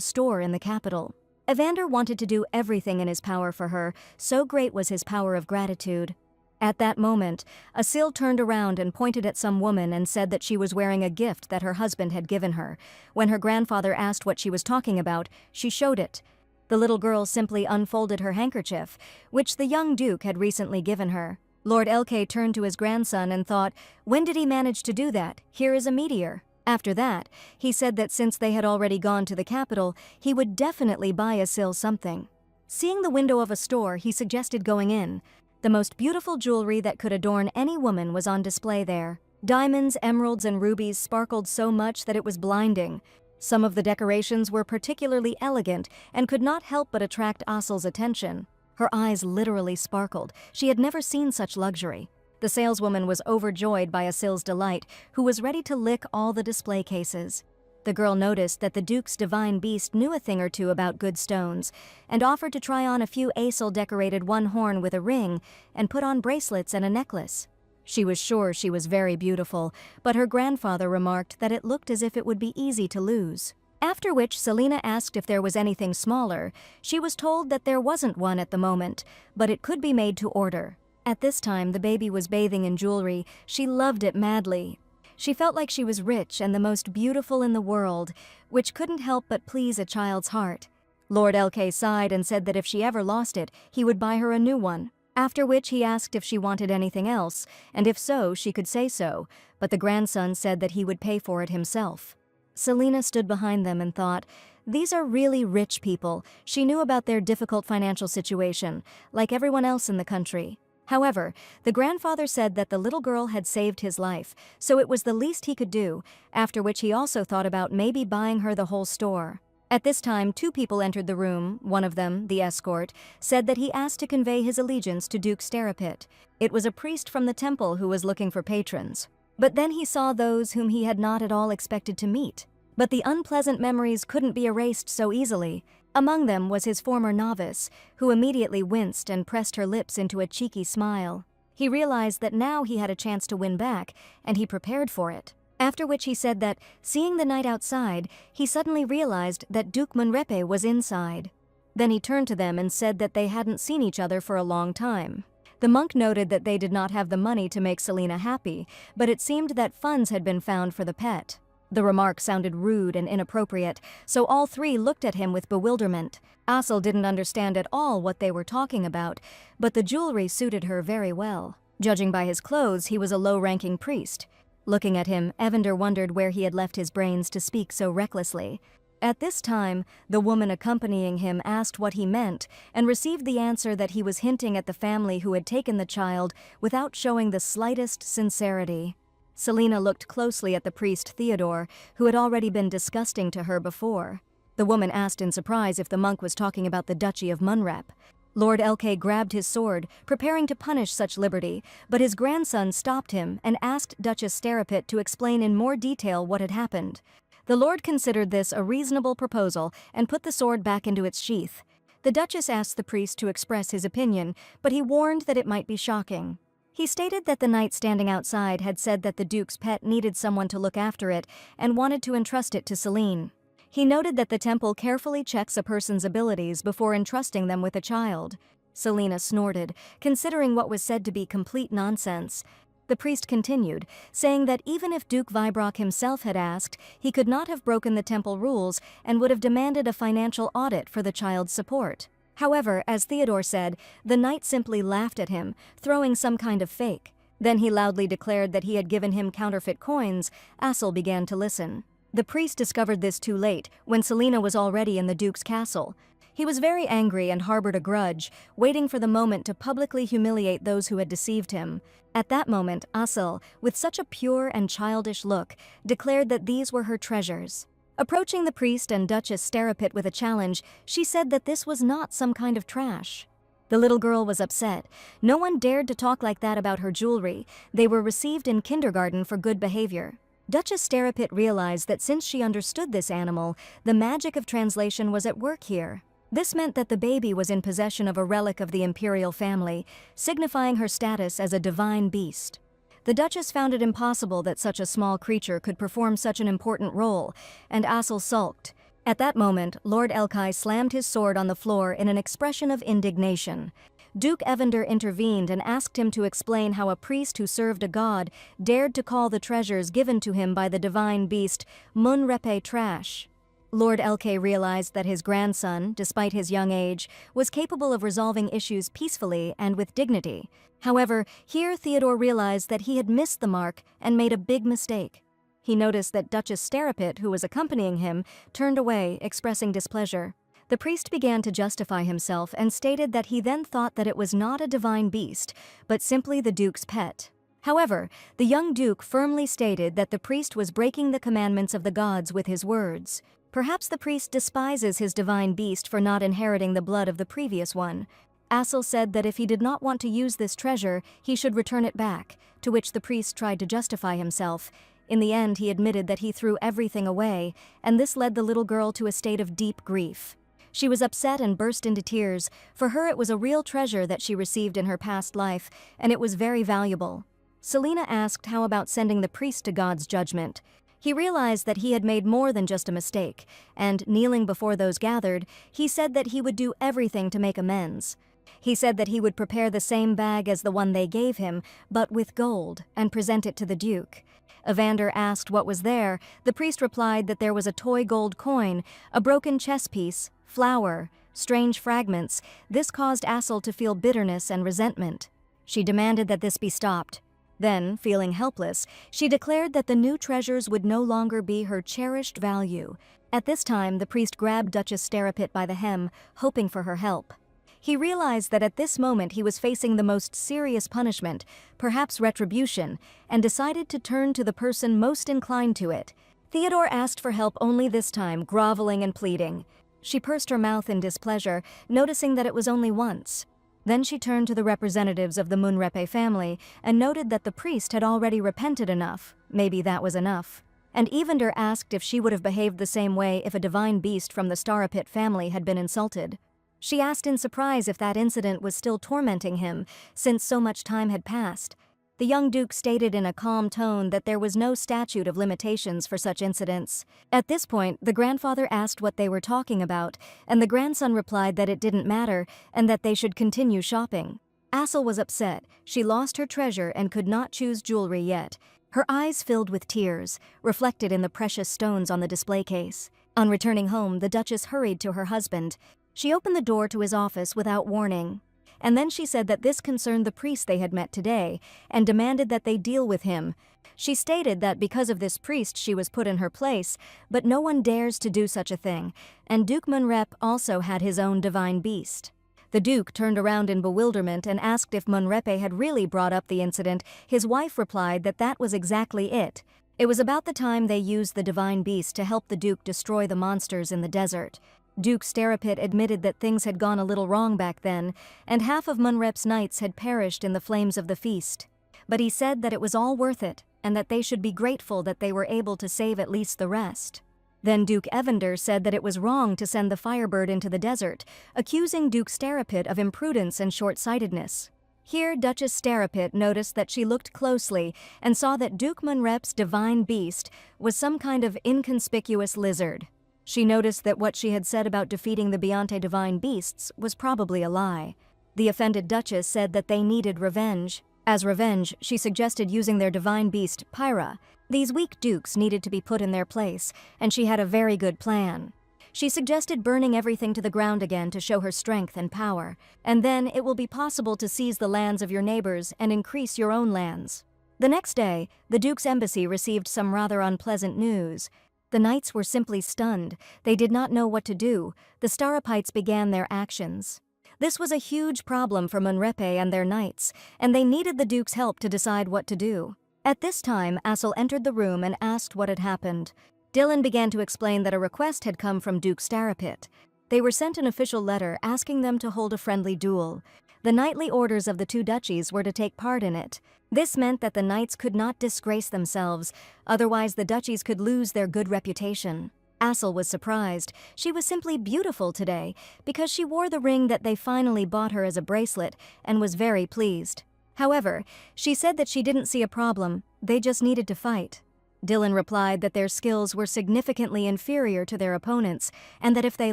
store in the capital. Evander wanted to do everything in his power for her, so great was his power of gratitude. At that moment, Asil turned around and pointed at some woman and said that she was wearing a gift that her husband had given her. When her grandfather asked what she was talking about, she showed it. The little girl simply unfolded her handkerchief, which the young Duke had recently given her. Lord Elke turned to his grandson and thought, when did he manage to do that? Here is a meteor. After that, he said that since they had already gone to the capital, he would definitely buy Asil something. Seeing the window of a store, he suggested going in. The most beautiful jewelry that could adorn any woman was on display there. Diamonds, emeralds, and rubies sparkled so much that it was blinding. Some of the decorations were particularly elegant and could not help but attract Asil's attention. Her eyes literally sparkled. She had never seen such luxury. The saleswoman was overjoyed by Asil's delight, who was ready to lick all the display cases. The girl noticed that the Duke's divine beast knew a thing or two about good stones, and offered to try on a few Asil decorated one horn with a ring and put on bracelets and a necklace. She was sure she was very beautiful, but her grandfather remarked that it looked as if it would be easy to lose. After which Selina asked if there was anything smaller. She was told that there wasn't one at the moment, but it could be made to order. At this time, the baby was bathing in jewelry. She loved it madly. She felt like she was rich and the most beautiful in the world, which couldn't help but please a child's heart. Lord Elke sighed and said that if she ever lost it, he would buy her a new one. After which he asked if she wanted anything else, and if so, she could say so, but the grandson said that he would pay for it himself. Selena stood behind them and thought, these are really rich people. She knew about their difficult financial situation, like everyone else in the country. However, the grandfather said that the little girl had saved his life, so it was the least he could do, after which he also thought about maybe buying her the whole store. At this time, two people entered the room. One of them, the escort, said that he asked to convey his allegiance to Duke Sterapit. It was a priest from the temple who was looking for patrons. But then he saw those whom he had not at all expected to meet. But the unpleasant memories couldn't be erased so easily. Among them was his former novice, who immediately winced and pressed her lips into a cheeky smile. He realized that now he had a chance to win back, and he prepared for it. After which he said that, seeing the night outside, he suddenly realized that Duke Munrepe was inside. Then he turned to them and said that they hadn't seen each other for a long time. The monk noted that they did not have the money to make Selena happy, but it seemed that funds had been found for the pet. The remark sounded rude and inappropriate, so all three looked at him with bewilderment. Asel didn't understand at all what they were talking about, but the jewelry suited her very well. Judging by his clothes, he was a low-ranking priest. Looking at him, Evander wondered where he had left his brains to speak so recklessly. At this time, the woman accompanying him asked what he meant and received the answer that he was hinting at the family who had taken the child without showing the slightest sincerity. Selena looked closely at the priest Theodore, who had already been disgusting to her before. The woman asked in surprise if the monk was talking about the Duchy of Munrep. Lord Elke grabbed his sword, preparing to punish such liberty, but his grandson stopped him and asked Duchess Sterapit to explain in more detail what had happened. The lord considered this a reasonable proposal and put the sword back into its sheath. The Duchess asked the priest to express his opinion, but he warned that it might be shocking. He stated that the knight standing outside had said that the Duke's pet needed someone to look after it and wanted to entrust it to Selene. He noted that the temple carefully checks a person's abilities before entrusting them with a child. Selena snorted, considering what was said to be complete nonsense. The priest continued, saying that even if Duke Vibrock himself had asked, he could not have broken the temple rules and would have demanded a financial audit for the child's support. However, as Theodore said, the knight simply laughed at him, throwing some kind of fake. Then he loudly declared that he had given him counterfeit coins. Asel began to listen. The priest discovered this too late, when Selena was already in the Duke's castle. He was very angry and harbored a grudge, waiting for the moment to publicly humiliate those who had deceived him. At that moment, Asel, with such a pure and childish look, declared that these were her treasures. Approaching the priest and Duchess Sterapit with a challenge, she said that this was not some kind of trash. The little girl was upset. No one dared to talk like that about her jewelry. They were received in kindergarten for good behavior. Duchess Sterapit realized that since she understood this animal, the magic of translation was at work here. This meant that the baby was in possession of a relic of the imperial family, signifying her status as a divine beast. The Duchess found it impossible that such a small creature could perform such an important role, and Asel sulked. At that moment, Lord Elkai slammed his sword on the floor in an expression of indignation. Duke Evander intervened and asked him to explain how a priest who served a god dared to call the treasures given to him by the divine beast Munrepe trash. Lord Elke realized that his grandson, despite his young age, was capable of resolving issues peacefully and with dignity. However, here Theodore realized that he had missed the mark and made a big mistake. He noticed that Duchess Sterapit, who was accompanying him, turned away, expressing displeasure. The priest began to justify himself and stated that he then thought that it was not a divine beast, but simply the Duke's pet. However, the young Duke firmly stated that the priest was breaking the commandments of the gods with his words. Perhaps the priest despises his divine beast for not inheriting the blood of the previous one. Asel said that if he did not want to use this treasure, he should return it back, to which the priest tried to justify himself. In the end, he admitted that he threw everything away, and this led the little girl to a state of deep grief. She was upset and burst into tears. For her, it was a real treasure that she received in her past life, and it was very valuable. Selena asked how about sending the priest to God's judgment. He realized that he had made more than just a mistake, and, kneeling before those gathered, he said that he would do everything to make amends. He said that he would prepare the same bag as the one they gave him, but with gold, and present it to the Duke. Evander asked what was there. The priest replied that there was a toy gold coin, a broken chess piece, flour, strange fragments. This caused Assel to feel bitterness and resentment. She demanded that this be stopped. Then, feeling helpless, she declared that the new treasures would no longer be her cherished value. At this time, the priest grabbed Duchess Starapit by the hem, hoping for her help. He realized that at this moment he was facing the most serious punishment, perhaps retribution, and decided to turn to the person most inclined to it. Theodore asked for help only this time, groveling and pleading. She pursed her mouth in displeasure, noticing that it was only once. Then she turned to the representatives of the Munrepe family and noted that the priest had already repented enough. Maybe that was enough. And Evander asked if she would have behaved the same way if a divine beast from the Starapit family had been insulted. She asked in surprise if that incident was still tormenting him, since so much time had passed. The young duke stated in a calm tone that there was no statute of limitations for such incidents. At this point, the grandfather asked what they were talking about, and the grandson replied that it didn't matter and that they should continue shopping. Assel was upset. She lost her treasure and could not choose jewelry yet. Her eyes filled with tears, reflected in the precious stones on the display case. On returning home, the Duchess hurried to her husband. She opened the door to his office without warning. And then she said that this concerned the priest they had met today, and demanded that they deal with him. She stated that because of this priest she was put in her place, but no one dares to do such a thing, and Duke Munrep also had his own divine beast. The Duke turned around in bewilderment and asked if Munrepe had really brought up the incident. His wife replied that that was exactly it. It was about the time they used the divine beast to help the Duke destroy the monsters in the desert. Duke Starapit admitted that things had gone a little wrong back then, and half of Munrep's knights had perished in the flames of the feast. But he said that it was all worth it, and that they should be grateful that they were able to save at least the rest. Then Duke Evander said that it was wrong to send the Firebird into the desert, accusing Duke Starapit of imprudence and short-sightedness. Here Duchess Starapit noticed that she looked closely and saw that Duke Munrep's divine beast was some kind of inconspicuous lizard. She noticed that what she had said about defeating the Beyonte divine beasts was probably a lie. The offended Duchess said that they needed revenge. As revenge, she suggested using their divine beast, Pyra. These weak dukes needed to be put in their place, and she had a very good plan. She suggested burning everything to the ground again to show her strength and power, and then it will be possible to seize the lands of your neighbors and increase your own lands. The next day, the Duke's embassy received some rather unpleasant news. The knights were simply stunned. They did not know what to do. The Starapites began their actions. This was a huge problem for Munrepe and their knights, and they needed the Duke's help to decide what to do. At this time, Assel entered the room and asked what had happened. Dylan began to explain that a request had come from Duke Starapit. They were sent an official letter asking them to hold a friendly duel. The knightly orders of the two duchies were to take part in it. This meant that the knights could not disgrace themselves, otherwise the duchies could lose their good reputation. Assel was surprised. She was simply beautiful today, because she wore the ring that they finally bought her as a bracelet, and was very pleased. However, she said that she didn't see a problem, they just needed to fight. Dylan replied that their skills were significantly inferior to their opponents, and that if they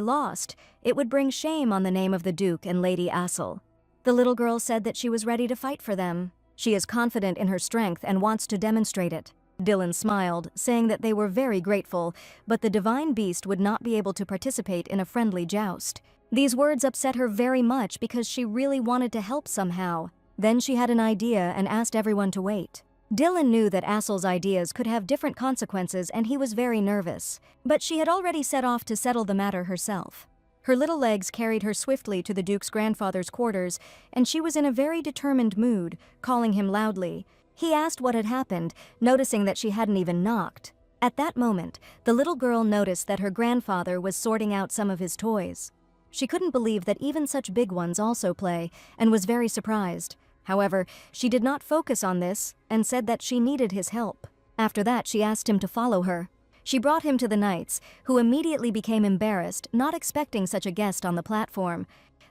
lost, it would bring shame on the name of the Duke and Lady Assel. The little girl said that she was ready to fight for them. She is confident in her strength and wants to demonstrate it. Dylan smiled, saying that they were very grateful, but the divine beast would not be able to participate in a friendly joust. These words upset her very much because she really wanted to help somehow. Then she had an idea and asked everyone to wait. Dylan knew that Assel's ideas could have different consequences and he was very nervous, but she had already set off to settle the matter herself. Her little legs carried her swiftly to the Duke's grandfather's quarters, and she was in a very determined mood, calling him loudly. He asked what had happened, noticing that she hadn't even knocked. At that moment, the little girl noticed that her grandfather was sorting out some of his toys. She couldn't believe that even such big ones also play, and was very surprised. However, she did not focus on this, and said that she needed his help. After that, she asked him to follow her. She brought him to the knights, who immediately became embarrassed, not expecting such a guest on the platform.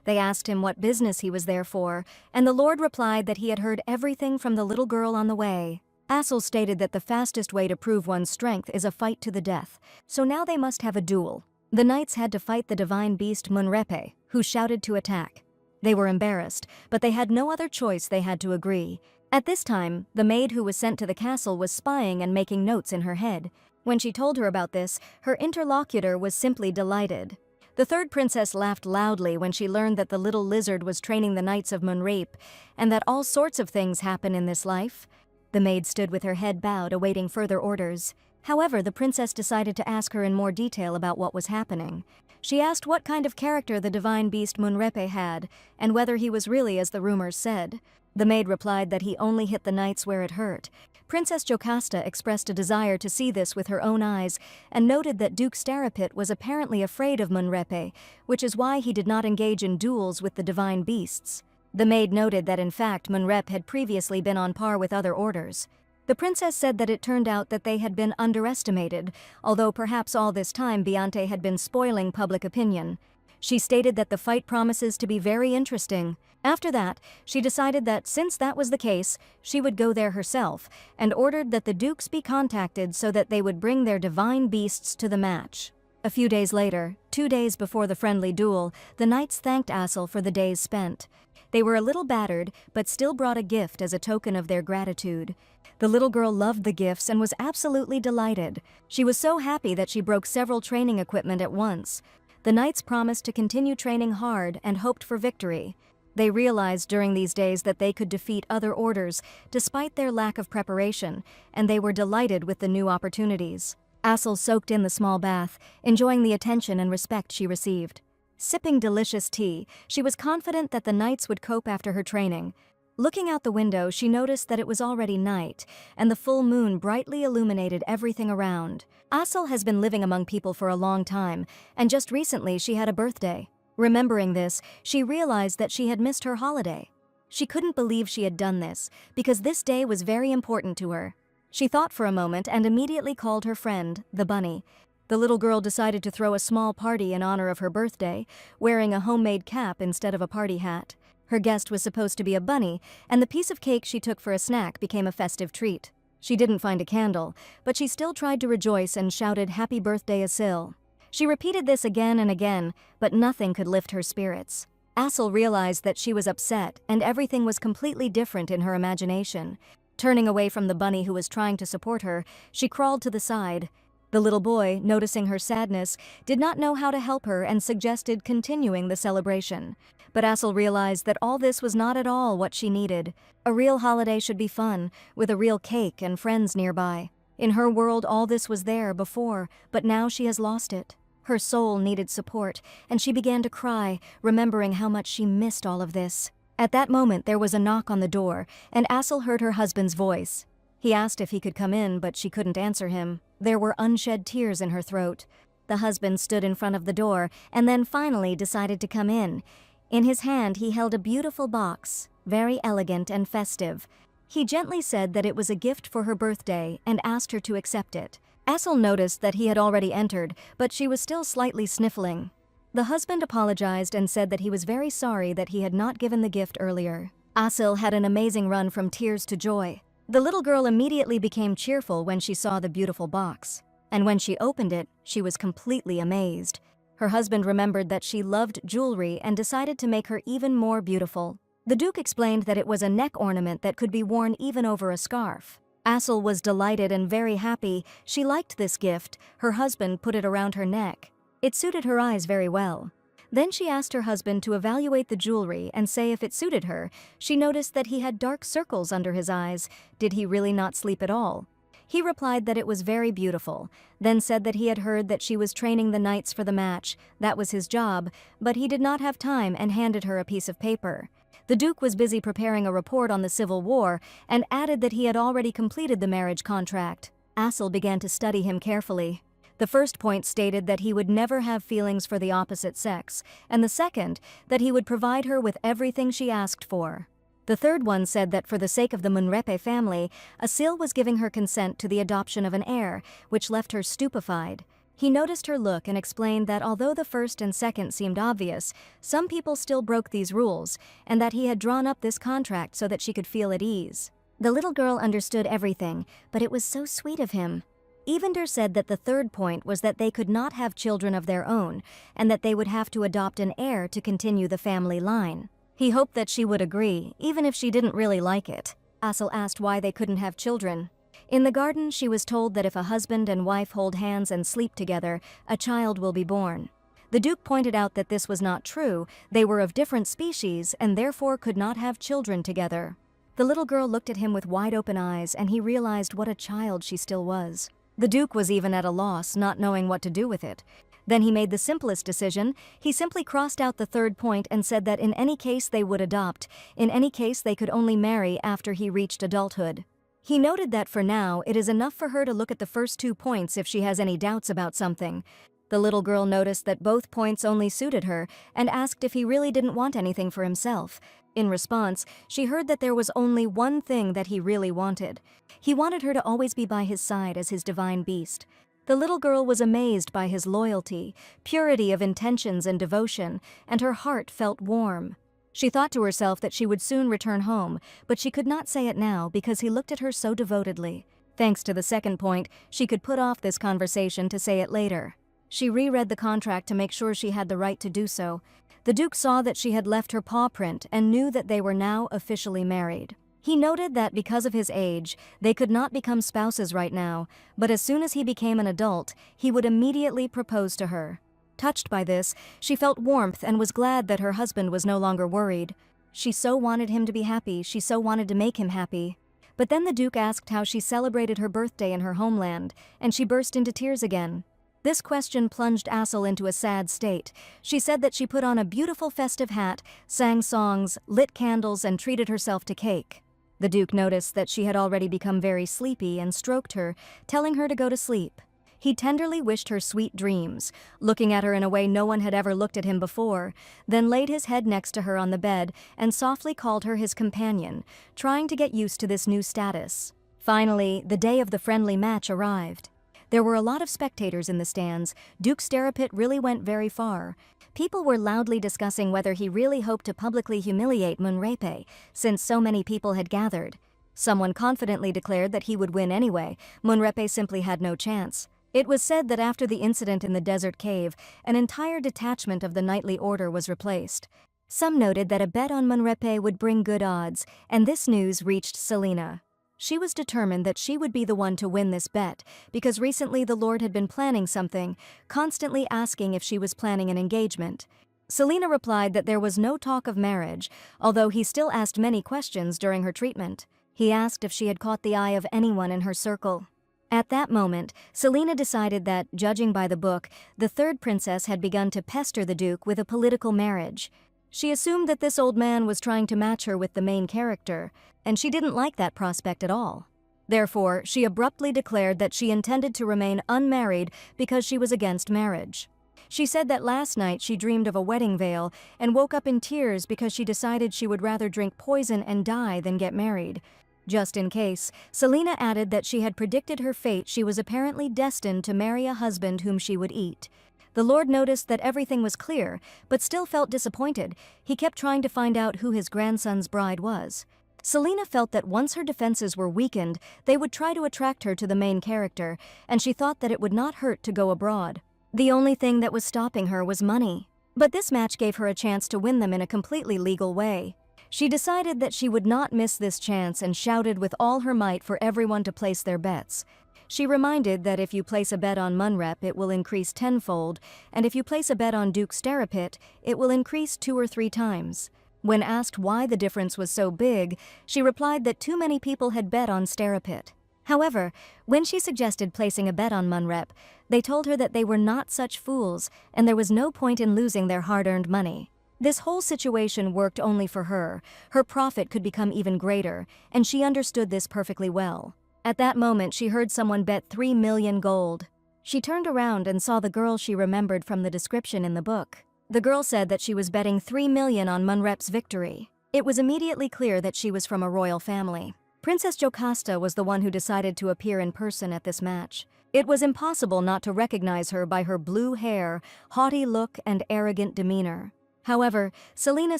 They asked him what business he was there for, and the Lord replied that he had heard everything from the little girl on the way. Assel stated that the fastest way to prove one's strength is a fight to the death, so now they must have a duel. The knights had to fight the divine beast Munrepe, who shouted to attack. They were embarrassed, but they had no other choice. They had to agree. At this time, the maid who was sent to the castle was spying and making notes in her head. When she told her about this, her interlocutor was simply delighted. The third princess laughed loudly when she learned that the little lizard was training the Knights of Munrape, and that all sorts of things happen in this life. The maid stood with her head bowed, awaiting further orders. However, the princess decided to ask her in more detail about what was happening. She asked what kind of character the divine beast Munrape had, and whether he was really as the rumors said. The maid replied that he only hit the knights where it hurt. Princess Jocasta expressed a desire to see this with her own eyes, and noted that Duke Starapit was apparently afraid of Munrape, which is why he did not engage in duels with the divine beasts. The maid noted that in fact Munrep had previously been on par with other orders. The princess said that it turned out that they had been underestimated, although perhaps all this time Beyonce had been spoiling public opinion. She stated that the fight promises to be very interesting. After that, she decided that since that was the case, she would go there herself, and ordered that the dukes be contacted so that they would bring their divine beasts to the match. A few days later, 2 days before the friendly duel, the knights thanked Assel for the days spent. They were a little battered, but still brought a gift as a token of their gratitude. The little girl loved the gifts and was absolutely delighted. She was so happy that she broke several training equipment at once. The knights promised to continue training hard and hoped for victory. They realized during these days that they could defeat other orders, despite their lack of preparation, and they were delighted with the new opportunities. Assel soaked in the small bath, enjoying the attention and respect she received. Sipping delicious tea, she was confident that the knights would cope after her training. Looking out the window, she noticed that it was already night, and the full moon brightly illuminated everything around. Assel has been living among people for a long time, and just recently she had a birthday. Remembering this, she realized that she had missed her holiday. She couldn't believe she had done this, because this day was very important to her. She thought for a moment and immediately called her friend, the bunny. The little girl decided to throw a small party in honor of her birthday, wearing a homemade cap instead of a party hat. Her guest was supposed to be a bunny, and the piece of cake she took for a snack became a festive treat. She didn't find a candle, but she still tried to rejoice and shouted "Happy birthday, Assel." She repeated this again and again, but nothing could lift her spirits. Assel realized that she was upset, and everything was completely different in her imagination. Turning away from the bunny who was trying to support her, she crawled to the side. The little boy, noticing her sadness, did not know how to help her and suggested continuing the celebration. But Assel realized that all this was not at all what she needed. A real holiday should be fun, with a real cake and friends nearby. In her world, all this was there before, but now she has lost it. Her soul needed support, and she began to cry, remembering how much she missed all of this. At that moment, there was a knock on the door, and Assel heard her husband's voice. He asked if he could come in, but she couldn't answer him. There were unshed tears in her throat. The husband stood in front of the door, and then finally decided to come in. In his hand, he held a beautiful box, very elegant and festive. He gently said that it was a gift for her birthday and asked her to accept it. Assel noticed that he had already entered, but she was still slightly sniffling. The husband apologized and said that he was very sorry that he had not given the gift earlier. Assel had an amazing run from tears to joy. The little girl immediately became cheerful when she saw the beautiful box. And when she opened it, she was completely amazed. Her husband remembered that she loved jewelry and decided to make her even more beautiful. The Duke explained that it was a neck ornament that could be worn even over a scarf. Assel was delighted and very happy. She liked this gift. Her husband put it around her neck. It suited her eyes very well. Then she asked her husband to evaluate the jewelry and say if it suited her. She noticed that he had dark circles under his eyes. Did he really not sleep at all? He replied that it was very beautiful, then said that he had heard that she was training the knights for the match. That was his job, but he did not have time and handed her a piece of paper. The Duke was busy preparing a report on the Civil War and added that he had already completed the marriage contract. Assel began to study him carefully. The first point stated that he would never have feelings for the opposite sex, and the second, that he would provide her with everything she asked for. The third one said that for the sake of the Munrepe family, Assel was giving her consent to the adoption of an heir, which left her stupefied. He noticed her look and explained that although the first and second seemed obvious, some people still broke these rules, and that he had drawn up this contract so that she could feel at ease. The little girl understood everything, but it was so sweet of him. Evander said that the third point was that they could not have children of their own, and that they would have to adopt an heir to continue the family line. He hoped that she would agree, even if she didn't really like it. Assel asked why they couldn't have children. In the garden, she was told that if a husband and wife hold hands and sleep together, a child will be born. The Duke pointed out that this was not true. They were of different species and therefore could not have children together. The little girl looked at him with wide-open eyes, and he realized what a child she still was. The Duke was even at a loss, not knowing what to do with it. Then he made the simplest decision. He simply crossed out the third point and said that in any case they would adopt. In any case they could only marry after he reached adulthood. He noted that for now, it is enough for her to look at the first 2 points if she has any doubts about something. The little girl noticed that both points only suited her and asked if he really didn't want anything for himself. In response, she heard that there was only one thing that he really wanted. He wanted her to always be by his side as his divine beast. The little girl was amazed by his loyalty, purity of intentions and devotion, and her heart felt warm. She thought to herself that she would soon return home, but she could not say it now because he looked at her so devotedly. Thanks to the second point, she could put off this conversation to say it later. She reread the contract to make sure she had the right to do so. The Duke saw that she had left her paw print and knew that they were now officially married. He noted that because of his age, they could not become spouses right now, but as soon as he became an adult, he would immediately propose to her. Touched by this, she felt warmth and was glad that her husband was no longer worried. She so wanted him to be happy, she so wanted to make him happy. But then the Duke asked how she celebrated her birthday in her homeland, and she burst into tears again. This question plunged Assel into a sad state. She said that she put on a beautiful festive hat, sang songs, lit candles, and treated herself to cake. The Duke noticed that she had already become very sleepy and stroked her, telling her to go to sleep. He tenderly wished her sweet dreams, looking at her in a way no one had ever looked at him before, then laid his head next to her on the bed and softly called her his companion, trying to get used to this new status. Finally, the day of the friendly match arrived. There were a lot of spectators in the stands. Duke Sterapit really went very far. People were loudly discussing whether he really hoped to publicly humiliate Munrepe, since so many people had gathered. Someone confidently declared that he would win anyway. Munrepe simply had no chance. It was said that after the incident in the desert cave, an entire detachment of the knightly order was replaced. Some noted that a bet on Munrepe would bring good odds, and this news reached Selena. She was determined that she would be the one to win this bet, because recently the Lord had been planning something, constantly asking if she was planning an engagement. Selena replied that there was no talk of marriage, although he still asked many questions during her treatment. He asked if she had caught the eye of anyone in her circle. At that moment, Selena decided that, judging by the book, the third princess had begun to pester the Duke with a political marriage. She assumed that this old man was trying to match her with the main character, and she didn't like that prospect at all. Therefore, she abruptly declared that she intended to remain unmarried because she was against marriage. She said that last night she dreamed of a wedding veil and woke up in tears because she decided she would rather drink poison and die than get married. Just in case, Selena added that she had predicted her fate. She was apparently destined to marry a husband whom she would eat. The Lord noticed that everything was clear, but still felt disappointed. He kept trying to find out who his grandson's bride was. Selena felt that once her defenses were weakened, they would try to attract her to the main character, and she thought that it would not hurt to go abroad. The only thing that was stopping her was money. But this match gave her a chance to win them in a completely legal way. She decided that she would not miss this chance and shouted with all her might for everyone to place their bets. She reminded that if you place a bet on Munrep, it will increase tenfold, and if you place a bet on Duke Sterapit, it will increase 2 or 3 times. When asked why the difference was so big, she replied that too many people had bet on Sterapit. However, when she suggested placing a bet on Munrep, they told her that they were not such fools, and there was no point in losing their hard-earned money. This whole situation worked only for her. Her profit could become even greater, and she understood this perfectly well. At that moment, she heard someone bet 3 million gold. She turned around and saw the girl she remembered from the description in the book. The girl said that she was betting 3 million on Munrep's victory. It was immediately clear that she was from a royal family. Princess Jocasta was the one who decided to appear in person at this match. It was impossible not to recognize her by her blue hair, haughty look, and arrogant demeanor. However, Selena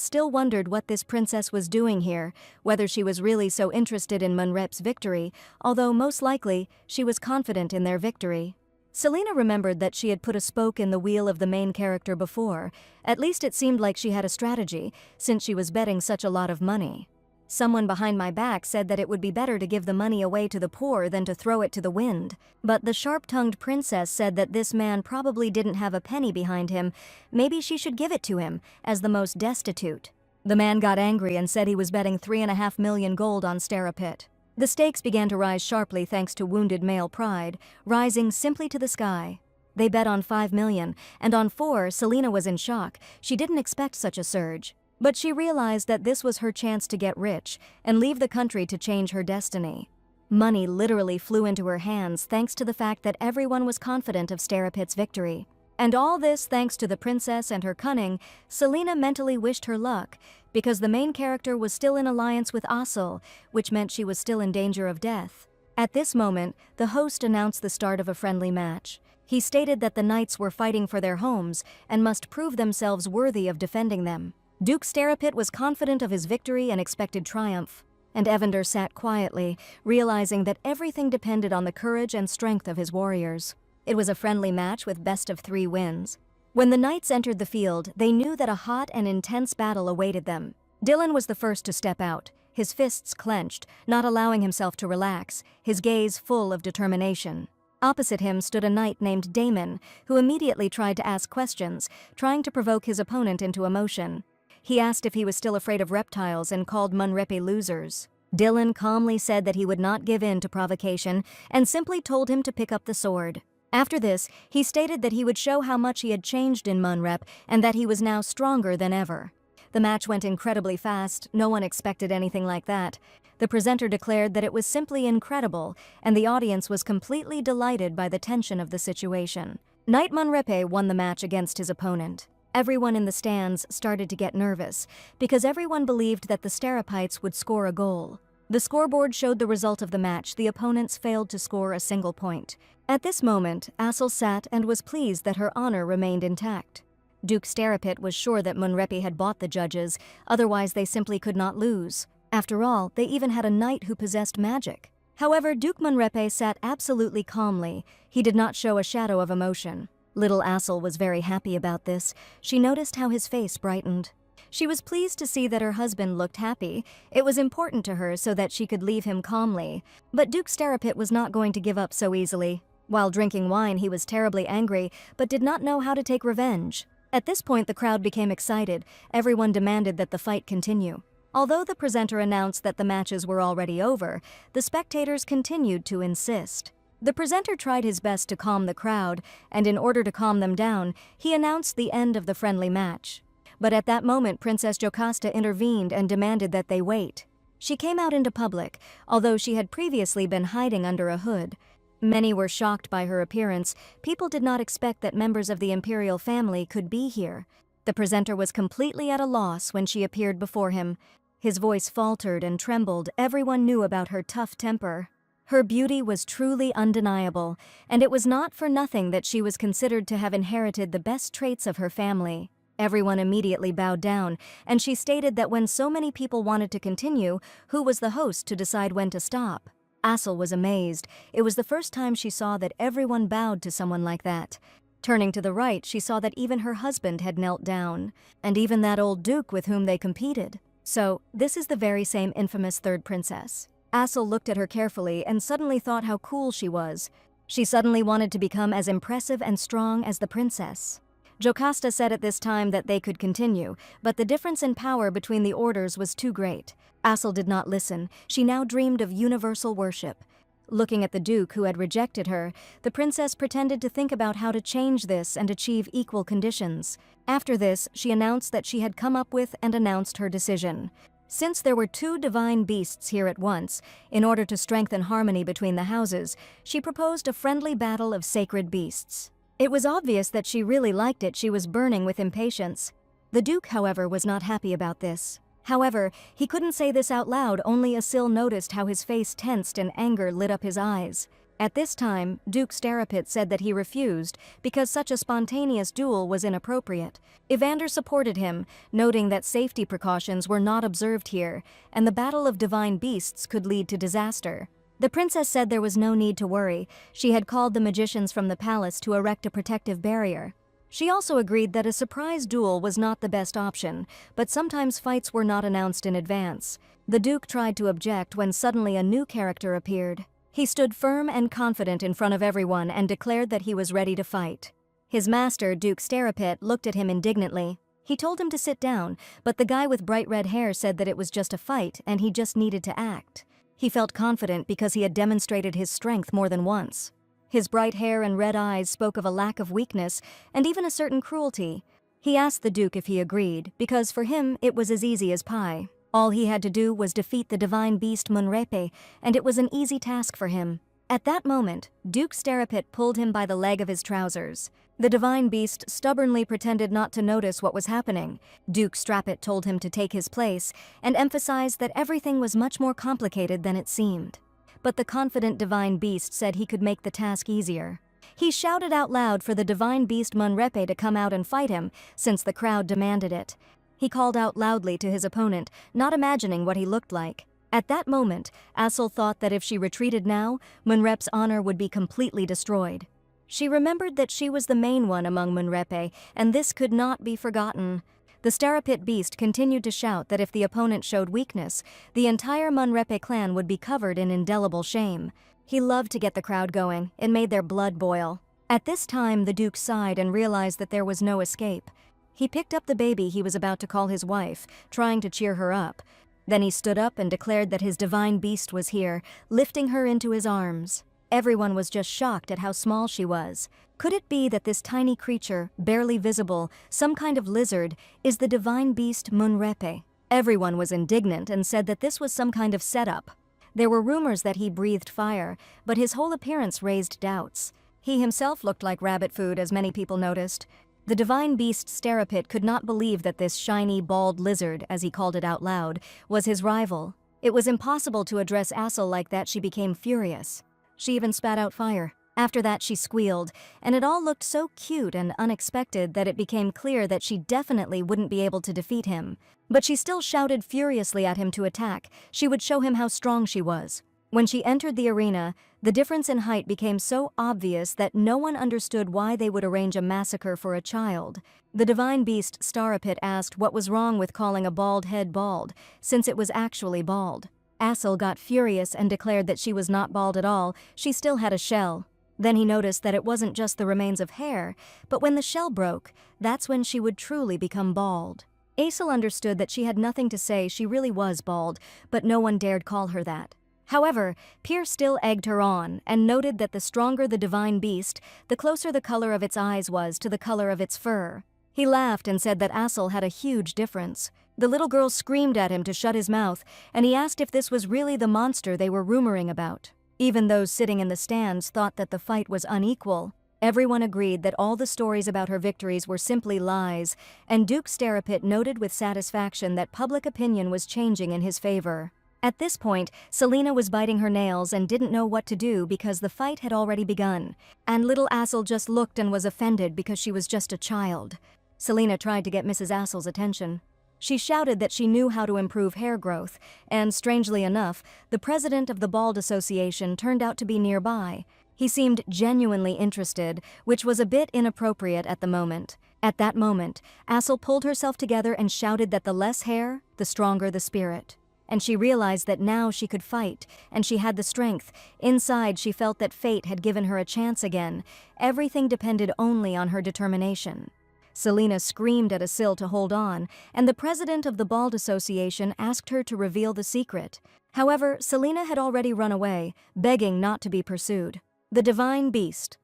still wondered what this princess was doing here, whether she was really so interested in Munrep's victory, although most likely she was confident in their victory. Selena remembered that she had put a spoke in the wheel of the main character before. At least it seemed like she had a strategy, since she was betting such a lot of money. Someone behind my back said that it would be better to give the money away to the poor than to throw it to the wind. But the sharp-tongued princess said that this man probably didn't have a penny behind him. Maybe she should give it to him, as the most destitute. The man got angry and said he was betting 3.5 million gold on Starapit. The stakes began to rise sharply thanks to wounded male pride, rising simply to the sky. They bet on 5 million, and on 4, Selena was in shock. She didn't expect such a surge. But she realized that this was her chance to get rich and leave the country to change her destiny. Money literally flew into her hands thanks to the fact that everyone was confident of Starapit's victory. And all this thanks to the princess and her cunning. Selena mentally wished her luck, because the main character was still in alliance with Asel, which meant she was still in danger of death. At this moment, the host announced the start of a friendly match. He stated that the knights were fighting for their homes and must prove themselves worthy of defending them. Duke Starapit was confident of his victory and expected triumph, and Evander sat quietly, realizing that everything depended on the courage and strength of his warriors. It was a friendly match with best-of-3 wins. When the knights entered the field, they knew that a hot and intense battle awaited them. Dylan was the first to step out, his fists clenched, not allowing himself to relax, his gaze full of determination. Opposite him stood a knight named Damon, who immediately tried to ask questions, trying to provoke his opponent into emotion. He asked if he was still afraid of reptiles and called Manhwa losers. Dylan calmly said that he would not give in to provocation and simply told him to pick up the sword. After this, he stated that he would show how much he had changed in Manhwa and that he was now stronger than ever. The match went incredibly fast. No one expected anything like that. The presenter declared that it was simply incredible, and the audience was completely delighted by the tension of the situation. Knight Manhwa won the match against his opponent. Everyone in the stands started to get nervous, because everyone believed that the Starapites would score a goal. The scoreboard showed the result of the match. The opponents failed to score a single point. At this moment, Asel sat and was pleased that her honor remained intact. Duke Starapit was sure that Manhwa had bought the judges, otherwise they simply could not lose. After all, they even had a knight who possessed magic. However, Duke Manhwa sat absolutely calmly. He did not show a shadow of emotion. Little Asel was very happy about this. She noticed how his face brightened. She was pleased to see that her husband looked happy. It was important to her so that she could leave him calmly. But Duke Starapit was not going to give up so easily. While drinking wine, he was terribly angry, but did not know how to take revenge. At this point, the crowd became excited. Everyone demanded that the fight continue. Although the presenter announced that the matches were already over, the spectators continued to insist. The presenter tried his best to calm the crowd, and in order to calm them down, he announced the end of the friendly match. But at that moment, Princess Jocasta intervened and demanded that they wait. She came out into public, although she had previously been hiding under a hood. Many were shocked by her appearance. People did not expect that members of the imperial family could be here. The presenter was completely at a loss when she appeared before him. His voice faltered and trembled. Everyone knew about her tough temper. Her beauty was truly undeniable, and it was not for nothing that she was considered to have inherited the best traits of her family. Everyone immediately bowed down, and she stated that when so many people wanted to continue, who was the host to decide when to stop? Asel was amazed. It was the first time she saw that everyone bowed to someone like that. Turning to the right, she saw that even her husband had knelt down, and even that old duke with whom they competed. So, this is the very same infamous third princess. Asel looked at her carefully and suddenly thought how cool she was. She suddenly wanted to become as impressive and strong as the princess. Jocasta said at this time that they could continue, but the difference in power between the orders was too great. Asel did not listen. She now dreamed of universal worship. Looking at the duke who had rejected her, the princess pretended to think about how to change this and achieve equal conditions. After this, she announced that she had come up with and announced her decision. Since there were 2 divine beasts here at once, in order to strengthen harmony between the houses, she proposed a friendly battle of sacred beasts. It was obvious that she really liked it. She was burning with impatience. The Duke, however, was not happy about this. However, he couldn't say this out loud. Only Asel noticed how his face tensed and anger lit up his eyes. At this time, Duke Starapit said that he refused because such a spontaneous duel was inappropriate. Evander supported him, noting that safety precautions were not observed here, and the battle of divine beasts could lead to disaster. The princess said there was no need to worry. She had called the magicians from the palace to erect a protective barrier. She also agreed that a surprise duel was not the best option, but sometimes fights were not announced in advance. The Duke tried to object when suddenly a new character appeared. He stood firm and confident in front of everyone and declared that he was ready to fight. His master, Duke Starapit, looked at him indignantly. He told him to sit down, but the guy with bright red hair said that it was just a fight and he just needed to act. He felt confident because he had demonstrated his strength more than once. His bright hair and red eyes spoke of a lack of weakness and even a certain cruelty. He asked the Duke if he agreed, because for him it was as easy as pie. All he had to do was defeat the divine beast Munrepe, and it was an easy task for him. At that moment, Duke Starapit pulled him by the leg of his trousers. The divine beast stubbornly pretended not to notice what was happening. Duke Starapit told him to take his place and emphasized that everything was much more complicated than it seemed. But the confident divine beast said he could make the task easier. He shouted out loud for the divine beast Munrepe to come out and fight him, since the crowd demanded it. He called out loudly to his opponent, not imagining what he looked like. At that moment, Assel thought that if she retreated now, Munrepe's honor would be completely destroyed. She remembered that she was the main one among Munrepe, and this could not be forgotten. The Starapit beast continued to shout that if the opponent showed weakness, the entire Munrepe clan would be covered in indelible shame. He loved to get the crowd going. It made their blood boil. At this time, the Duke sighed and realized that there was no escape. He picked up the baby he was about to call his wife, trying to cheer her up. Then he stood up and declared that his divine beast was here, lifting her into his arms. Everyone was just shocked at how small she was. Could it be that this tiny creature, barely visible, some kind of lizard, is the divine beast Munrepe? Everyone was indignant and said that this was some kind of setup. There were rumors that he breathed fire, but his whole appearance raised doubts. He himself looked like rabbit food, as many people noticed. The divine beast Starapit could not believe that this shiny, bald lizard, as he called it out loud, was his rival. It was impossible to address Assel like that. She became furious. She even spat out fire. After that she squealed, and it all looked so cute and unexpected that it became clear that she definitely wouldn't be able to defeat him. But she still shouted furiously at him to attack. She would show him how strong she was. When she entered the arena, the difference in height became so obvious that no one understood why they would arrange a massacre for a child. The divine beast Starapit asked what was wrong with calling a bald head bald, since it was actually bald. Assel got furious and declared that she was not bald at all, she still had a shell. Then he noticed that it wasn't just the remains of hair, but when the shell broke, that's when she would truly become bald. Assel understood that she had nothing to say. She really was bald, but no one dared call her that. However, Pierce still egged her on and noted that the stronger the divine beast, the closer the color of its eyes was to the color of its fur. He laughed and said that Assel had a huge difference. The little girl screamed at him to shut his mouth, and he asked if this was really the monster they were rumoring about. Even those sitting in the stands thought that the fight was unequal. Everyone agreed that all the stories about her victories were simply lies, and Duke Starapit noted with satisfaction that public opinion was changing in his favor. At this point, Selena was biting her nails and didn't know what to do because the fight had already begun, and little Assel just looked and was offended because she was just a child. Selena tried to get Mrs. Assel's attention. She shouted that she knew how to improve hair growth, and strangely enough, the president of the Bald Association turned out to be nearby. He seemed genuinely interested, which was a bit inappropriate at the moment. At that moment, Assel pulled herself together and shouted that the less hair, the stronger the spirit. And she realized that now she could fight, and she had the strength. Inside, she felt that fate had given her a chance again. Everything depended only on her determination. Selena screamed at Assel to hold on, and the president of the Bald Association asked her to reveal the secret. However, Selena had already run away, begging not to be pursued. The divine beast.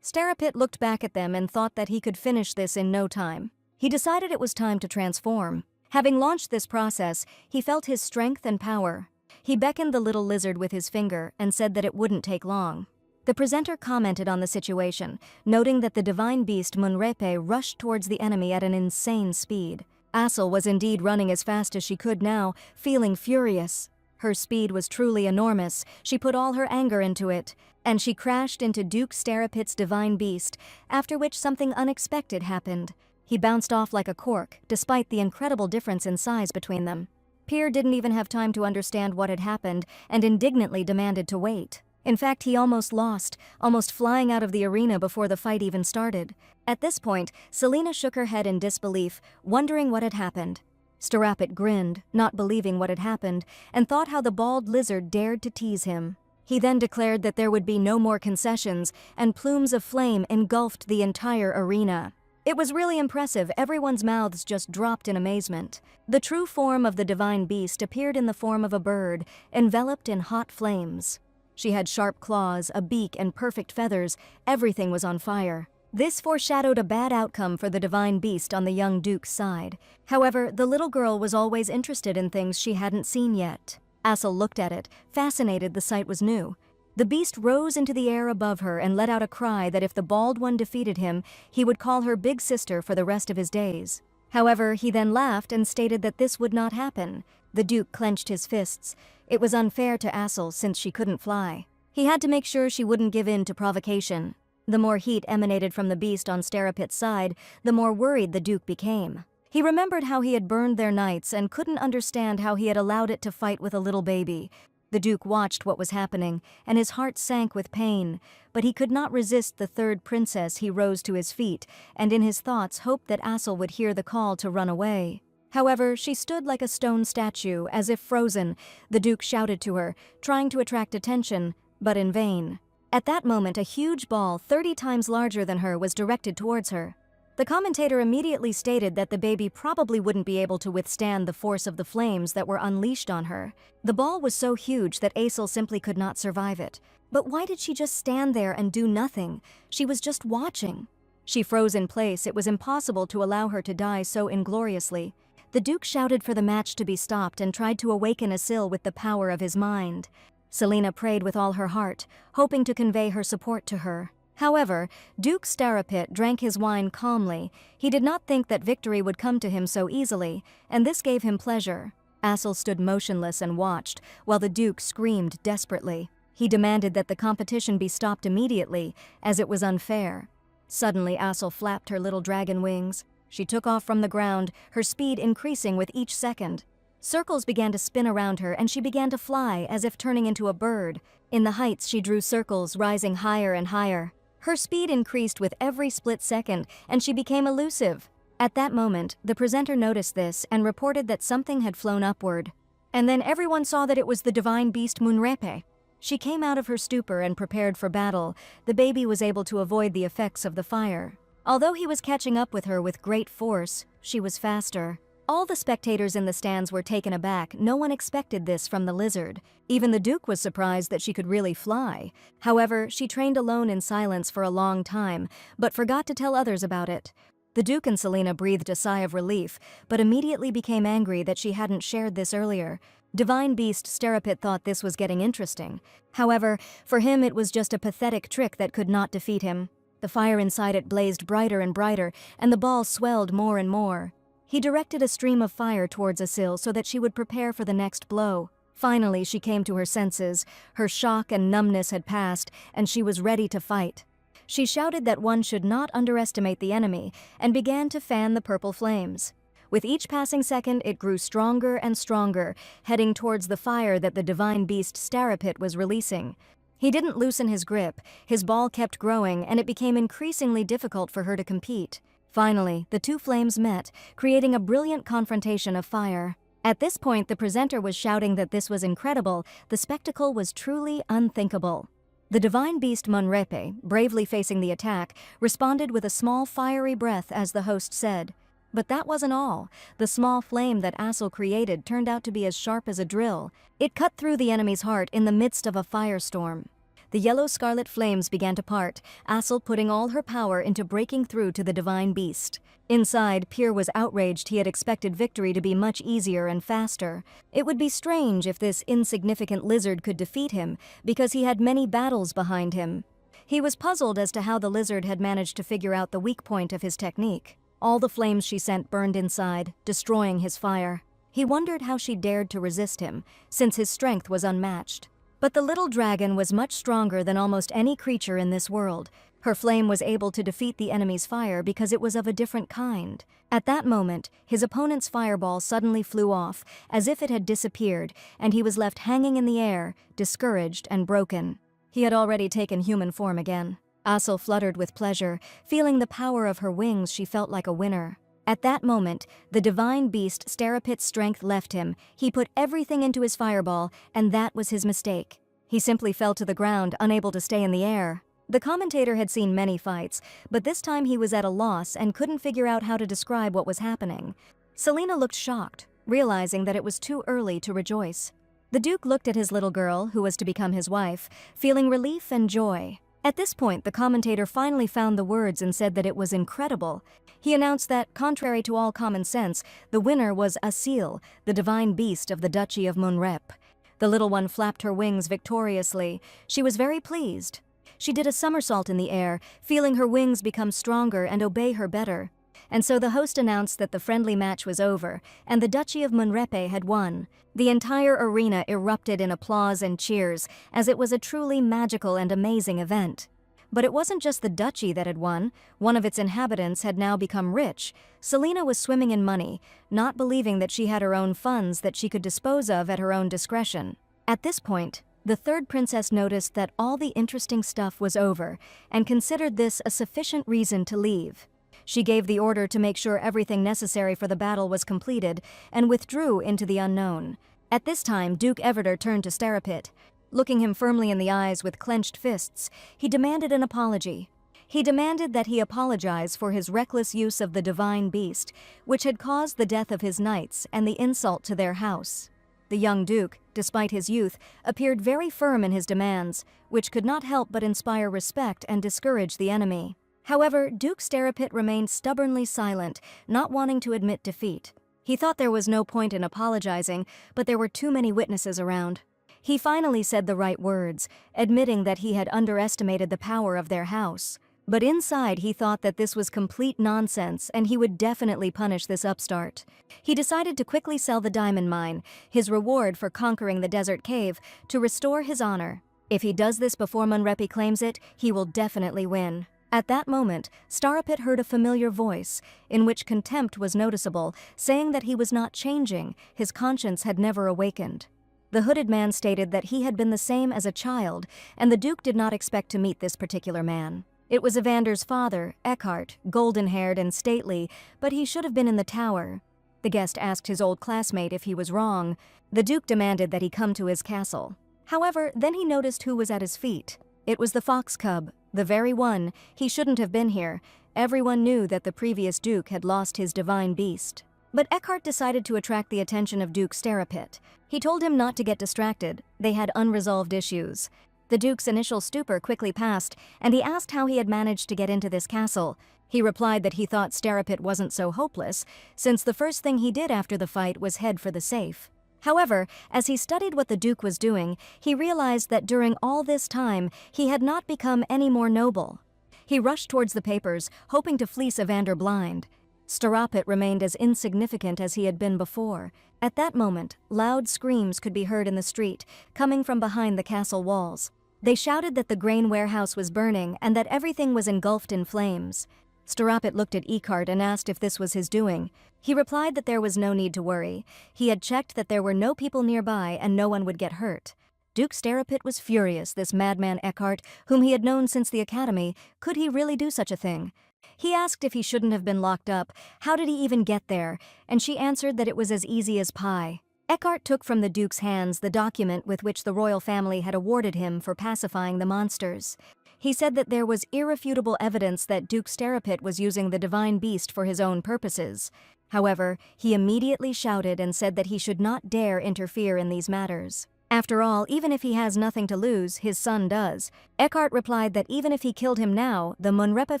Starapit looked back at them and thought that he could finish this in no time. He decided it was time to transform. Having launched this process, he felt his strength and power. He beckoned the little lizard with his finger and said that it wouldn't take long. The presenter commented on the situation, noting that the divine beast Munrepe rushed towards the enemy at an insane speed. Assel was indeed running as fast as she could now, feeling furious. Her speed was truly enormous. She put all her anger into it, and she crashed into Duke Starapit's divine beast, after which something unexpected happened. He bounced off like a cork, despite the incredible difference in size between them. Pierre didn't even have time to understand what had happened and indignantly demanded to wait. In fact, he almost lost, almost flying out of the arena before the fight even started. At this point, Selena shook her head in disbelief, wondering what had happened. Starapit grinned, not believing what had happened, and thought how the bald lizard dared to tease him. He then declared that there would be no more concessions, and plumes of flame engulfed the entire arena. It was really impressive. Everyone's mouths just dropped in amazement. The true form of the divine beast appeared in the form of a bird, enveloped in hot flames. She had sharp claws, a beak, and perfect feathers. Everything was on fire. This foreshadowed a bad outcome for the divine beast on the young duke's side. However, the little girl was always interested in things she hadn't seen yet. Assel looked at it, fascinated. The sight was new. The beast rose into the air above her and let out a cry that if the bald one defeated him, he would call her big sister for the rest of his days. However, he then laughed and stated that this would not happen. The duke clenched his fists. It was unfair to Assel since she couldn't fly. He had to make sure she wouldn't give in to provocation. The more heat emanated from the beast on Starapit's side, the more worried the duke became. He remembered how he had burned their knights and couldn't understand how he had allowed it to fight with a little baby. The duke watched what was happening, and his heart sank with pain, but he could not resist the third princess. He rose to his feet, and in his thoughts hoped that Assel would hear the call to run away. However, she stood like a stone statue, as if frozen. The duke shouted to her, trying to attract attention, but in vain. At that moment, a huge ball, 30 times larger than her, was directed towards her. The commentator immediately stated that the baby probably wouldn't be able to withstand the force of the flames that were unleashed on her. The ball was so huge that Assel simply could not survive it. But why did she just stand there and do nothing? She was just watching. She froze in place. It was impossible to allow her to die so ingloriously. The duke shouted for the match to be stopped and tried to awaken Assel with the power of his mind. Selena prayed with all her heart, hoping to convey her support to her. However, Duke Starapit drank his wine calmly. He did not think that victory would come to him so easily, and this gave him pleasure. Assel stood motionless and watched, while the duke screamed desperately. He demanded that the competition be stopped immediately, as it was unfair. Suddenly, Assel flapped her little dragon wings. She took off from the ground, her speed increasing with each second. Circles began to spin around her, and she began to fly, as if turning into a bird. In the heights, she drew circles, rising higher and higher. Her speed increased with every split second, and she became elusive. At that moment, the presenter noticed this and reported that something had flown upward. And then everyone saw that it was the divine beast Munrepe. She came out of her stupor and prepared for battle. The baby was able to avoid the effects of the fire. Although he was catching up with her with great force, she was faster. All the spectators in the stands were taken aback. No one expected this from the lizard. Even the duke was surprised that she could really fly. However, she trained alone in silence for a long time, but forgot to tell others about it. The duke and Selena breathed a sigh of relief, but immediately became angry that she hadn't shared this earlier. Divine Beast Starapit thought this was getting interesting. However, for him it was just a pathetic trick that could not defeat him. The fire inside it blazed brighter and brighter, and the ball swelled more and more. He directed a stream of fire towards Assel so that she would prepare for the next blow. Finally, she came to her senses. Her shock and numbness had passed, and she was ready to fight. She shouted that one should not underestimate the enemy, and began to fan the purple flames. With each passing second, it grew stronger and stronger, heading towards the fire that the divine beast Starapit was releasing. He didn't loosen his grip. His ball kept growing, and it became increasingly difficult for her to compete. Finally, the two flames met, creating a brilliant confrontation of fire. At this point, the presenter was shouting that this was incredible. The spectacle was truly unthinkable. The divine beast Munrepe, bravely facing the attack, responded with a small fiery breath as the host said. But that wasn't all. The small flame that Assel created turned out to be as sharp as a drill. It cut through the enemy's heart in the midst of a firestorm. The yellow-scarlet flames began to part, Assel putting all her power into breaking through to the divine beast. Inside, Pyr was outraged. He had expected victory to be much easier and faster. It would be strange if this insignificant lizard could defeat him, because he had many battles behind him. He was puzzled as to how the lizard had managed to figure out the weak point of his technique. All the flames she sent burned inside, destroying his fire. He wondered how she dared to resist him, since his strength was unmatched. But the little dragon was much stronger than almost any creature in this world. Her flame was able to defeat the enemy's fire because it was of a different kind. At that moment, his opponent's fireball suddenly flew off, as if it had disappeared, and he was left hanging in the air, discouraged and broken. He had already taken human form again. Assel fluttered with pleasure. Feeling the power of her wings, she felt like a winner. At that moment, the divine beast Starapit's strength left him. He put everything into his fireball, and that was his mistake. He simply fell to the ground, unable to stay in the air. The commentator had seen many fights, but this time he was at a loss and couldn't figure out how to describe what was happening. Selena looked shocked, realizing that it was too early to rejoice. The Duke looked at his little girl, who was to become his wife, feeling relief and joy. At this point, the commentator finally found the words and said that it was incredible. He announced that, contrary to all common sense, the winner was Asil, the divine beast of the Duchy of Munrep. The little one flapped her wings victoriously. She was very pleased. She did a somersault in the air, feeling her wings become stronger and obey her better. And so the host announced that the friendly match was over, and the Duchy of Munrepe had won. The entire arena erupted in applause and cheers, as it was a truly magical and amazing event. But it wasn't just the duchy that had won. One of its inhabitants had now become rich. Selena was swimming in money, not believing that she had her own funds that she could dispose of at her own discretion. At this point, the third princess noticed that all the interesting stuff was over, and considered this a sufficient reason to leave. She gave the order to make sure everything necessary for the battle was completed, and withdrew into the unknown. At this time, Duke Everter turned to Starapit. Looking him firmly in the eyes with clenched fists, he demanded an apology. He demanded that he apologize for his reckless use of the divine beast, which had caused the death of his knights and the insult to their house. The young duke, despite his youth, appeared very firm in his demands, which could not help but inspire respect and discourage the enemy. However, Duke Starapit remained stubbornly silent, not wanting to admit defeat. He thought there was no point in apologizing, but there were too many witnesses around. He finally said the right words, admitting that he had underestimated the power of their house. But inside he thought that this was complete nonsense and he would definitely punish this upstart. He decided to quickly sell the diamond mine, his reward for conquering the desert cave, to restore his honor. If he does this before Munrepi claims it, he will definitely win. At that moment, Starapit heard a familiar voice, in which contempt was noticeable, saying that he was not changing, his conscience had never awakened. The hooded man stated that he had been the same as a child, and the Duke did not expect to meet this particular man. It was Evander's father, Eckhart, golden-haired and stately, but he should have been in the tower. The guest asked his old classmate if he was wrong. The Duke demanded that he come to his castle. However, then he noticed who was at his feet. It was the fox cub, the very one. He shouldn't have been here. Everyone knew that the previous Duke had lost his divine beast. But Eckhart decided to attract the attention of Duke Starapit. He told him not to get distracted. They had unresolved issues. The Duke's initial stupor quickly passed, and he asked how he had managed to get into this castle. He replied that he thought Starapit wasn't so hopeless, since the first thing he did after the fight was head for the safe. However, as he studied what the Duke was doing, he realized that during all this time, he had not become any more noble. He rushed towards the papers, hoping to fleece Evander blind. Starapit remained as insignificant as he had been before. At that moment, loud screams could be heard in the street, coming from behind the castle walls. They shouted that the grain warehouse was burning and that everything was engulfed in flames. Starapit looked at Eckhart and asked if this was his doing. He replied that there was no need to worry. He had checked that there were no people nearby and no one would get hurt. Duke Starapit was furious. This madman Eckhart, whom he had known since the academy, could he really do such a thing? He asked if he shouldn't have been locked up, how did he even get there, and she answered that it was as easy as pie. Eckhart took from the Duke's hands the document with which the royal family had awarded him for pacifying the monsters. He said that there was irrefutable evidence that Duke Starapit was using the divine beast for his own purposes. However, he immediately shouted and said that he should not dare interfere in these matters. After all, even if he has nothing to lose, his son does. Eckhart replied that even if he killed him now, the Munrepa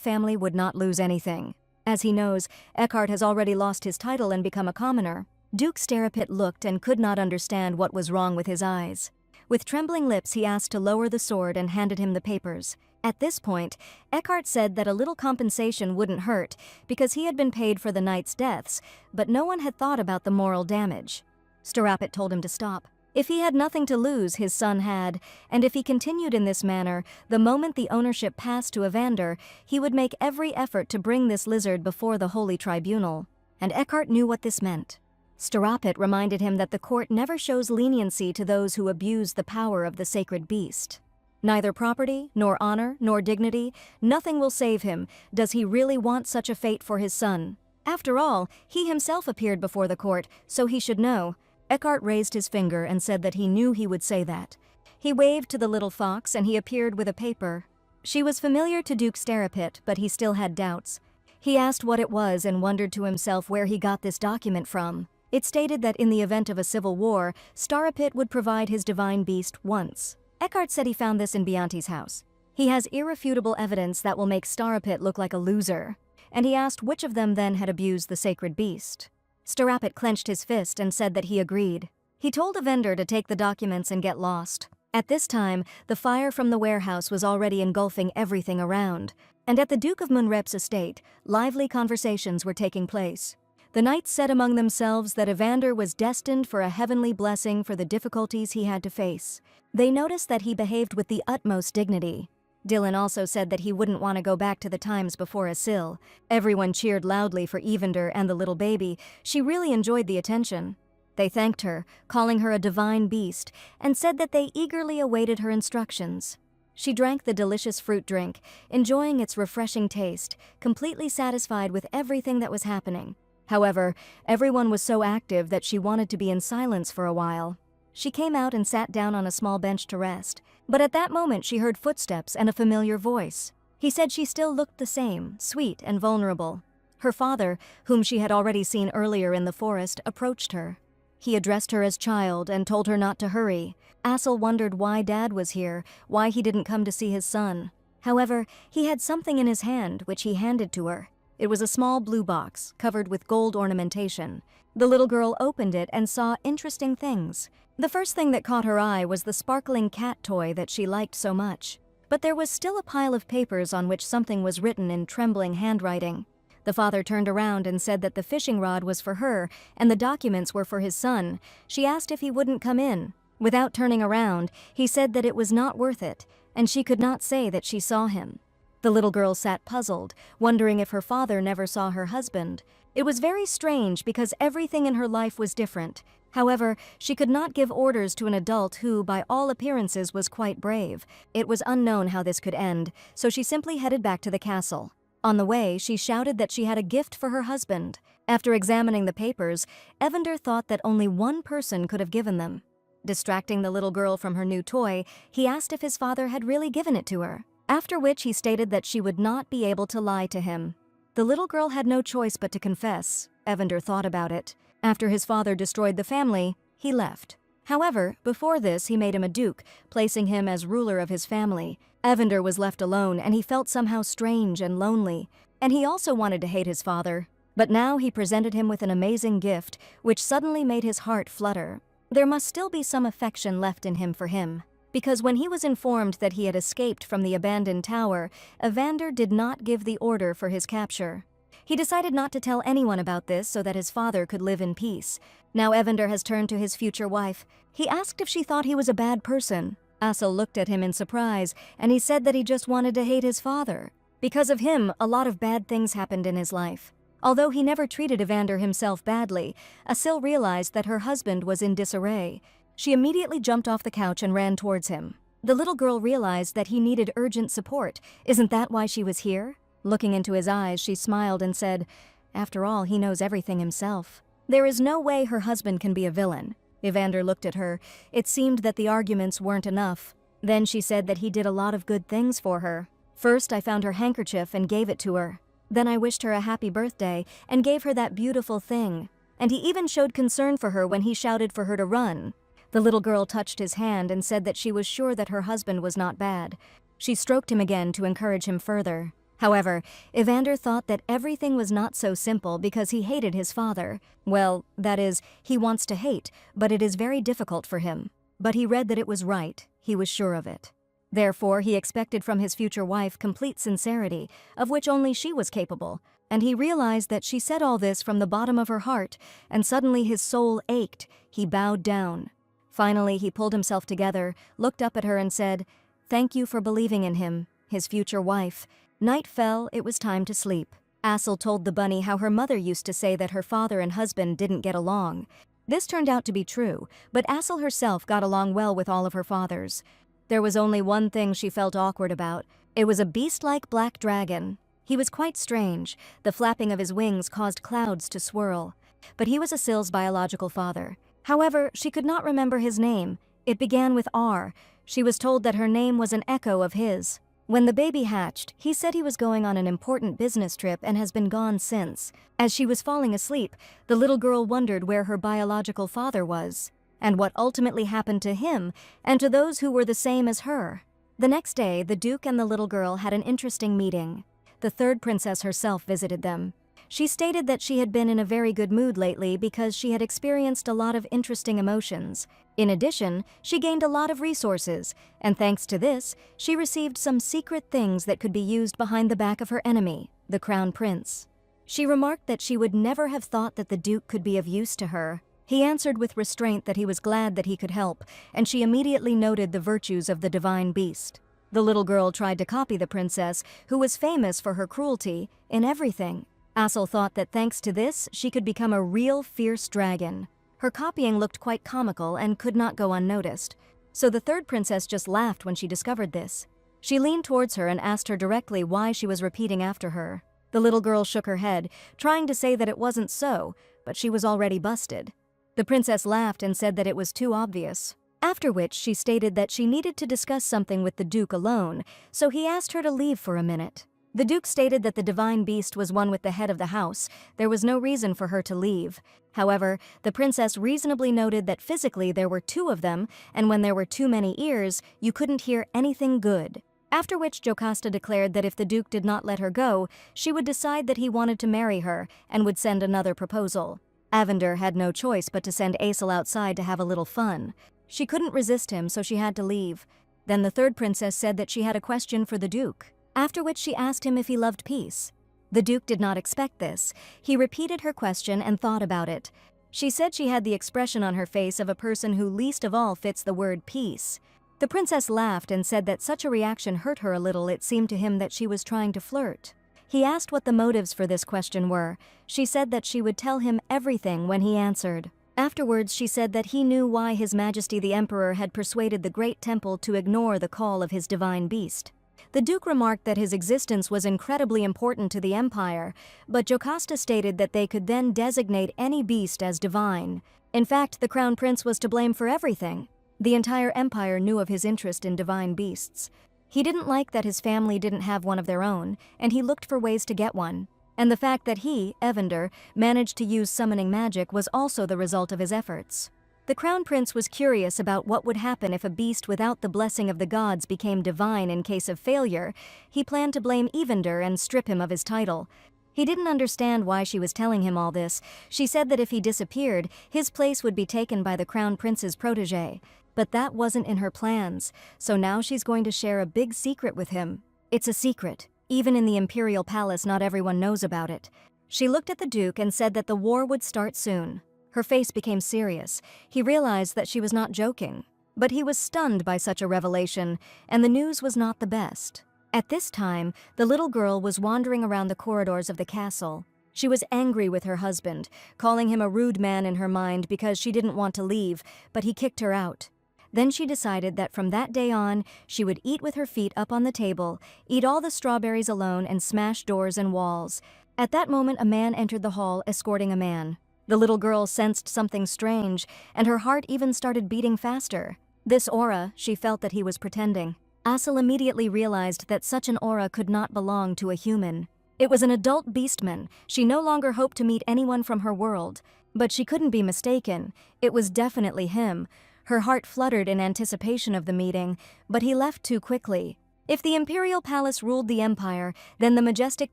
family would not lose anything. As he knows, Eckhart has already lost his title and become a commoner. Duke Starapit looked and could not understand what was wrong with his eyes. With trembling lips, he asked to lower the sword and handed him the papers. At this point, Eckhart said that a little compensation wouldn't hurt because he had been paid for the knights' deaths, but no one had thought about the moral damage. Starapit told him to stop. If he had nothing to lose, his son had, and if he continued in this manner, the moment the ownership passed to Evander, he would make every effort to bring this lizard before the holy tribunal. And Eckhart knew what this meant. Starapit reminded him that the court never shows leniency to those who abuse the power of the sacred beast. Neither property, nor honor, nor dignity, nothing will save him. Does he really want such a fate for his son? After all, he himself appeared before the court, so he should know. Eckhart raised his finger and said that he knew he would say that. He waved to the little fox and he appeared with a paper. She was familiar to Duke Starapit, but he still had doubts. He asked what it was and wondered to himself where he got this document from. It stated that in the event of a civil war, Starapit would provide his divine beast once. Eckhart said he found this in Bianti's house. He has irrefutable evidence that will make Starapit look like a loser. And he asked which of them then had abused the sacred beast. Starapit clenched his fist and said that he agreed. He told Evander to take the documents and get lost. At this time, the fire from the warehouse was already engulfing everything around, and at the Duke of Munrep's estate, lively conversations were taking place. The knights said among themselves that Evander was destined for a heavenly blessing for the difficulties he had to face. They noticed that he behaved with the utmost dignity. Dylan also said that he wouldn't want to go back to the times before Asil. Everyone cheered loudly for Evander and the little baby. She really enjoyed the attention. They thanked her, calling her a divine beast, and said that they eagerly awaited her instructions. She drank the delicious fruit drink, enjoying its refreshing taste, completely satisfied with everything that was happening. However, everyone was so active that she wanted to be in silence for a while. She came out and sat down on a small bench to rest, but at that moment she heard footsteps and a familiar voice. He said she still looked the same, sweet and vulnerable. Her father, whom she had already seen earlier in the forest, approached her. He addressed her as child and told her not to hurry. Asil wondered why Dad was here, why he didn't come to see his son. However, he had something in his hand which he handed to her. It was a small blue box, covered with gold ornamentation. The little girl opened it and saw interesting things. The first thing that caught her eye was the sparkling cat toy that she liked so much. But there was still a pile of papers on which something was written in trembling handwriting. The father turned around and said that the fishing rod was for her and the documents were for his son. She asked if he wouldn't come in. Without turning around, he said that it was not worth it, and she could not say that she saw him. The little girl sat puzzled, wondering if her father never saw her husband. It was very strange because everything in her life was different. However, she could not give orders to an adult who, by all appearances, was quite brave. It was unknown how this could end, so she simply headed back to the castle. On the way, she shouted that she had a gift for her husband. After examining the papers, Evander thought that only one person could have given them. Distracting the little girl from her new toy, he asked if his father had really given it to her, after which he stated that she would not be able to lie to him. The little girl had no choice but to confess. Evander thought about it. After his father destroyed the family, he left. However, before this he made him a duke, placing him as ruler of his family. Evander was left alone and he felt somehow strange and lonely. And he also wanted to hate his father. But now he presented him with an amazing gift, which suddenly made his heart flutter. There must still be some affection left in him for him. Because when he was informed that he had escaped from the abandoned tower, Evander did not give the order for his capture. He decided not to tell anyone about this so that his father could live in peace. Now Evander has turned to his future wife. He asked if she thought he was a bad person. Asil looked at him in surprise, and he said that he just wanted to hate his father. Because of him, a lot of bad things happened in his life. Although he never treated Evander himself badly, Asil realized that her husband was in disarray. She immediately jumped off the couch and ran towards him. The little girl realized that he needed urgent support. Isn't that why she was here? Looking into his eyes, she smiled and said, "After all, he knows everything himself." There is no way her husband can be a villain. Evander looked at her. It seemed that the arguments weren't enough. Then she said that he did a lot of good things for her. First, I found her handkerchief and gave it to her. Then I wished her a happy birthday and gave her that beautiful thing. And he even showed concern for her when he shouted for her to run. The little girl touched his hand and said that she was sure that her husband was not bad. She stroked him again to encourage him further. However, Evander thought that everything was not so simple because he hated his father. Well, that is, he wants to hate, but it is very difficult for him. But he read that it was right. He was sure of it. Therefore, he expected from his future wife complete sincerity, of which only she was capable. And he realized that she said all this from the bottom of her heart, and suddenly his soul ached. He bowed down. Finally, he pulled himself together, looked up at her and said, "Thank you for believing in him, his future wife." Night fell, it was time to sleep. Asil told the bunny how her mother used to say that her father and husband didn't get along. This turned out to be true, but Asil herself got along well with all of her fathers. There was only one thing she felt awkward about. It was a beast-like black dragon. He was quite strange. The flapping of his wings caused clouds to swirl. But he was Asil's biological father. However, she could not remember his name. It began with R. She was told that her name was an echo of his. When the baby hatched, he said he was going on an important business trip and has been gone since. As she was falling asleep, the little girl wondered where her biological father was, and what ultimately happened to him and to those who were the same as her. The next day, the Duke and the little girl had an interesting meeting. The third princess herself visited them. She stated that she had been in a very good mood lately because she had experienced a lot of interesting emotions. In addition, she gained a lot of resources, and thanks to this, she received some secret things that could be used behind the back of her enemy, the Crown Prince. She remarked that she would never have thought that the Duke could be of use to her. He answered with restraint that he was glad that he could help, and she immediately noted the virtues of the divine beast. The little girl tried to copy the princess, who was famous for her cruelty, in everything. Asil thought that thanks to this, she could become a real fierce dragon. Her copying looked quite comical and could not go unnoticed. So the third princess just laughed when she discovered this. She leaned towards her and asked her directly why she was repeating after her. The little girl shook her head, trying to say that it wasn't so, but she was already busted. The princess laughed and said that it was too obvious. After which she stated that she needed to discuss something with the Duke alone, so he asked her to leave for a minute. The Duke stated that the divine beast was one with the head of the house. There was no reason for her to leave. However, the princess reasonably noted that physically there were two of them, and when there were too many ears, you couldn't hear anything good. After which Jocasta declared that if the Duke did not let her go, she would decide that he wanted to marry her and would send another proposal. Evander had no choice but to send Asil outside to have a little fun. She couldn't resist him, so she had to leave. Then the third princess said that she had a question for the Duke. After which she asked him if he loved peace. The Duke did not expect this. He repeated her question and thought about it. She said she had the expression on her face of a person who least of all fits the word peace. The princess laughed and said that such a reaction hurt her a little. It seemed to him that she was trying to flirt. He asked what the motives for this question were. She said that she would tell him everything when he answered. Afterwards, she said that he knew why His Majesty the Emperor had persuaded the Great Temple to ignore the call of his divine beast. The Duke remarked that his existence was incredibly important to the Empire, but Jocasta stated that they could then designate any beast as divine. In fact, the Crown Prince was to blame for everything. The entire Empire knew of his interest in divine beasts. He didn't like that his family didn't have one of their own, and he looked for ways to get one. And the fact that he, Evander, managed to use summoning magic was also the result of his efforts. The Crown Prince was curious about what would happen if a beast without the blessing of the gods became divine in case of failure. He planned to blame Evander and strip him of his title. He didn't understand why she was telling him all this. She said that if he disappeared, his place would be taken by the Crown Prince's protégé. But that wasn't in her plans, so now she's going to share a big secret with him. It's a secret. Even in the Imperial Palace, not everyone knows about it. She looked at the Duke and said that the war would start soon. Her face became serious. He realized that she was not joking. But he was stunned by such a revelation, and the news was not the best. At this time, the little girl was wandering around the corridors of the castle. She was angry with her husband, calling him a rude man in her mind because she didn't want to leave, but he kicked her out. Then she decided that from that day on, she would eat with her feet up on the table, eat all the strawberries alone, and smash doors and walls. At that moment, a man entered the hall, escorting a man. The little girl sensed something strange, and her heart even started beating faster. This aura, she felt that he was pretending. Asil immediately realized that such an aura could not belong to a human. It was an adult beastman. She no longer hoped to meet anyone from her world. But she couldn't be mistaken. It was definitely him. Her heart fluttered in anticipation of the meeting, but he left too quickly. If the Imperial Palace ruled the Empire, then the majestic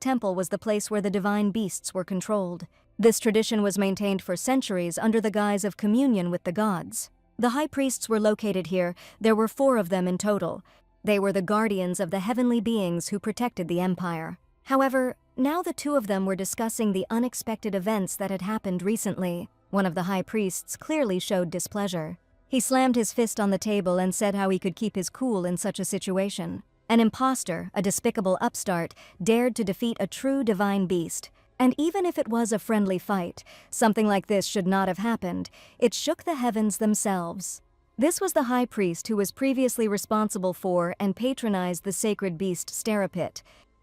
temple was the place where the divine beasts were controlled. This tradition was maintained for centuries under the guise of communion with the gods. The high priests were located here. There were 4 of them in total. They were the guardians of the heavenly beings who protected the empire. However, now the 2 of them were discussing the unexpected events that had happened recently. One of the high priests clearly showed displeasure. He slammed his fist on the table and said how he could keep his cool in such a situation. An impostor, a despicable upstart, dared to defeat a true divine beast. And even if it was a friendly fight, something like this should not have happened. It shook the heavens themselves. This was the high priest who was previously responsible for and patronized the sacred beast Sterapit.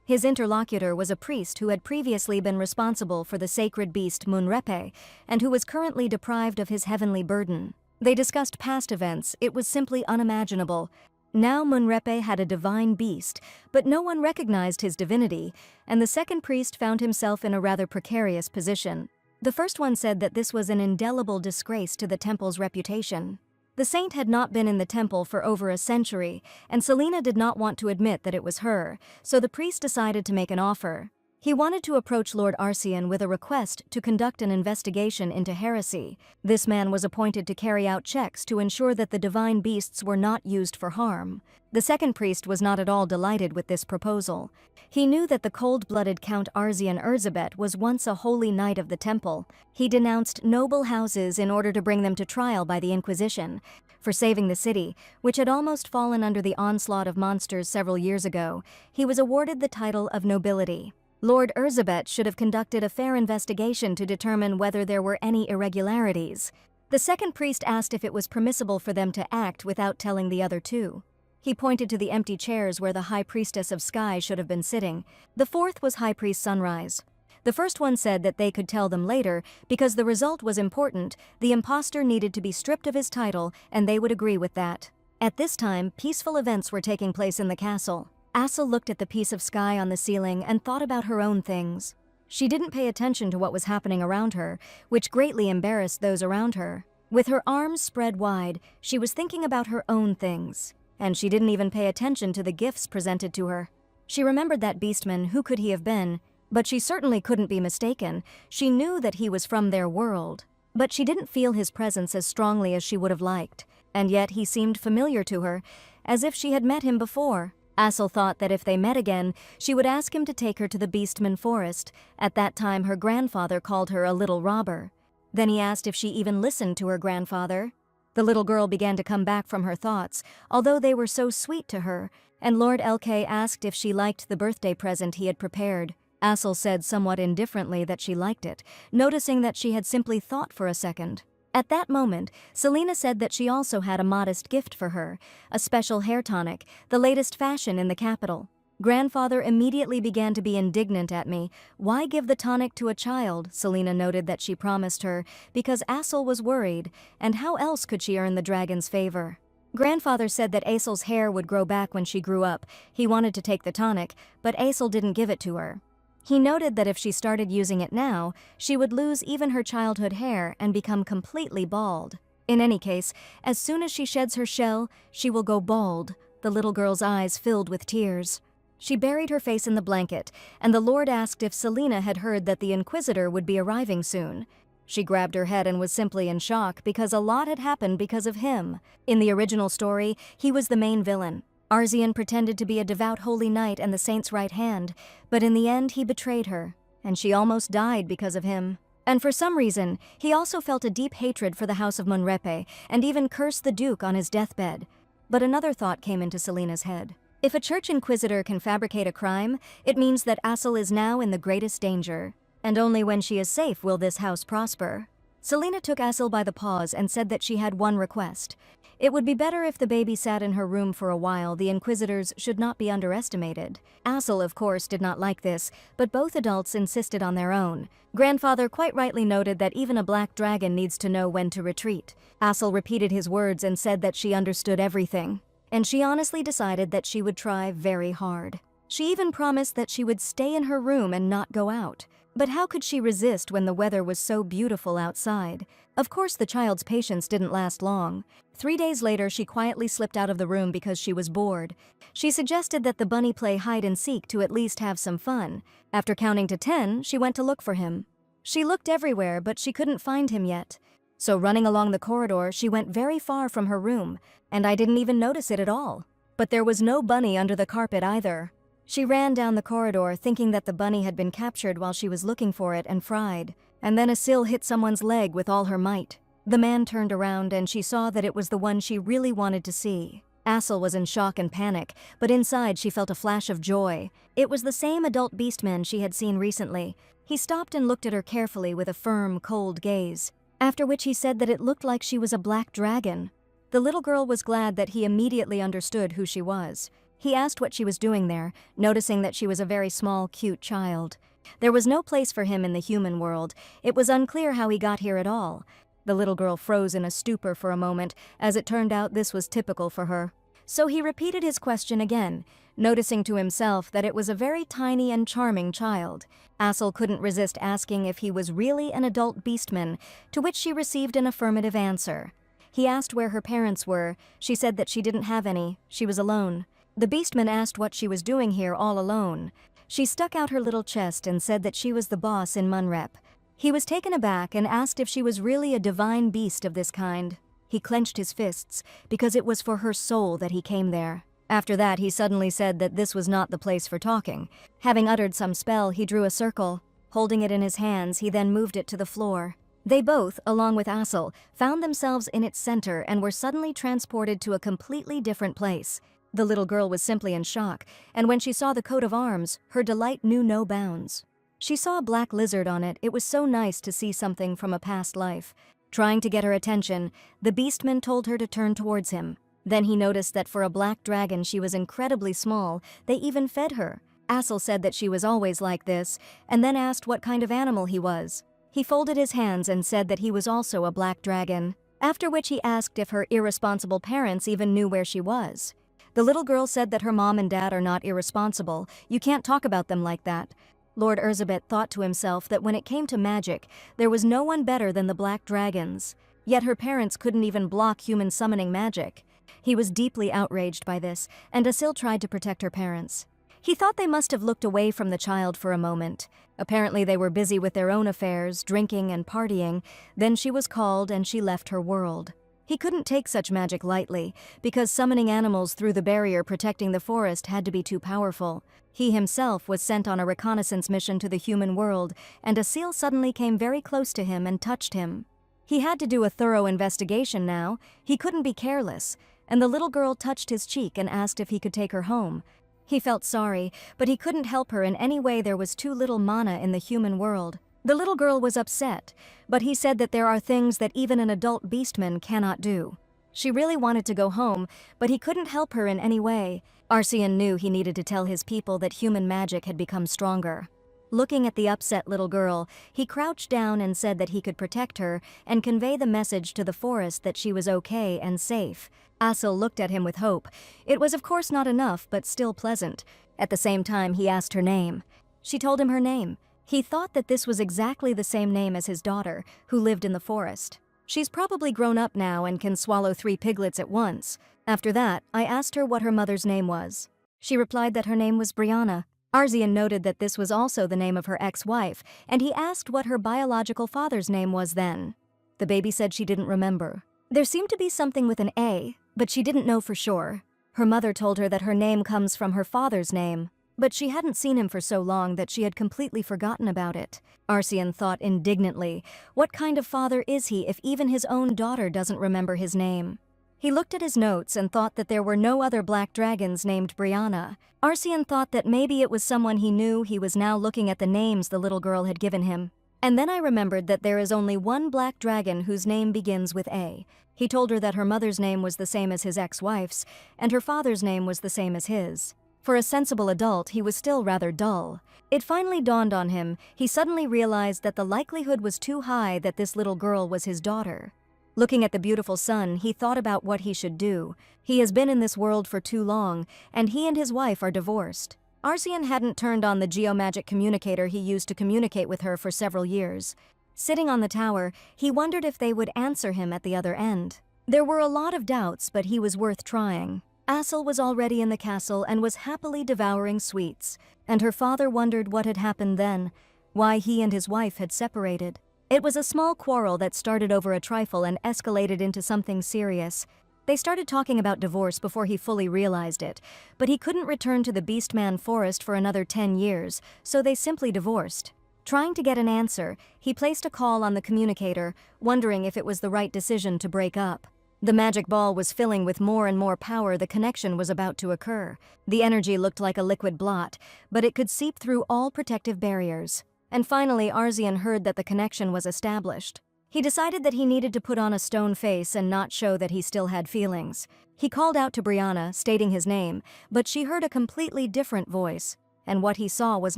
His interlocutor was a priest who had previously been responsible for the sacred beast Munrepe and who was currently deprived of his heavenly burden. They discussed past events. It was simply unimaginable. Now Munrepe had a divine beast, but no one recognized his divinity, and the second priest found himself in a rather precarious position. The first one said that this was an indelible disgrace to the temple's reputation. The saint had not been in the temple for over a century, and Selena did not want to admit that it was her, so the priest decided to make an offer. He wanted to approach Lord Arcean with a request to conduct an investigation into heresy. This man was appointed to carry out checks to ensure that the divine beasts were not used for harm. The second priest was not at all delighted with this proposal. He knew that the cold-blooded Count Arzian Erzabet was once a holy knight of the temple. He denounced noble houses in order to bring them to trial by the Inquisition. For saving the city, which had almost fallen under the onslaught of monsters several years ago, he was awarded the title of nobility. Lord Erzabet should have conducted a fair investigation to determine whether there were any irregularities. The second priest asked if it was permissible for them to act without telling the other two. He pointed to the empty chairs where the High Priestess of Sky should have been sitting. The fourth was High Priest Sunrise. The first one said that they could tell them later because the result was important. The impostor needed to be stripped of his title, and they would agree with that. At this time, peaceful events were taking place in the castle. Asel looked at the piece of sky on the ceiling and thought about her own things. She didn't pay attention to what was happening around her, which greatly embarrassed those around her. With her arms spread wide, she was thinking about her own things, and she didn't even pay attention to the gifts presented to her. She remembered that beastman. Who could he have been? But she certainly couldn't be mistaken. She knew that he was from their world, but she didn't feel his presence as strongly as she would have liked, and yet he seemed familiar to her, as if she had met him before. Asel thought that if they met again, she would ask him to take her to the Beastman Forest. At that time, her grandfather called her a little robber. Then he asked if she even listened to her grandfather. The little girl began to come back from her thoughts, although they were so sweet to her, and Lord Elke asked if she liked the birthday present he had prepared. Asel said somewhat indifferently that she liked it, noticing that she had simply thought for a second. At that moment, Selena said that she also had a modest gift for her, a special hair tonic, the latest fashion in the capital. Grandfather immediately began to be indignant at me. Why give the tonic to a child? Selena noted that she promised her, because Asel was worried, and how else could she earn the dragon's favor? Grandfather said that Asel's hair would grow back when she grew up. He wanted to take the tonic, but Asel didn't give it to her. He noted that if she started using it now, she would lose even her childhood hair and become completely bald. In any case, as soon as she sheds her shell, she will go bald. The little girl's eyes filled with tears. She buried her face in the blanket, and the Lord asked if Selena had heard that the Inquisitor would be arriving soon. She grabbed her head and was simply in shock because a lot had happened because of him. In the original story, he was the main villain. Arzian pretended to be a devout holy knight and the saint's right hand, but in the end he betrayed her, and she almost died because of him. And for some reason, he also felt a deep hatred for the House of Munrepe, and even cursed the Duke on his deathbed. But another thought came into Selena's head. If a church inquisitor can fabricate a crime, it means that Asel is now in the greatest danger, and only when she is safe will this house prosper. Selena took Asel by the paws and said that she had one request. It would be better if the baby sat in her room for a while. The inquisitors should not be underestimated. Asel, of course, did not like this, but both adults insisted on their own. Grandfather quite rightly noted that even a black dragon needs to know when to retreat. Asel repeated his words and said that she understood everything, and she honestly decided that she would try very hard. She even promised that she would stay in her room and not go out. But how could she resist when the weather was so beautiful outside? Of course, the child's patience didn't last long. 3 days later, she quietly slipped out of the room because she was bored. She suggested that the bunny play hide and seek to at least have some fun. After counting to 10, she went to look for him. She looked everywhere, but she couldn't find him yet. So running along the corridor, she went very far from her room, and I didn't even notice it at all. But there was no bunny under the carpet either. She ran down the corridor thinking that the bunny had been captured while she was looking for it and fried. And then a sill hit someone's leg with all her might. The man turned around and she saw that it was the one she really wanted to see. Asel was in shock and panic, but inside she felt a flash of joy. It was the same adult beastman she had seen recently. He stopped and looked at her carefully with a firm, cold gaze, after which he said that it looked like she was a black dragon. The little girl was glad that he immediately understood who she was. He asked what she was doing there, noticing that she was a very small, cute child. There was no place for him in the human world. It was unclear how he got here at all. The little girl froze in a stupor for a moment, as it turned out this was typical for her. So he repeated his question again, noticing to himself that it was a very tiny and charming child. Assel couldn't resist asking if he was really an adult beastman, to which she received an affirmative answer. He asked where her parents were. She said that she didn't have any. She was alone. The beastman asked what she was doing here all alone. She stuck out her little chest and said that she was the boss in Munrep. He was taken aback and asked if she was really a divine beast of this kind. He clenched his fists, because it was for her soul that he came there. After that, he suddenly said that this was not the place for talking. Having uttered some spell, he drew a circle. Holding it in his hands, he then moved it to the floor. They both, along with Assel, found themselves in its center and were suddenly transported to a completely different place. The little girl was simply in shock, and when she saw the coat of arms, her delight knew no bounds. She saw a black lizard on it. It was so nice to see something from a past life. Trying to get her attention, the beastman told her to turn towards him. Then he noticed that for a black dragon she was incredibly small. They even fed her. Assel said that she was always like this, and then asked what kind of animal he was. He folded his hands and said that he was also a black dragon, after which he asked if her irresponsible parents even knew where she was. The little girl said that her mom and dad are not irresponsible. You can't talk about them like that. Lord Erzsébet thought to himself that when it came to magic, there was no one better than the black dragons. Yet her parents couldn't even block human summoning magic. He was deeply outraged by this, and Asil tried to protect her parents. He thought they must have looked away from the child for a moment. Apparently they were busy with their own affairs, drinking and partying. Then she was called and she left her world. He couldn't take such magic lightly, because summoning animals through the barrier protecting the forest had to be too powerful. He himself was sent on a reconnaissance mission to the human world, and Asil suddenly came very close to him and touched him. He had to do a thorough investigation now. He couldn't be careless, and the little girl touched his cheek and asked if he could take her home. He felt sorry, but he couldn't help her in any way. There was too little mana in the human world. The little girl was upset, but he said that there are things that even an adult beastman cannot do. She really wanted to go home, but he couldn't help her in any way. Arsian knew he needed to tell his people that human magic had become stronger. Looking at the upset little girl, he crouched down and said that he could protect her and convey the message to the forest that she was okay and safe. Asil looked at him with hope. It was of course not enough, but still pleasant. At the same time, he asked her name. She told him her name. He thought that this was exactly the same name as his daughter, who lived in the forest. She's probably grown up now and can swallow 3 piglets at once. After that, I asked her what her mother's name was. She replied that her name was Brianna. Arsian noted that this was also the name of her ex-wife, and he asked what her biological father's name was then. The baby said she didn't remember. There seemed to be something with an A, but she didn't know for sure. Her mother told her that her name comes from her father's name, but she hadn't seen him for so long that she had completely forgotten about it. Arsian thought indignantly, what kind of father is he if even his own daughter doesn't remember his name? He looked at his notes and thought that there were no other black dragons named Brianna. Arsian thought that maybe it was someone he knew. He was now looking at the names the little girl had given him. And then I remembered that there is only one black dragon whose name begins with A. He told her that her mother's name was the same as his ex-wife's, and her father's name was the same as his. For a sensible adult, he was still rather dull. It finally dawned on him. He suddenly realized that the likelihood was too high that this little girl was his daughter. Looking at the beautiful sun, he thought about what he should do. He has been in this world for too long, and he and his wife are divorced. Arsian hadn't turned on the geomagic communicator he used to communicate with her for several years. Sitting on the tower, he wondered if they would answer him at the other end. There were a lot of doubts, but he was worth trying. Asil was already in the castle and was happily devouring sweets, and her father wondered what had happened then, why he and his wife had separated. It was a small quarrel that started over a trifle and escalated into something serious. They started talking about divorce before he fully realized it, but he couldn't return to the Beastman Forest for another 10 years, so they simply divorced. Trying to get an answer, he placed a call on the communicator, wondering if it was the right decision to break up. The magic ball was filling with more and more power. The connection was about to occur. The energy looked like a liquid blot, but it could seep through all protective barriers. And finally, Arsian heard that the connection was established. He decided that he needed to put on a stone face and not show that he still had feelings. He called out to Brianna, stating his name, but she heard a completely different voice, and what he saw was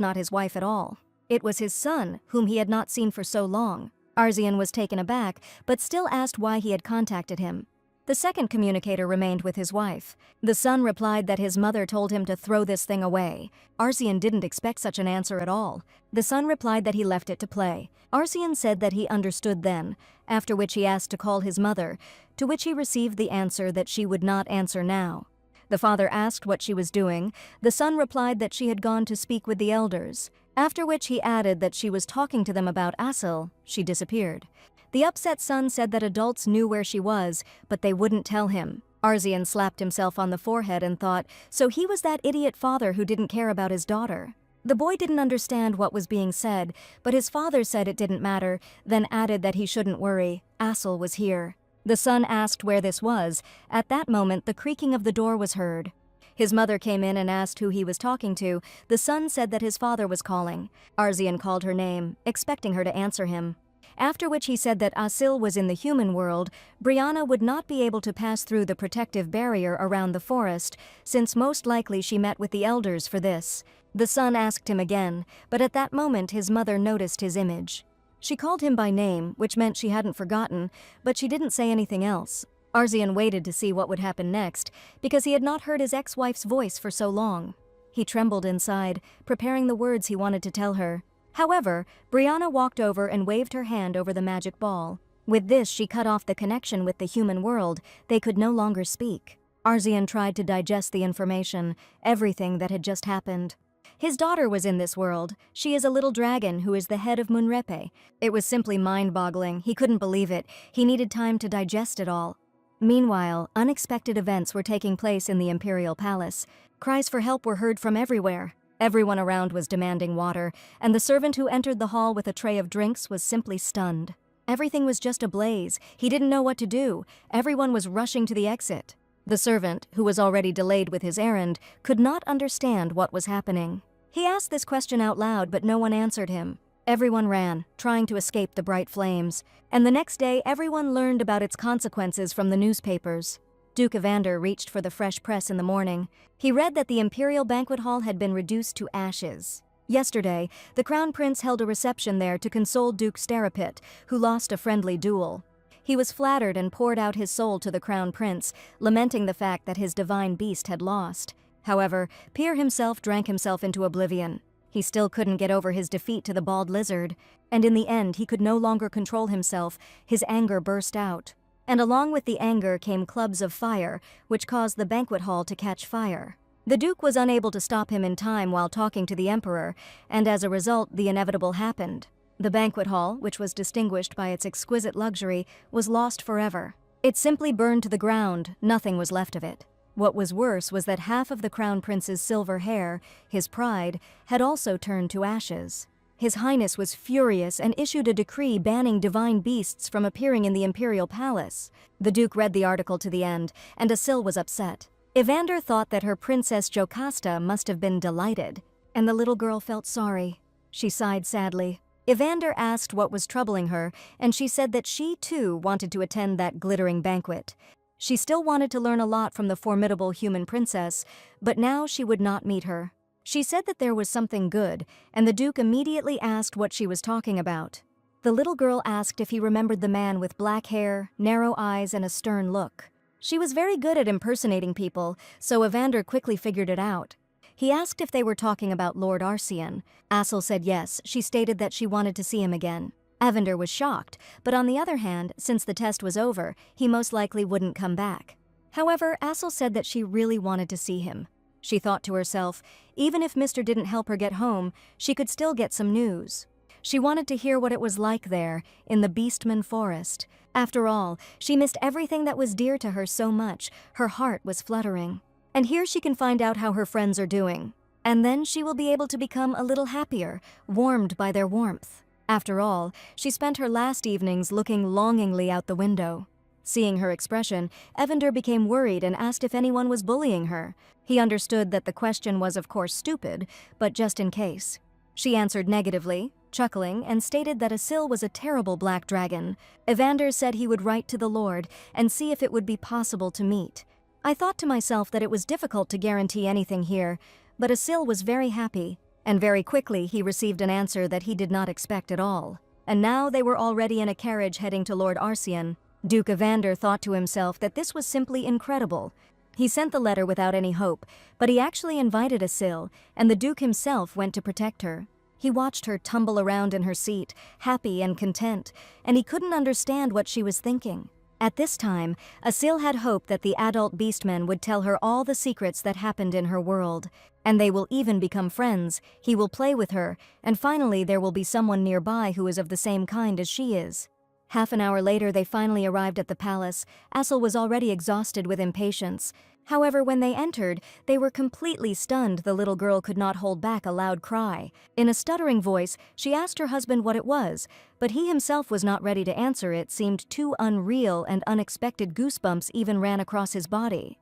not his wife at all. It was his son, whom he had not seen for so long. Arzian was taken aback, but still asked why he had contacted him. The second communicator remained with his wife. The son replied that his mother told him to throw this thing away. Arzian didn't expect such an answer at all. The son replied that he left it to play. Arzian said that he understood then, after which he asked to call his mother, to which he received the answer that she would not answer now. The father asked what she was doing. The son replied that she had gone to speak with the elders, after which he added that she was talking to them about Asil. She disappeared. The upset son said that adults knew where she was, but they wouldn't tell him. Arzian slapped himself on the forehead and thought, so he was that idiot father who didn't care about his daughter. The boy didn't understand what was being said, but his father said it didn't matter, then added that he shouldn't worry. Asil was here. The son asked where this was. At that moment, the creaking of the door was heard. His mother came in and asked who he was talking to. The son said that his father was calling. Arzian called her name, expecting her to answer him. After which he said that Asil was in the human world. Brianna would not be able to pass through the protective barrier around the forest, since most likely she met with the elders for this. The son asked him again, but at that moment his mother noticed his image. She called him by name, which meant she hadn't forgotten, but she didn't say anything else. Arzian waited to see what would happen next, because he had not heard his ex-wife's voice for so long. He trembled inside, preparing the words he wanted to tell her. However, Brianna walked over and waved her hand over the magic ball. With this, she cut off the connection with the human world. They could no longer speak. Arzian tried to digest the information, everything that had just happened. His daughter was in this world. She is a little dragon who is the head of Munrepe. It was simply mind-boggling. He couldn't believe it. He needed time to digest it all. Meanwhile, unexpected events were taking place in the Imperial Palace. Cries for help were heard from everywhere. Everyone around was demanding water, and the servant who entered the hall with a tray of drinks was simply stunned. Everything was just ablaze. He didn't know what to do. Everyone was rushing to the exit. The servant, who was already delayed with his errand, could not understand what was happening. He asked this question out loud, but no one answered him. Everyone ran, trying to escape the bright flames. And the next day, everyone learned about its consequences from the newspapers. Duke Evander reached for the fresh press in the morning. He read that the Imperial Banquet Hall had been reduced to ashes. Yesterday, the Crown Prince held a reception there to console Duke Starapit, who lost a friendly duel. He was flattered and poured out his soul to the Crown Prince, lamenting the fact that his divine beast had lost. However, Pyr himself drank himself into oblivion. He still couldn't get over his defeat to the bald lizard, and in the end he could no longer control himself. His anger burst out. And along with the anger came clubs of fire, which caused the banquet hall to catch fire. The Duke was unable to stop him in time while talking to the Emperor, and as a result, the inevitable happened. The banquet hall, which was distinguished by its exquisite luxury, was lost forever. It simply burned to the ground. Nothing was left of it. What was worse was that half of the Crown Prince's silver hair, his pride, had also turned to ashes. His Highness was furious and issued a decree banning divine beasts from appearing in the Imperial Palace. The Duke read the article to the end, and Asil was upset. Evander thought that her Princess Jocasta must have been delighted, and the little girl felt sorry. She sighed sadly. Evander asked what was troubling her, and she said that she, too, wanted to attend that glittering banquet. She still wanted to learn a lot from the formidable human princess, but now she would not meet her. She said that there was something good, and the Duke immediately asked what she was talking about. The little girl asked if he remembered the man with black hair, narrow eyes, and a stern look. She was very good at impersonating people, so Evander quickly figured it out. He asked if they were talking about Lord Arzian. Asil said yes. She stated that she wanted to see him again. Evander was shocked, but on the other hand, since the test was over, he most likely wouldn't come back. However, Asil said that she really wanted to see him. She thought to herself, even if Mr. didn't help her get home, she could still get some news. She wanted to hear what it was like there, in the Beastman Forest. After all, she missed everything that was dear to her so much. Her heart was fluttering. And here she can find out how her friends are doing. And then she will be able to become a little happier, warmed by their warmth. After all, she spent her last evenings looking longingly out the window. Seeing her expression, Evander became worried and asked if anyone was bullying her. He understood that the question was of course stupid, but just in case. She answered negatively. chuckling, and stated that Asil was a terrible black dragon. Evander said he would write to the Lord and see if it would be possible to meet. I thought to myself that it was difficult to guarantee anything here, but Asil was very happy, and very quickly he received an answer that he did not expect at all. And now they were already in a carriage heading to Lord Arcian. Duke Evander thought to himself that this was simply incredible. He sent the letter without any hope, but he actually invited Asil, and the Duke himself went to protect her. He watched her tumble around in her seat, happy and content, and he couldn't understand what she was thinking. At this time, Asil had hoped that the adult beastmen would tell her all the secrets that happened in her world, and they will even become friends. He will play with her, and finally there will be someone nearby who is of the same kind as she is. Half an hour later, they finally arrived at the palace. Asil was already exhausted with impatience. However, when they entered, they were completely stunned. The little girl could not hold back a loud cry. In a stuttering voice, she asked her husband what it was, but he himself was not ready to answer. It seemed too unreal, and unexpected goosebumps even ran across his body.